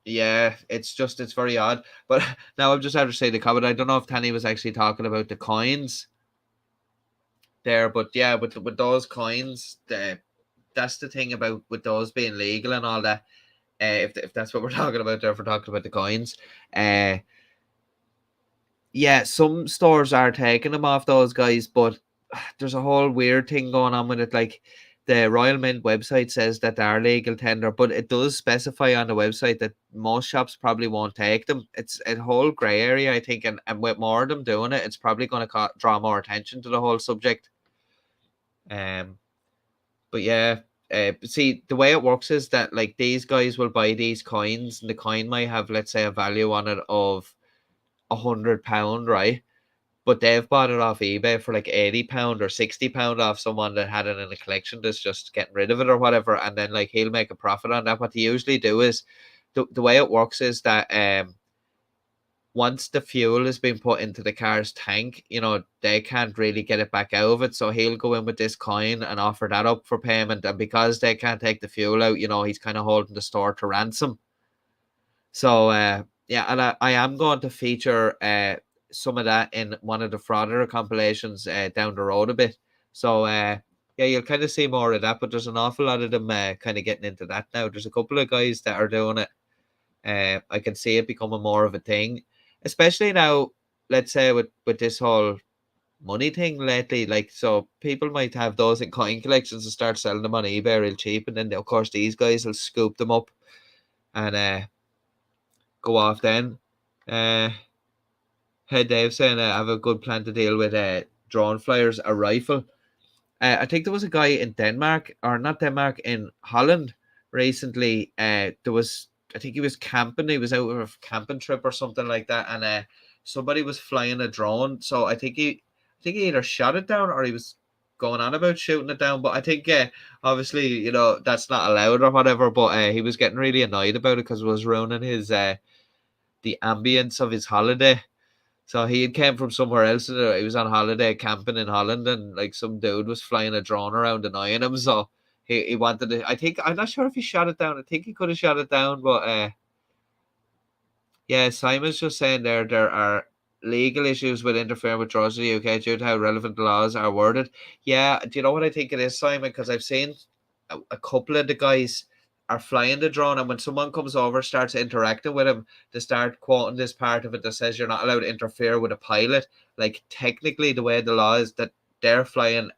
yeah, it's very odd. But now I'm just have to say the comment. I don't know if Tanny was actually talking about the coins there, but yeah, with those coins, that's the thing about with those being legal and all that. If that's what we're talking about there, if we're talking about the coins, yeah, some stores are taking them off those guys, but there's a whole weird thing going on with it. Like the Royal Mint website says that they are legal tender, but it does specify on the website that most shops probably won't take them. It's a whole grey area, I think, and with more of them doing it, it's probably going to draw more attention to the whole subject. But yeah, see, the way it works is that like these guys will buy these coins, and the coin might have, let's say, a value on it of £100, right? But they've bought it off eBay for like £80 or £60 off someone that had it in a collection that's just getting rid of it or whatever, and then like he'll make a profit on that. What they usually do is the way it works is that once the fuel has been put into the car's tank, they can't really get it back out of it. So he'll go in with this coin and offer that up for payment, and because they can't take the fuel out, he's kind of holding the store to ransom. So yeah, and I am going to feature some of that in one of the frauder compilations down the road a bit. So yeah, you'll kind of see more of that, but there's an awful lot of them kind of getting into that now. There's a couple of guys that are doing it. I can see it becoming more of a thing, especially now, let's say with this whole money thing lately. Like, so people might have those in coin collections and start selling them on eBay real cheap, and then of course these guys will scoop them up and go off then. Hey Dave saying I have a good plan to deal with drone flyers, a rifle. I think there was a guy in Denmark, or not Denmark, in Holland recently. There was, I think he was camping. He was out on a camping trip or something like that, and somebody was flying a drone. So I think he either shot it down or he was going on about shooting it down. But I think, obviously, you know, that's not allowed or whatever. But he was getting really annoyed about it because it was ruining his the ambience of his holiday. So he had came from somewhere else. He was on holiday camping in Holland, and like some dude was flying a drone around annoying him. So he wanted to. I think I'm not sure if he shot it down. I think he could have shot it down, but yeah, Simon's just saying there are legal issues with interfering with drones in the UK due to how relevant the laws are worded. Yeah, do you know what I think it is, Simon? Because I've seen a couple of the guys are flying the drone, and when someone comes over, starts interacting with him, they start quoting this part of it that says you're not allowed to interfere with a pilot. Like technically, the way the law is that they're flying.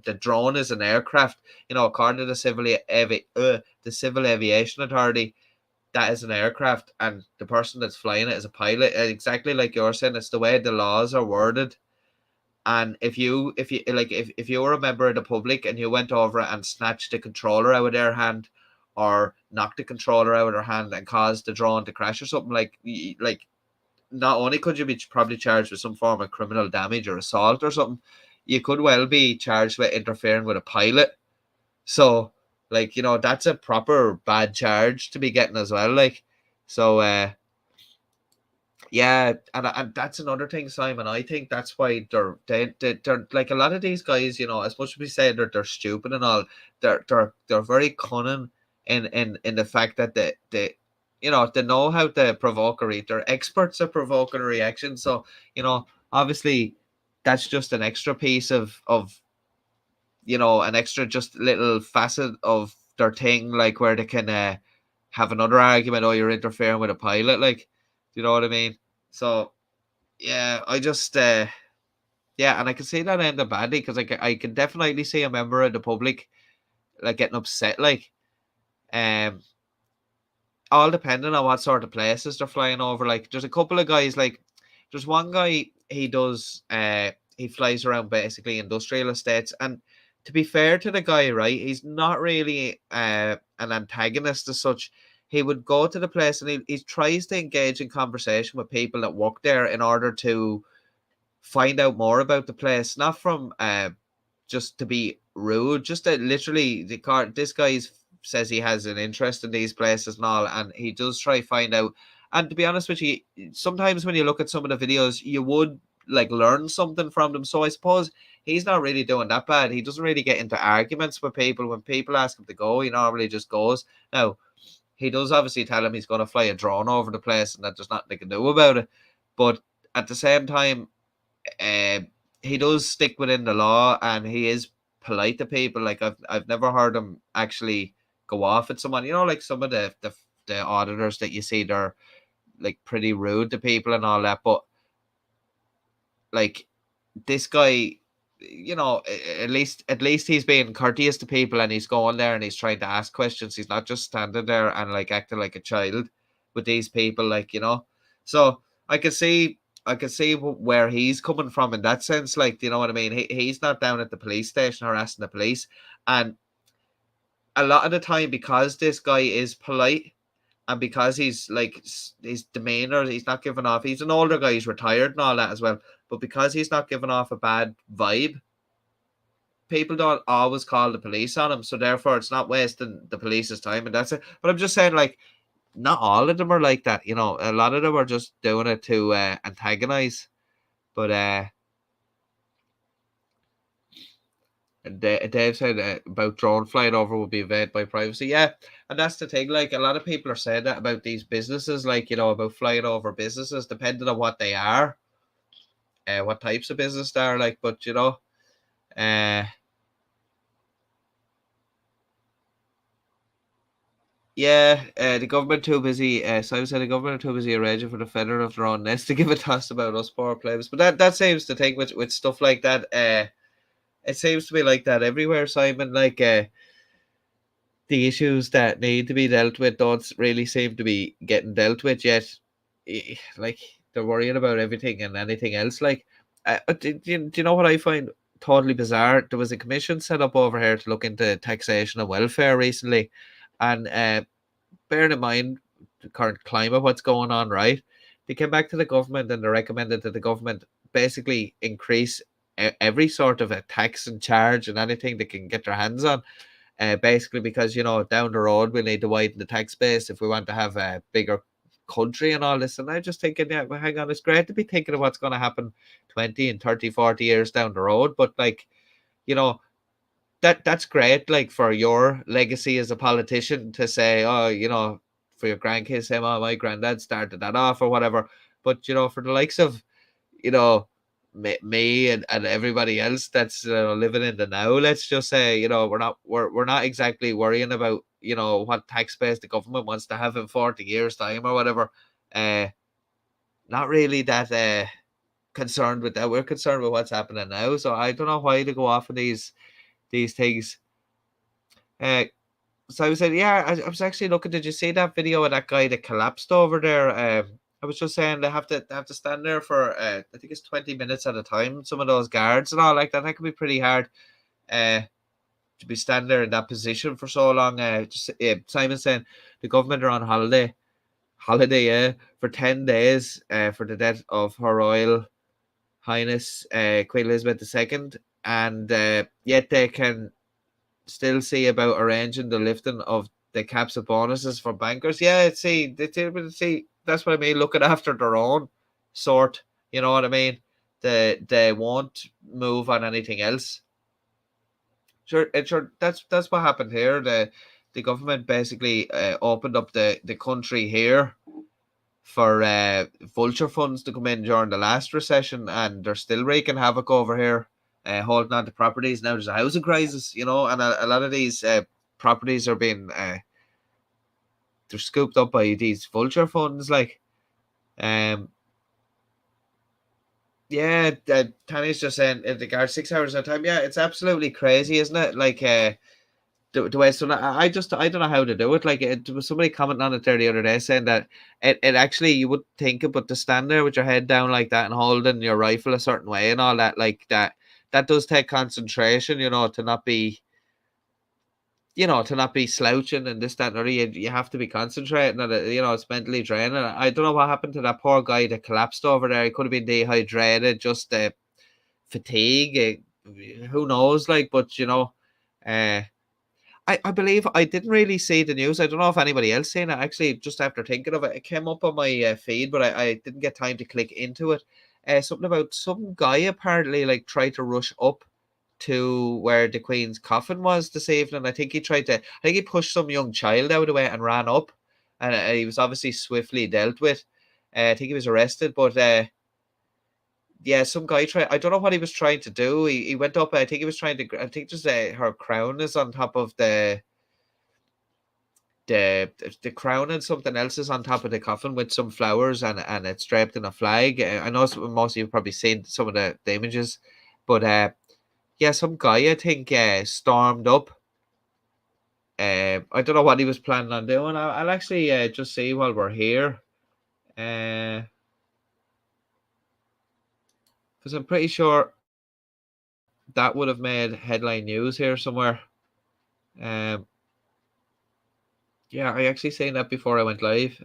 The drone is an aircraft, you know, according to the Civil Aviation Authority. That is an aircraft, and the person that's flying it is a pilot. Exactly like you're saying, it's the way the laws are worded. And if you were a member of the public and you went over and snatched the controller out of their hand, or knocked the controller out of their hand and caused the drone to crash or something, like not only could you be probably charged with some form of criminal damage or assault or something, you could well be charged with interfering with a pilot. So, like, you know, that's a proper bad charge to be getting as well. Like, so, yeah, and that's another thing, Simon. I think that's why they're like a lot of these guys. You know, as much as we say they're stupid and all, they're very cunning in the fact that they you know they know how to provoke a they're experts at provoking a reaction. So, you know, obviously that's just an extra piece of you know, an extra just little facet of their thing, like where they can have another argument. Oh, you're interfering with a pilot, like, you know what I mean? So yeah, I just yeah, and I can see that ending badly because I can definitely see a member of the public like getting upset, like um, all depending on what sort of places they're flying over. Like, there's a couple of guys, like there's one guy he flies around basically industrial estates, and to be fair to the guy, right, he's not really an antagonist as such. He would go to the place and he tries to engage in conversation with people that work there in order to find out more about the place, not from just to be rude, just to literally this guy says he has an interest in these places and all, and he does try find out. And to be honest with you, sometimes when you look at some of the videos, you would like learn something from them. So I suppose he's not really doing that bad. He doesn't really get into arguments with people. When people ask him to go, he normally just goes. Now, he does obviously tell him he's going to fly a drone over the place and that there's nothing they can do about it. But at the same time, uh, he does stick within the law and he is polite to people. Like I've never heard him actually go off at someone. You know, like some of the auditors that you see, they're like pretty rude to people and all that. But like this guy, you know, at least he's being courteous to people and he's going there and he's trying to ask questions. He's not just standing there and like acting like a child with these people, like, you know. So I can see where he's coming from in that sense. Like, you know what I mean? He's not down at the police station harassing the police. And a lot of the time, because this guy is polite and because he's like his demeanor, he's not giving off. He's an older guy, he's retired and all that as well. But because he's not giving off a bad vibe, people don't always call the police on him. So therefore, it's not wasting the police's time, and that's it. But I'm just saying, like, not all of them are like that. You know, a lot of them are just doing it to antagonize. But Dave said about drone flying over would be invaded by privacy. Yeah, and that's the thing. Like, a lot of people are saying that about these businesses, like, you know, about flying over businesses, depending on what they are, what types of business they are. Like, but you know, uh, yeah, the government too busy. Simon said the government are too busy arranging for the feather of their own nest to give a toss about us poor players. But that seems to think with stuff like that. It seems to be like that everywhere, Simon. Like, the issues that need to be dealt with don't really seem to be getting dealt with yet. Like, they're worrying about everything and anything else. Like, do you know what I find totally bizarre? There was a commission set up over here to look into taxation and welfare recently, and bearing in mind the current climate, what's going on, right? They came back to the government and they recommended that the government basically increase every sort of a tax and charge and anything they can get their hands on. Basically, because down the road we need to widen the tax base if we want to have a bigger country and all this. And I'm just thinking, yeah, well, hang on, it's great to be thinking of what's going to happen 20 and 30, 40 years down the road, but like, that's great, like for your legacy as a politician to say, oh, for your grandkids, say, oh, my granddad started that off or whatever. But for the likes of me and everybody else that's living in the now, let's just say, we're not exactly worrying about what tax base the government wants to have in 40 years time or whatever. Not really that concerned with that. We're concerned with what's happening now. So I don't know why to go off of these things. So I was saying, yeah, I was actually looking. Did you see that video of that guy that collapsed over there? I was just saying they have to stand there for I think it's 20 minutes at a time. Some of those guards and all like that. That could be pretty hard. To be standing there in that position for so long. Simon saying the government are on holiday, for 10 days for the death of Her Royal Highness Queen Elizabeth II, and yet they can still see about arranging the lifting of the caps of bonuses for bankers. Yeah, see, that's what I mean. Looking after their own sort, you know what I mean? They won't move on anything else. Sure, that's what happened here. The government basically opened up the country here for vulture funds to come in during the last recession, and they're still wreaking havoc over here, holding on to properties. Now there's a housing crisis, and a lot of these properties are being they're scooped up by these vulture funds, like. Yeah, Tanya's just saying in regards 6 hours at a time. Yeah, it's absolutely crazy, isn't it? Like the way, so I don't know how to do it. Like there was somebody commenting on it there the other day saying that it actually, you would think it, but to stand there with your head down like that and holding your rifle a certain way and all that, like that does take concentration, to not be slouching and this, that, and other. You have to be concentrating on it. It's mentally draining. I don't know what happened to that poor guy that collapsed over there. He could have been dehydrated, just fatigue. Who knows? Like, but I believe I didn't really see the news. I don't know if anybody else seen it. Actually, just after thinking of it, it came up on my feed, but I didn't get time to click into it. Something about some guy apparently like tried to rush up to where the Queen's coffin was this evening. I think he pushed some young child out of the way and ran up, and he was obviously swiftly dealt with. I think he was arrested, but yeah, some guy tried. I don't know what he was trying to do. He went up. I think he was trying to. I think just her crown is on top of the crown, and something else is on top of the coffin with some flowers, and it's draped in a flag. I know most of you have probably seen some of the images, but yeah, some guy I think stormed up. I don't know what he was planning on doing. I'll actually just see while we're here. Because I'm pretty sure that would have made headline news here somewhere. Yeah, I actually seen that before I went live.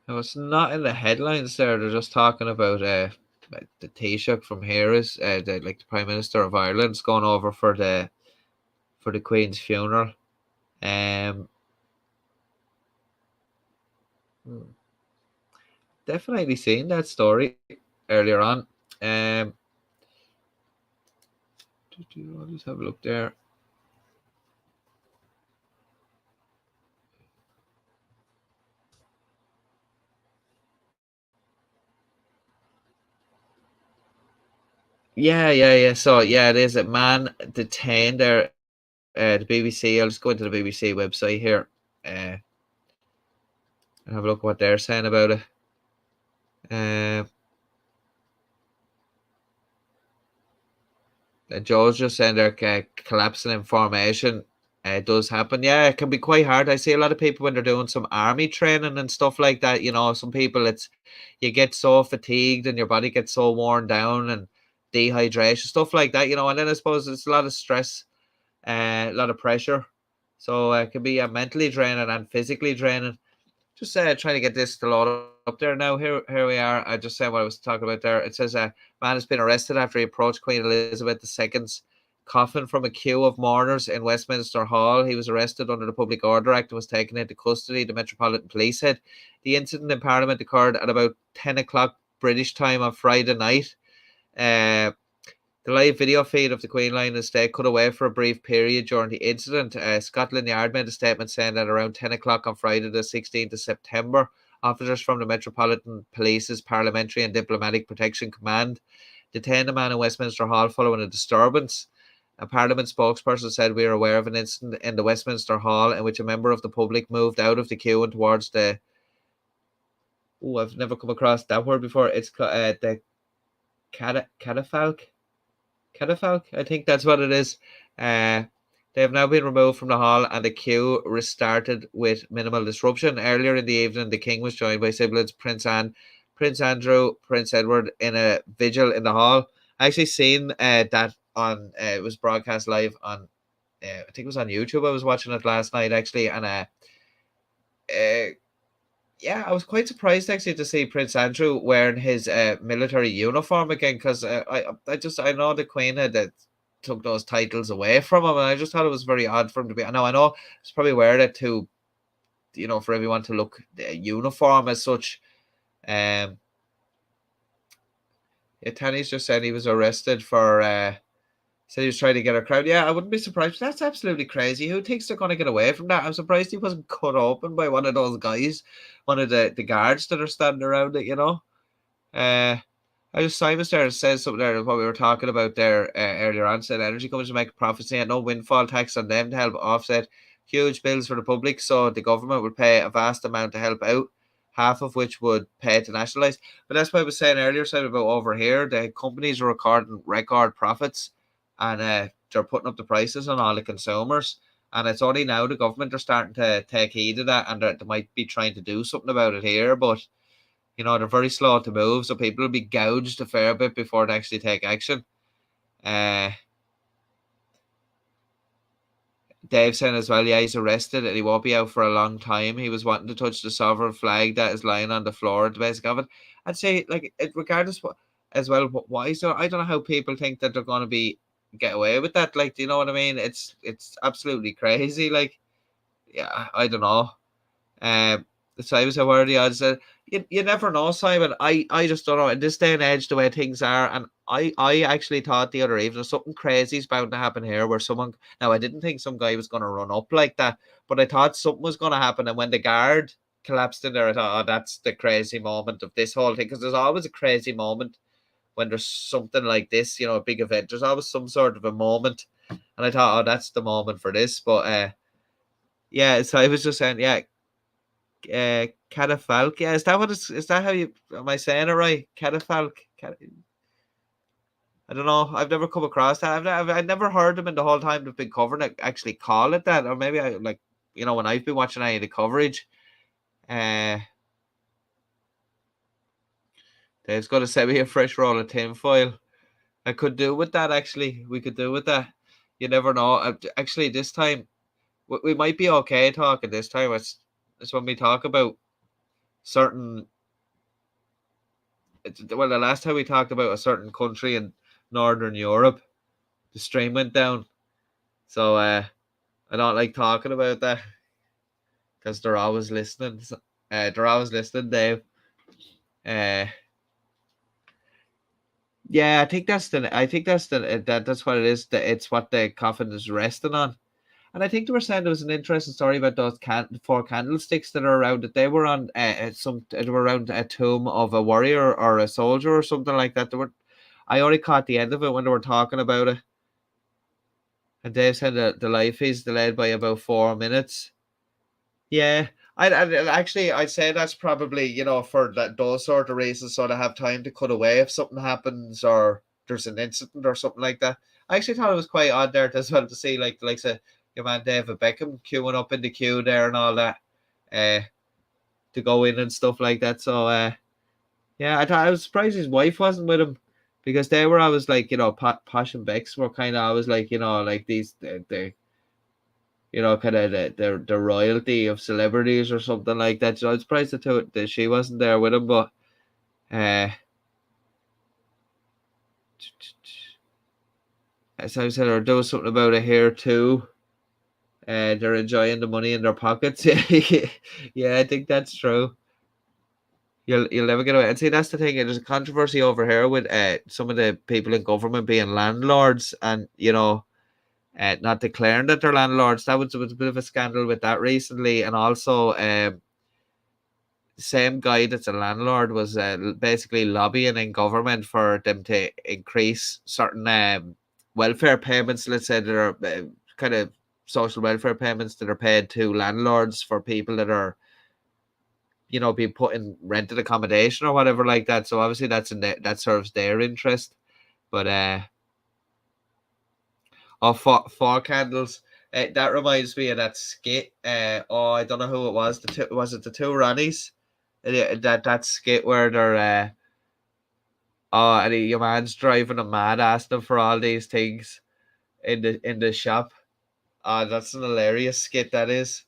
No, it's not in the headlines there. They're just talking about the Taoiseach from here is the Prime Minister of Ireland's going over for the Queen's funeral. Definitely seen that story earlier on. I'll just have a look there. Yeah. So yeah, it is a man detained there. The BBC. I'll just go into the BBC website here. And have a look what they're saying about it. Joe's just saying they're collapsing in formation. It does happen. Yeah, it can be quite hard. I see a lot of people when they're doing some army training and stuff like that. Some people you get so fatigued and your body gets so worn down and dehydration, stuff like that. And then I suppose it's a lot of stress, a lot of pressure. So it can be mentally draining and physically draining. Just trying to get this to load up there now. Here we are. I just said what I was talking about there. It says a man has been arrested after he approached Queen Elizabeth II's coffin from a queue of mourners in Westminster Hall. He was arrested under the Public Order Act and was taken into custody, the Metropolitan Police said. The incident in Parliament occurred at about 10 o'clock British time on Friday night. The live video feed of the Queen lying in state cut away for a brief period during the incident. Scotland Yard made a statement saying that around 10 o'clock on Friday the 16th of September, officers from the Metropolitan Police's Parliamentary and Diplomatic Protection Command detained a man in Westminster Hall following a disturbance. A Parliament spokesperson said, "We are aware of an incident in the Westminster Hall in which a member of the public moved out of the queue and towards the..." Oh, I've never come across that word before. It's the catafalque. Catafalque, I think that's what it is. They have now been removed from the hall and the queue restarted with minimal disruption. Earlier in the evening, the King was joined by siblings Prince Anne, Prince Andrew, Prince Edward in a vigil in the hall. I actually seen that on, it was broadcast live on, I think it was on YouTube. I was watching it last night actually, and yeah, I was quite surprised actually to see Prince Andrew wearing his military uniform again, because I know the Queen had took those titles away from him, and I just thought it was very odd for him to be. I know it's probably wearing it to, for everyone to look uniform as such. Tanny's just said he was arrested for. Said he was trying to get a crowd. Yeah, I wouldn't be surprised. That's absolutely crazy. Who thinks they're going to get away from that? I'm surprised he wasn't cut open by one of those guys, one of the guards that are standing around it, I just Simon's there says something there, what we were talking about there earlier on. Said energy companies make a profit, saying no windfall tax on them to help offset huge bills for the public, so the government would pay a vast amount to help out, half of which would pay to nationalise. But that's what I was saying earlier, said about over here, the companies are recording record profits, and they're putting up the prices on all the consumers. And it's only now the government are starting to take heed of that, and they might be trying to do something about it here. But, they're very slow to move, so people will be gouged a fair bit before they actually take action. Dave saying as well, yeah, he's arrested and he won't be out for a long time. He was wanting to touch the sovereign flag that is lying on the floor at the basic of it. I'd say, regardless as well, why is there? I don't know how people think that they're going to get away with that. Do you know what I mean? It's absolutely crazy. Yeah, I don't know. So I was aware of the odds that you never know, Simon. I just don't know. In this day and age, the way things are, and I actually thought the other evening something crazy is bound to happen here, where someone. Now I didn't think some guy was going to run up like that, but I thought something was going to happen. And when the guard collapsed in there, I thought, oh, that's the crazy moment of this whole thing, because there's always a crazy moment when there's something like this, a big event. There's always some sort of a moment, and I thought, oh, that's the moment for this. But yeah, so I was just saying, yeah. Catafalque. Yeah, is that how you am I saying it right? Catafalque. I don't know. I've never come across that. I've never heard them in the whole time they've been covering it actually call it that, or maybe I when I've been watching any of the coverage. Dave's got to send me a fresh roll of tinfoil. I could do with that actually. We could do with that. You never know. Actually, this time we might be okay talking. This time it's when we talk about certain. Well, the last time we talked about a certain country in Northern Europe, the stream went down. So I don't like talking about that because they're always listening. They're always listening, Dave. Yeah, I think that's that's what it is. It's what the coffin is resting on. And I think they were saying there was an interesting story about those 4 candlesticks that are around it. They were on they were around a tomb of a warrior or a soldier or something like that. I only caught the end of it when they were talking about it. And Dave said that the live feed's delayed by about 4 minutes. Yeah, I'd say that's probably for those sort of reasons, so to have time to cut away if something happens or there's an incident or something like that. I actually thought it was quite odd there as well to see the likes of your man David Beckham queuing up in the queue there and all that, to go in and stuff like that. So yeah, I was surprised his wife wasn't with him, because they were always Posh and Bex were kind of always like these you know, kind of the royalty of celebrities or something like that. So I was surprised that she wasn't there with him, but as I said, they're doing something about it here too. They're enjoying the money in their pockets. Yeah, I think that's true. You'll never get away. And see, that's the thing. There's a controversy over here with some of the people in government being landlords, and not declaring that they're landlords. That was a bit of a scandal with that recently, and also same guy that's a landlord was basically lobbying in government for them to increase certain welfare payments. Let's say that are kind of social welfare payments that are paid to landlords for people that are being put in rented accommodation or whatever like that. So obviously that serves their interest. But four candles. That reminds me of that skit. I don't know who it was. Was it the two Ronnies? That skit where they're and your man's driving them mad, asking them for all these things in the shop. That's an hilarious skit. That is.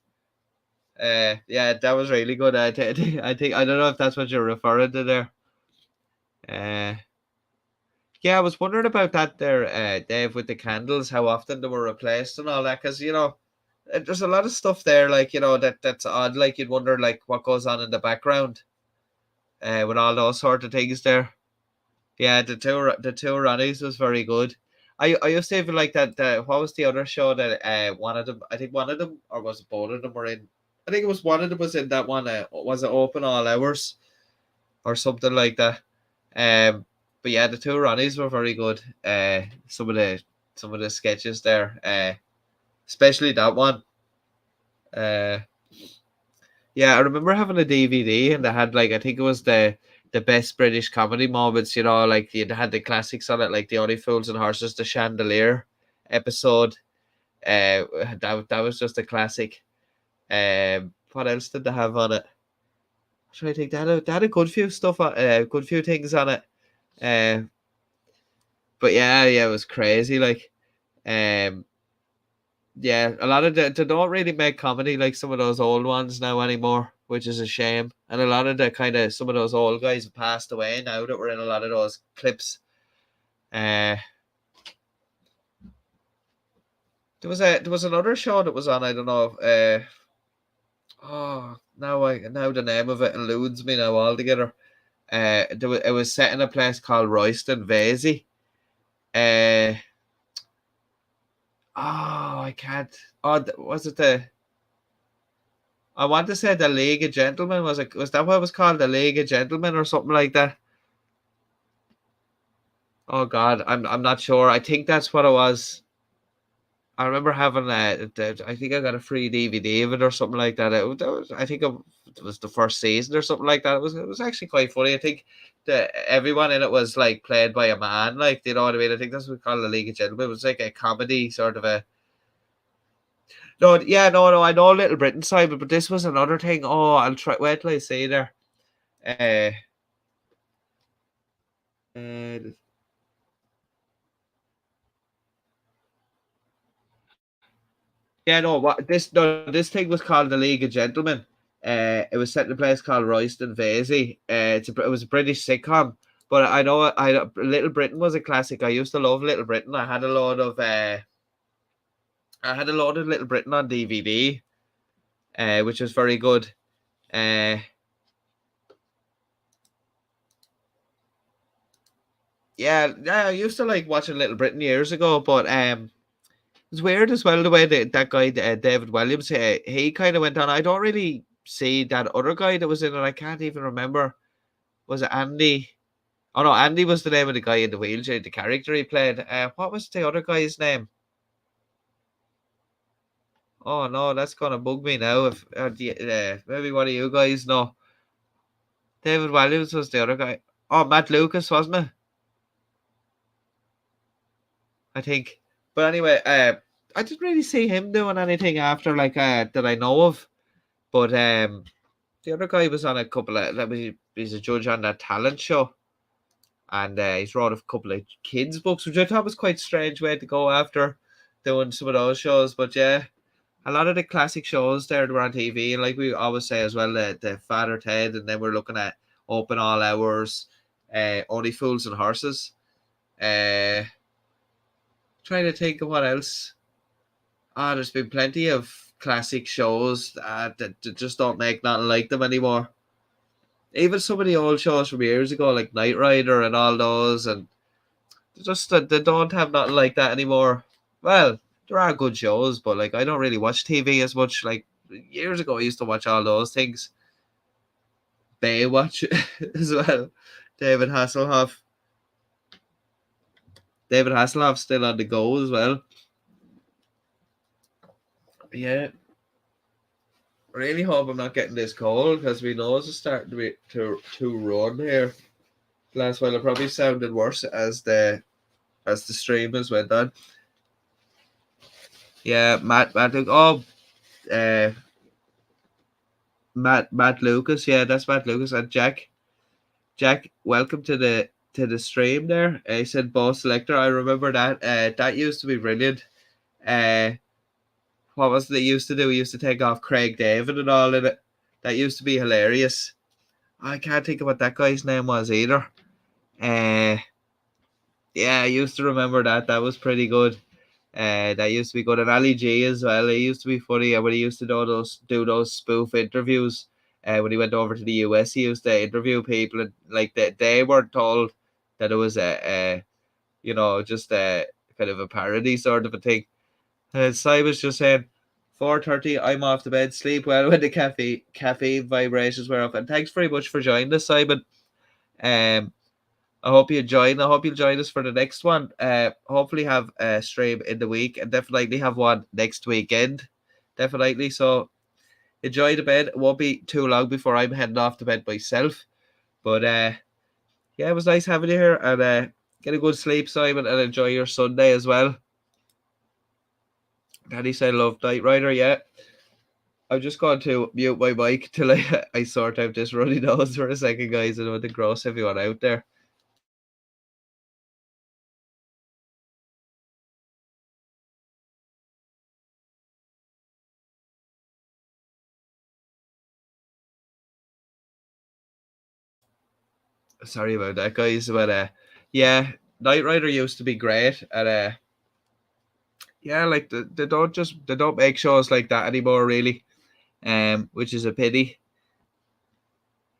Yeah, that was really good. I think I don't know if that's what you're referring to there. Yeah, I was wondering about that there, Dave, with the candles, how often they were replaced and all that, because there's a lot of stuff there, like that's odd. Like you'd wonder, like what goes on in the background, with all those sort of things there. Yeah, the two Ronnies was very good. I used to even like that. What was the other show that one of them? I think one of them, or was it both of them were in? I think it was one of them was in that one. Was it Open All Hours or something like that? But yeah, the two Ronnies were very good. Some of the sketches there, especially that one. Uh, yeah, I remember having a DVD and they had like I think it was the best British comedy moments. Like you had the classics on it, like the Only Fools and Horses, the Chandelier episode. That was just a classic. What else did they have on it? I'm trying to think. They had a good few stuff on, good few things on it. But yeah, it was crazy. Like, yeah, a lot of they don't really make comedy like some of those old ones now anymore, which is a shame. And a lot of the kind of some of those old guys have passed away now that were in a lot of those clips. There was another show that was on. I don't know. Now the name of it eludes me now altogether. It was set in a place called Royston Vasey. I can't. Was it the? I want to say the League of Gentlemen. Was that what it was called? The League of Gentlemen or something like that? Oh God, I'm not sure. I think that's what it was. I remember having I think I got a free DVD of it or something like that. I think it was the first season or something like that. It was actually quite funny. I think everyone in it was like played by a man. Like, you know what I mean? I think that's what we call the League of Gentlemen. It was like a comedy sort of a. No, yeah, no. I know Little Britain side, but this was another thing. Oh, I'll try. Wait till I see there. Uh, uh, Yeah, no, this thing was called the League of Gentlemen. It was set in a place called Royston Vasey. It was a British sitcom, but I know Little Britain was a classic. I used to love Little Britain. I had a lot of Little Britain on DVD, which was very good. Yeah, I used to like watching Little Britain years ago, but it's weird as well the way that guy David Williams he kind of went on. I don't really see that other guy that was in it. I can't even remember. Was it Andy? Oh no, Andy was the name of the guy in the wheelchair, the character he played. What was the other guy's name? Oh no, that's gonna bug me now. If maybe one of you guys know. David Williams was the other guy. Oh, Matt Lucas, wasn't it? I think. But anyway, I didn't really see him doing anything after like that I know of. But the other guy was on a couple of. He's a judge on that talent show, and he's wrote a couple of kids' books, which I thought was quite a strange way to go after doing some of those shows. But yeah, a lot of the classic shows there that were on TV, and like we always say as well, the Father Ted, and then we're looking at Open All Hours, Only Fools and Horses. Trying to think of what else. There's been plenty of classic shows that just don't make nothing like them anymore. Even some of the old shows from years ago, like Knight Rider and all those, and they don't have nothing like that anymore. Well, there are good shows, but like I don't really watch TV as much. Like years ago, I used to watch all those things. Baywatch as well. David Hasselhoff. David Hasselhoff's still on the go as well. Yeah. Really hope I'm not getting this cold because my nose is starting to run here. Last while it probably sounded worse as the stream has went on. Yeah, Matt Lucas, yeah, that's Matt Lucas. And Jack, welcome to the stream there. He said Bo Selector. I remember that. That used to be brilliant. What was it they used to do? We used to take off Craig David and all in it. That used to be hilarious. I can't think of what that guy's name was either. Yeah, I used to remember that. That was pretty good. That used to be good. And Ali G as well. He used to be funny when he used to do those spoof interviews. When he went over to the US, he used to interview people, and like they weren't told that it was just a kind of a parody sort of a thing. And Cy was just saying, 4:30, I'm off to bed, sleep well when the caffeine vibrations were off. And thanks very much for joining us, Simon. I hope you join. I hope you'll join us for the next one. Hopefully have a stream in the week, and definitely have one next weekend. Definitely. So enjoy the bed. It won't be too long before I'm heading off to bed myself. But yeah, it was nice having you here, and get a good sleep, Simon, and enjoy your Sunday as well. Daddy said love Knight Rider, yeah. I'm just going to mute my mic till I sort out this runny nose for a second, guys. I don't want to gross everyone out there. Sorry about that, guys. But yeah, Knight Rider used to be great, and yeah, like they don't make shows like that anymore, really, which is a pity.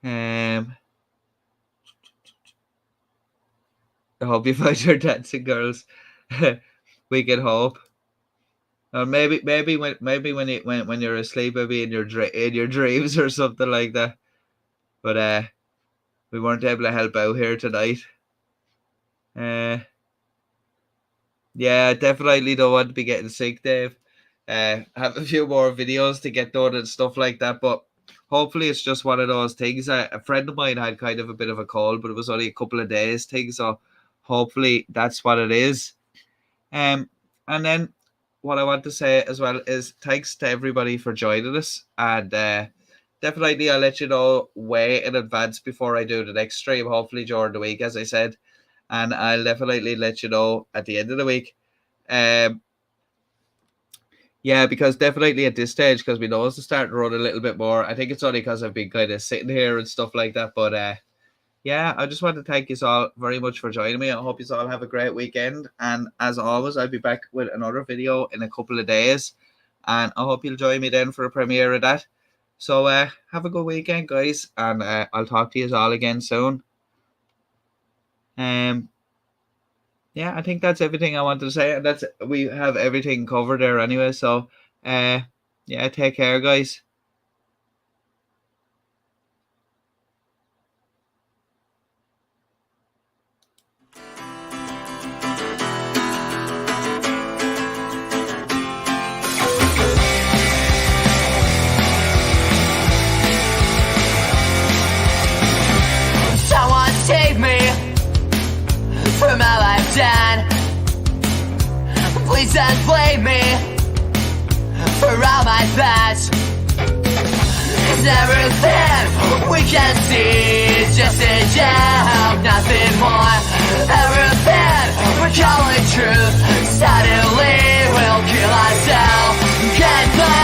I hope you find your dancing girls. We can hope. Or maybe when you're asleep, maybe in your dreams or something like that. But we weren't able to help out here tonight. Yeah, definitely don't want to be getting sick, Dave. Have a few more videos to get done and stuff like that, but hopefully it's just one of those things. A friend of mine had kind of a bit of a cold, but it was only a couple of days thing, so hopefully that's what it is. And then what I want to say as well is thanks to everybody for joining us, and definitely I'll let you know way in advance before I do the next stream, hopefully during the week, as I said. And I'll definitely let you know at the end of the week. Yeah, because definitely at this stage, because we know it's starting to run a little bit more. I think it's only because I've been kind of sitting here and stuff like that. But yeah, I just want to thank you all very much for joining me. I hope you all have a great weekend. And as always, I'll be back with another video in a couple of days. And I hope you'll join me then for a premiere of that. So have a good weekend, guys. And I'll talk to you all again soon. Yeah, I think that's everything I wanted to say, and we have everything covered there anyway. So yeah, take care, guys. Someone save me from all I've done. Please don't blame me for all my past. It's everything we can see is just a joke, nothing more. Everything we're calling truth suddenly will kill ourselves. Can't blame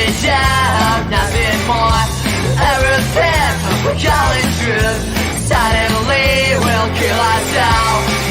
a job, nothing more. Everything we're calling truth, suddenly we'll kill ourselves.